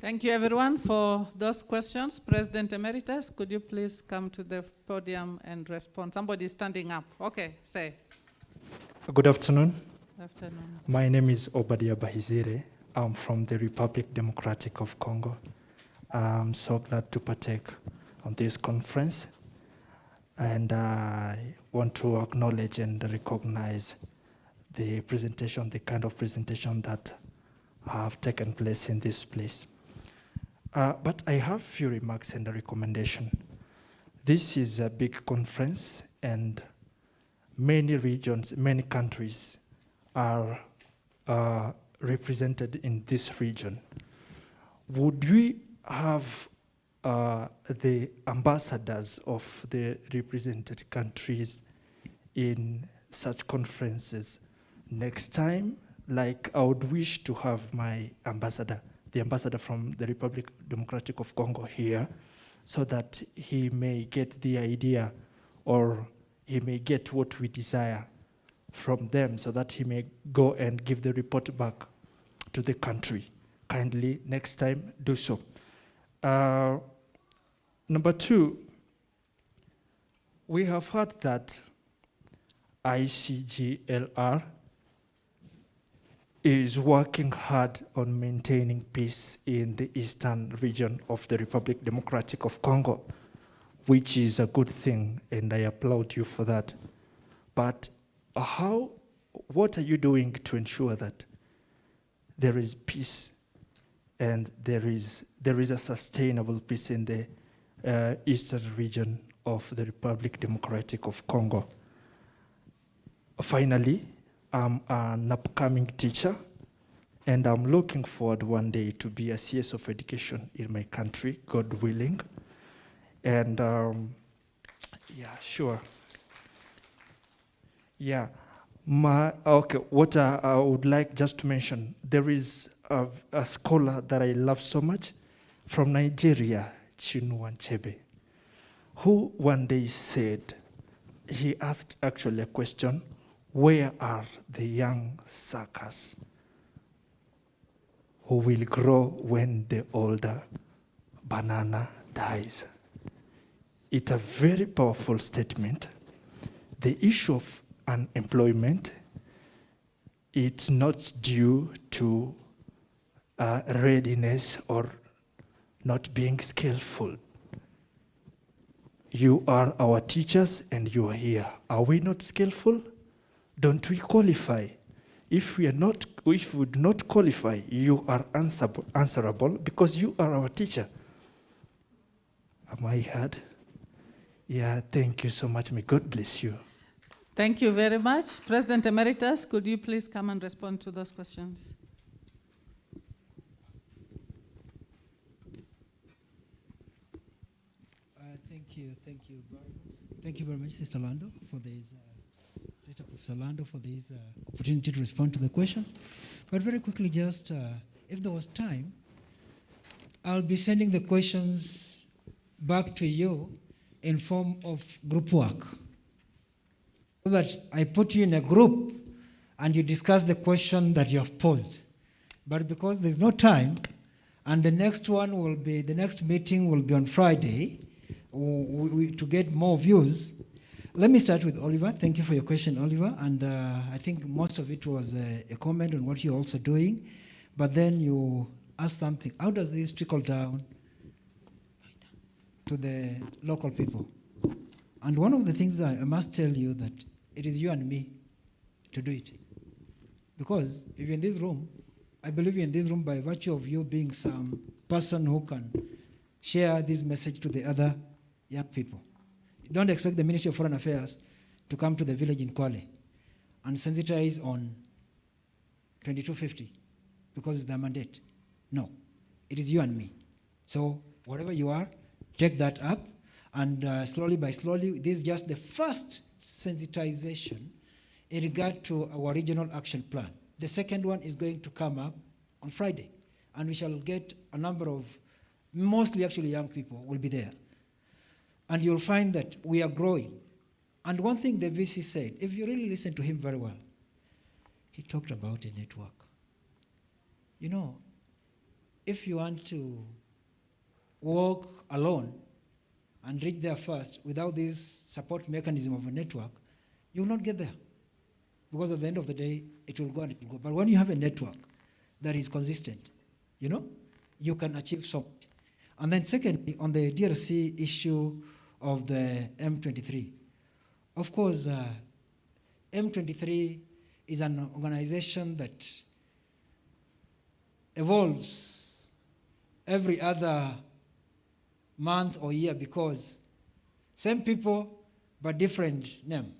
Thank you, everyone, for those questions. President Emeritus, could you please come to the podium and respond? Somebody is standing up. Okay, say. Good afternoon. Good afternoon. My name is Obadia Bahizire. I'm from the Republic Democratic of Congo. I'm so glad to partake on this conference. And I want to acknowledge and recognize the presentation, the kind of presentation that have taken place in this place. But I have a few remarks and a recommendation. This is a big conference, and many regions, many countries are represented in this region. Would we have the ambassadors of the represented countries in such conferences next time? Like, I would wish to have my ambassador, the ambassador from the Republic Democratic of Congo here, so that he may get the idea, or he may get what we desire from them, so that he may go and give the report back to the country. Kindly, next time, do so. Number 2, we have heard that ICGLR is working hard on maintaining peace in the eastern region of the Republic Democratic of Congo, which is a good thing, and I applaud you for that. But what are you doing to ensure that there is peace and there is a sustainable peace in the eastern region of the Republic Democratic of Congo? Finally, I'm an upcoming teacher, and I'm looking forward one day to be a CS of education in my country, God willing. And yeah, sure. Yeah, okay, what I would like just to mention, there is a scholar that I love so much from Nigeria, Chinua Achebe, who one day said, he asked actually a question, where are the young suckers who will grow when the older banana dies? It's a very powerful statement. The issue of unemployment, it's not due to readiness or not being skillful. You are our teachers and you are here. Are we not skillful? Don't we qualify? If we would not qualify, you are answerable because you are our teacher. Am I heard? Yeah, thank you so much. May God bless you. Thank you very much. President Emeritus, could you please come and respond to those questions? Thank you very much, Sister Lando, for this. Sister Professor Lando, for this opportunity to respond to the questions. But very quickly, just if there was time, I'll be sending the questions back to you in form of group work, so that I put you in a group and you discuss the question that you have posed. But because there's no time, And the next one will be, the next meeting will be on Friday to get more views. Let me start with Oliver. Thank you for your question, Oliver. And I think most of it was a comment on what you're also doing. But then you asked something. How does this trickle down to the local people? And one of the things that I must tell you that it is you and me to do it. Because if you're in this room, I believe you're in this room by virtue of you being some person who can share this message to the other young people. Don't expect the Ministry of Foreign Affairs to come to the village in Kwale and sensitize on 2250 because it's their mandate. No, it is you and me. So whatever you are, take that up, and slowly by slowly, this is just the first sensitization in regard to our regional action plan. The second one is going to come up on Friday, and we shall get a number of, mostly actually young people will be there. And you'll find that we are growing. And one thing the VC said, if you really listen to him very well, he talked about a network. You know, if you want to walk alone and reach there first without this support mechanism of a network, you will not get there. Because at the end of the day, it will go and it will go. But when you have a network that is consistent, you know, you can achieve so much. And then secondly, on the DRC issue of the M23. Of course, M23 is an organization that evolves every other month or year because same people but different name.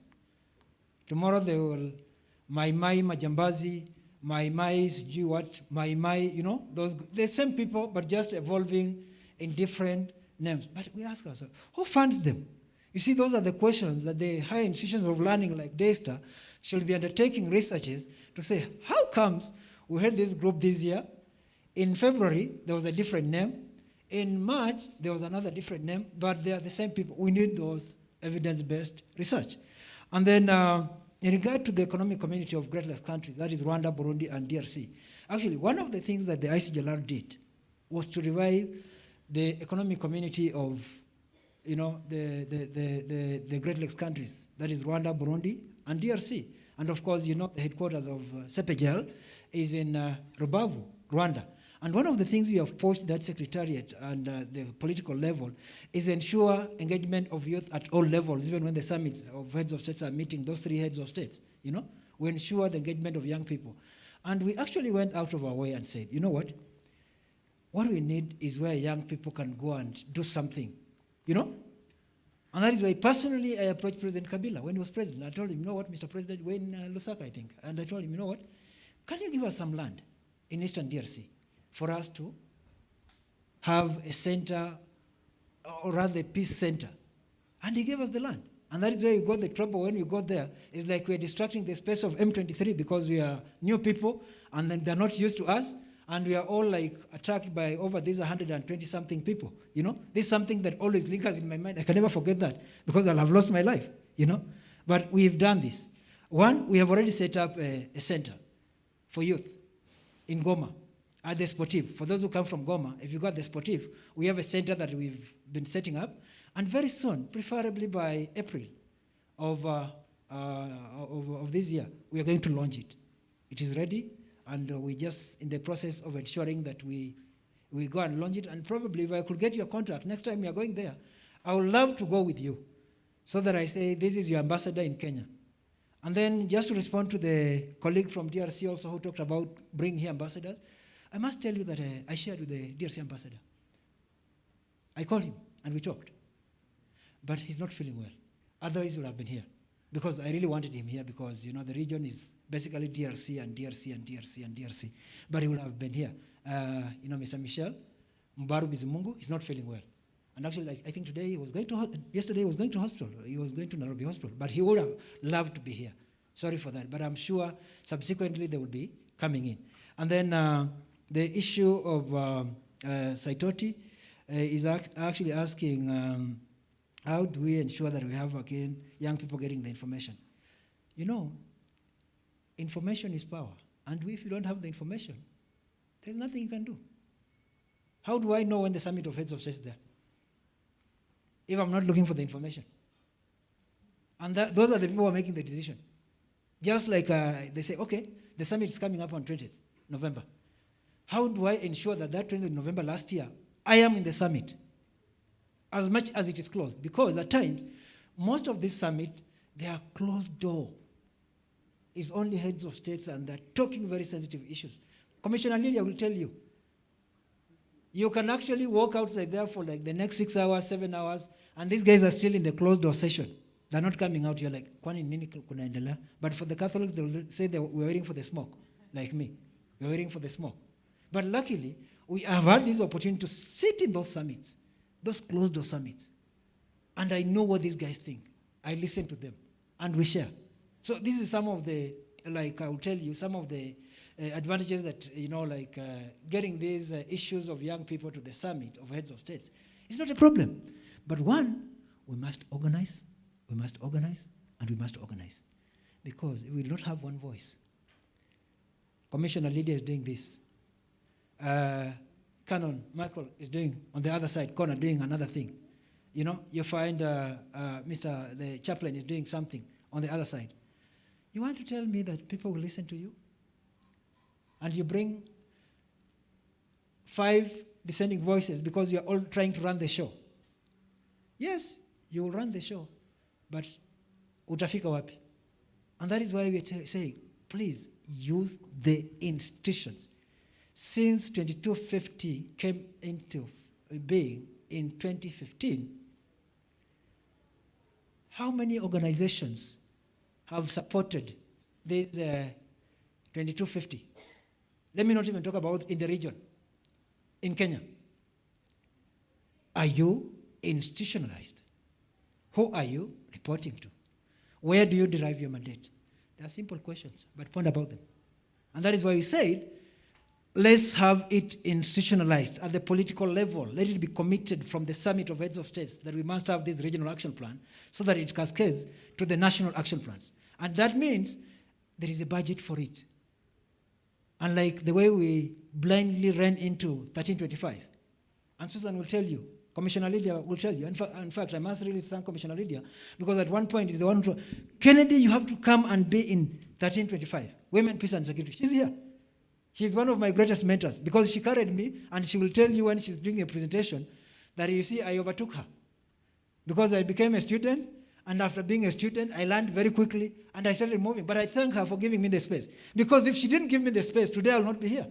Tomorrow they will Mai Majambazi, Mai sijui what, Mai, you know, those the same people but just evolving in different names. But we ask ourselves, who funds them? You see, those are the questions that the higher institutions of learning like Daystar should be undertaking researches to say, how comes we had this group this year? In February, there was a different name. In March, there was another different name, but they are the same people. We need those evidence-based research. And then in regard to the economic community of Great Lakes countries, that is Rwanda, Burundi, and DRC, actually, one of the things that the ICGLR did was to revive the economic community of, you know, the Great Lakes countries, that is Rwanda, Burundi, and DRC. And of course, you know, the headquarters of CEPGL is in Rubavu, Rwanda. And one of the things we have pushed that secretariat and the political level is ensure engagement of youth at all levels, even when the summits of heads of states are meeting, those three heads of states, you know, we ensure the engagement of young people. And we actually went out of our way and said, you know what we need is where young people can go and do something, you know? And that is why personally I approached President Kabila when he was president. I told him, you know what, Mr. President, we're in Lusaka, I think. And I told him, you know what, can you give us some land in Eastern DRC for us to have a center, or rather a peace center? And he gave us the land. And that is where you got the trouble when you got there. It's like we're distracting the space of M23 because we are new people and then they're not used to us. And we are all like attacked by over these 120-something people, you know? This is something that always lingers in my mind. I can never forget that because I'll have lost my life, you know? But we've done this. One, we have already set up a center for youth in Goma at the Sportive. For those who come from Goma, if you got the Sportive, we have a center that we've been setting up. And very soon, preferably by April of this year, we are going to launch it. It is ready. And we're just in the process of ensuring that we go and launch it. And probably if I could get your contract, next time you're going there, I would love to go with you so that I say, this is your ambassador in Kenya. And then just to respond to the colleague from DRC also who talked about bringing here ambassadors, I must tell you that I shared with the DRC ambassador. I called him and we talked. But he's not feeling well. Otherwise he would have been here. Because I really wanted him here because, you know, the region is basically DRC and DRC and DRC and DRC. But he would have been here. You know, Mr. Michel Mbaru Bizimungu, he's not feeling well. And actually, I think today he was going to, yesterday he was going to hospital. He was going to Nairobi Hospital. But he would have loved to be here. Sorry for that. But I'm sure subsequently they will be coming in. And then the issue of Saitoti is actually asking, how do we ensure that we have, again, young people getting the information? You know, information is power. And if you don't have the information, there's nothing you can do. How do I know when the summit of heads of states is there? If I'm not looking for the information. And those are the people who are making the decision. Just like they say, okay, the summit is coming up on 20th November. How do I ensure that 20th November last year, I am in the summit? As much as it is closed. Because at times, most of this summit, they are closed door. It's only heads of states and they're talking very sensitive issues. Commissioner Lilia will tell you, you can actually walk outside there for like the next 6 hours, 7 hours, and these guys are still in the closed door session. They're not coming out. You're like, kwani nini kunaendelea? But for the Catholics, they will say we're waiting for the smoke, like me. We're waiting for the smoke. But luckily, we have had this opportunity to sit in those summits, those closed door summits. And I know what these guys think. I listen to them, and we share. So this is some of the, like I will tell you, some of the advantages that, getting these issues of young people to the summit of heads of states. It's not a problem. But one, we must organize, and we must organize. Because we will not have one voice. Commissioner Lydia is doing this. Canon Michael is doing, on the other side, Connor doing another thing. You find the chaplain is doing something on the other side. You want to tell me that people will listen to you? And you bring 5 dissenting voices because you're all trying to run the show. Yes, you will run the show, but utafika wapi? And that is why we're saying, please use the institutions. Since 2250 came into being in 2015, how many organizations have supported this 2250? Let me not even talk about in the region, in Kenya. Are you institutionalized? Who are you reporting to? Where do you derive your mandate? They are simple questions, but ponder about them. And that is why we said, let's have it institutionalized at the political level. Let it be committed from the summit of heads of states that we must have this regional action plan so that it cascades to the national action plans. And that means there is a budget for it. Unlike the way we blindly ran into 1325. And Susan will tell you, Commissioner Lydia will tell you. In fact, I must really thank Commissioner Lydia because at one point is the one who told, Kennedy, you have to come and be in 1325, Women, Peace and Security. She's here. She's one of my greatest mentors because she carried me, and she will tell you when she's doing a presentation that, you see, I overtook her because I became a student, and after being a student, I learned very quickly, and I started moving. But I thank her for giving me the space because if she didn't give me the space, today I will not be here.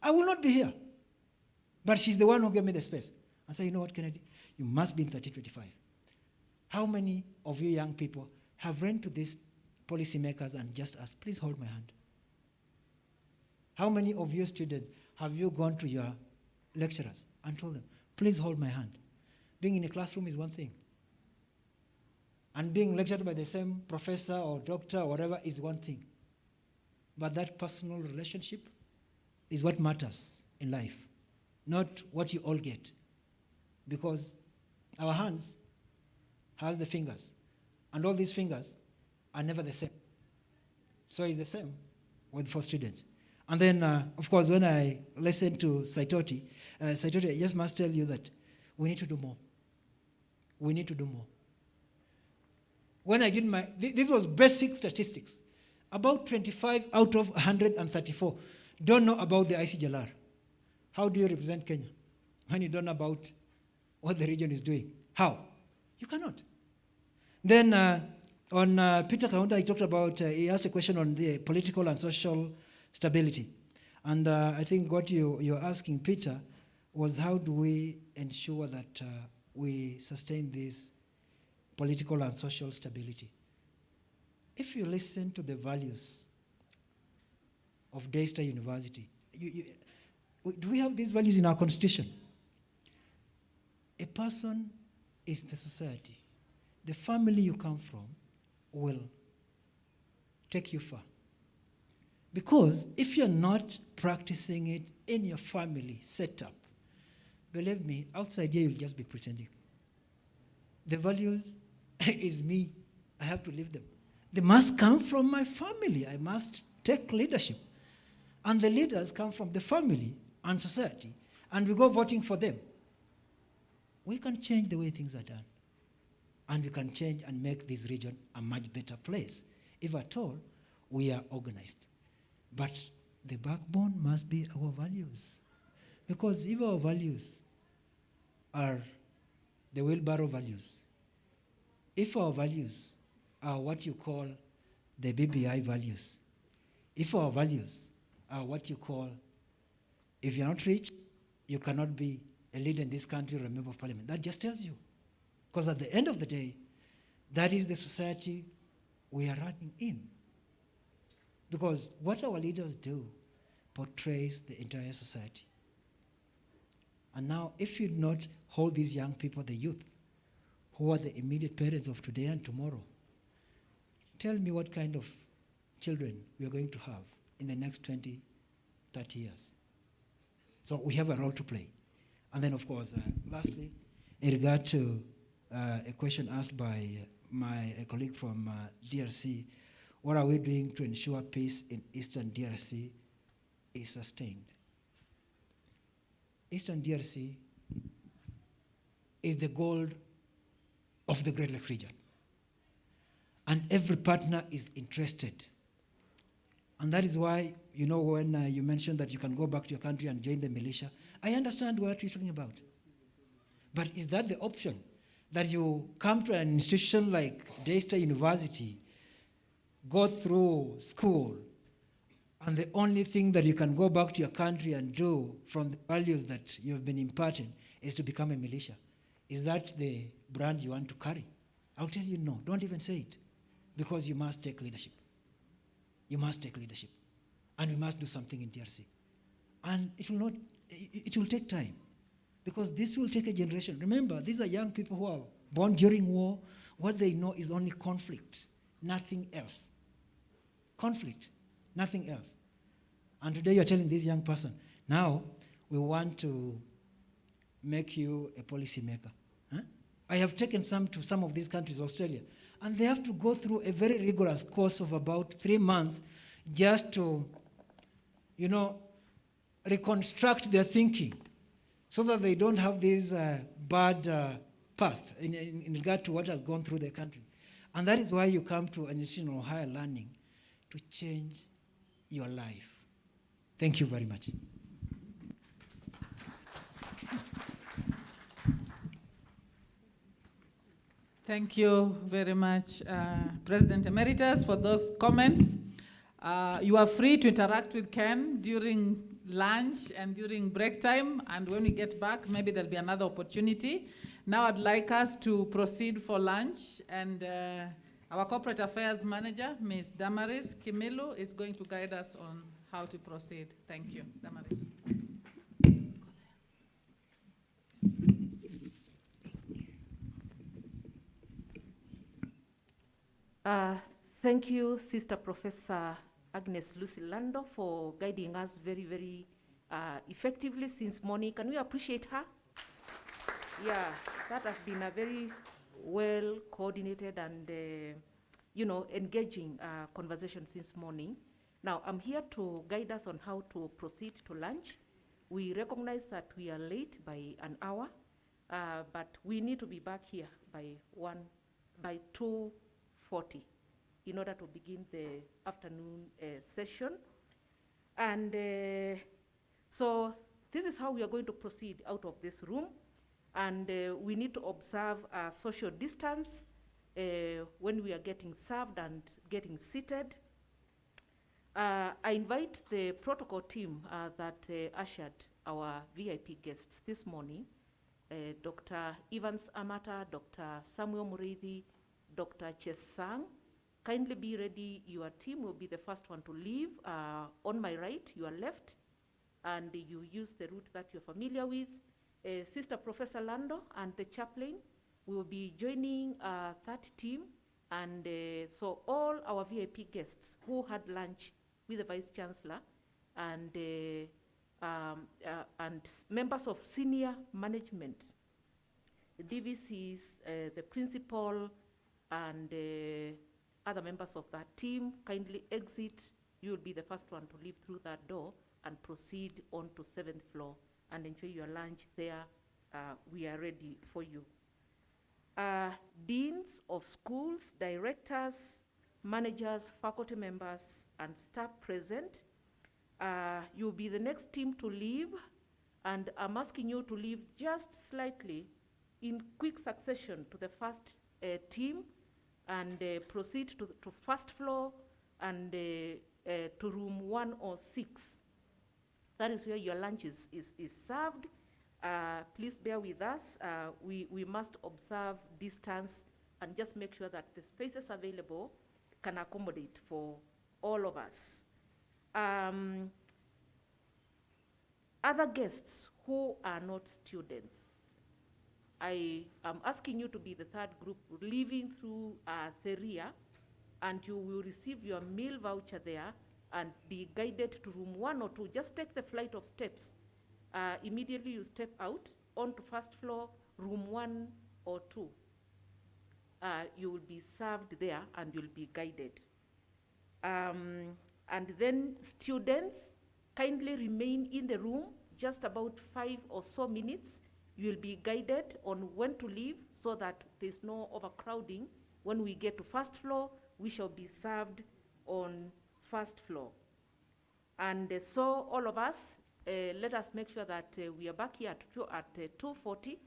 I will not be here. But she's the one who gave me the space. I say, you know what, Kennedy? You must be in 1325. How many of you young people have run to these policymakers and just asked, please hold my hand? How many of you students have you gone to your lecturers and told them, please hold my hand? Being in a classroom is one thing. And being lectured by the same professor or doctor or whatever is one thing. But that personal relationship is what matters in life, not what you all get. Because our hands has the fingers, and all these fingers are never the same. So it's the same for students. And then, of course, when I listen to Saitoti, I just must tell you that we need to do more. We need to do more. When I did this was basic statistics. About 25 out of 134 don't know about the ICGLR. How do you represent Kenya when you don't know about what the region is doing? How? You cannot. Then on Peter Kaunda, he talked about, he asked a question on the political and social stability. And I think what you're asking, Peter, was how do we ensure that we sustain this political and social stability? If you listen to the values of Daystar University, do we have these values in our constitution? A person is the society. The family you come from will take you far. Because if you're not practicing it in your family setup, believe me, outside here you'll just be pretending. The values is me. I have to live them. They must come from my family. I must take leadership. And the leaders come from the family and society. and we go voting for them, we can change the way things are done. And we can change and make this region a much better place, if at all we are organized. But the backbone must be our values. Because if our values are the wheelbarrow values, if our values are what you call the BBI values, if our values are what you call, if you're not rich, you cannot be a leader in this country or a member of parliament. That just tells you. Because at the end of the day, that is the society we are running in. Because what our leaders do portrays the entire society. And now, if you do not hold these young people, the youth, who are the immediate parents of today and tomorrow, tell me what kind of children we are going to have in the next 20, 30 years. So we have a role to play. And then, of course, lastly, in regard to a question asked by my colleague from DRC, what are we doing to ensure peace in Eastern DRC is sustained? Eastern DRC is the gold of the Great Lakes region. And every partner is interested. And that is why, you know, when you mentioned that you can go back to your country and join the militia, I understand what you're talking about. But is that the option? That you come to an institution like Daystar University, go through school, and the only thing that you can go back to your country and do from the values that you've been imparted is to become a militia? Is that the brand you want to carry? I'll tell you no, don't even say it. Because you must take leadership. You must take leadership. And we must do something in DRC. And it will take time. Because this will take a generation. Remember, these are young people who are born during war. What they know is only conflict, nothing else. Conflict, nothing else. And today you're telling this young person, now we want to make you a policymaker. Huh? I have taken some to some of these countries, Australia, and they have to go through a very rigorous course of about 3 months just to, you know, reconstruct their thinking so that they don't have this bad past in regard to what has gone through their country. And that is why you come to an institution of higher learning to change your life. Thank you very much. Thank you very much, President Emeritus, for those comments. You are free to interact with Ken during lunch and during break time, and when we get back, maybe there'll be another opportunity. Now I'd like us to proceed for lunch, and our Corporate Affairs Manager, Ms. Damaris Kimilu, is going to guide us on how to proceed. Thank you, Damaris. Thank you, Sister Professor Agnes Lucy Lando, for guiding us very, very effectively since morning. Can we appreciate her? Yeah, that has been a very well coordinated and, you know, engaging conversation since morning. Now, I'm here to guide us on how to proceed to lunch. We recognize that we are late by an hour, but we need to be back here by 2:40 in order to begin the afternoon session. And so this is how we are going to proceed out of this room. And we need to observe social distance when we are getting served and getting seated. I invite the protocol team that ushered our VIP guests this morning, Dr. Evans Amata, Dr. Samuel Murithi, Dr. Chesang. Kindly be ready. Your team will be the first one to leave. On my right, your left, and you use the route that you're familiar with. Sister Professor Lando and the chaplain will be joining that team. And so all our VIP guests who had lunch with the Vice Chancellor and members of senior management, the DVCs, the principal, and other members of that team, kindly exit. You will be the first one to leave through that door and proceed on to 7th floor and enjoy your lunch there. We are ready for you. Deans of schools, directors, managers, faculty members, and staff present, you'll be the next team to leave, and I'm asking you to leave just slightly in quick succession to the first team, and proceed to first floor and to room 106. That is where your lunch is served. Please bear with us. We must observe distance and just make sure that the spaces available can accommodate for all of us. Other guests who are not students, I am asking you to be the third group leaving through the rear, and you will receive your meal voucher there and be guided to room 1 or 2. Just take the flight of steps. Immediately you step out onto first floor, room 1 or 2. You will be served there and you'll be guided. And then students, kindly remain in the room just about 5 or so minutes. You will be guided on when to leave so that there's no overcrowding. When we get to first floor, we shall be served on first floor. And so all of us, let us make sure that we are back here at 2:40.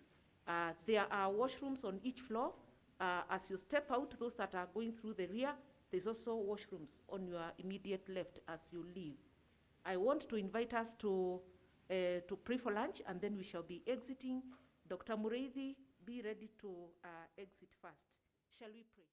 There are washrooms on each floor. As you step out, those that are going through the rear, there's also washrooms on your immediate left as you leave. I want to invite us to pray for lunch, and then we shall be exiting. Dr. Mureithi, be ready to exit first. Shall we pray?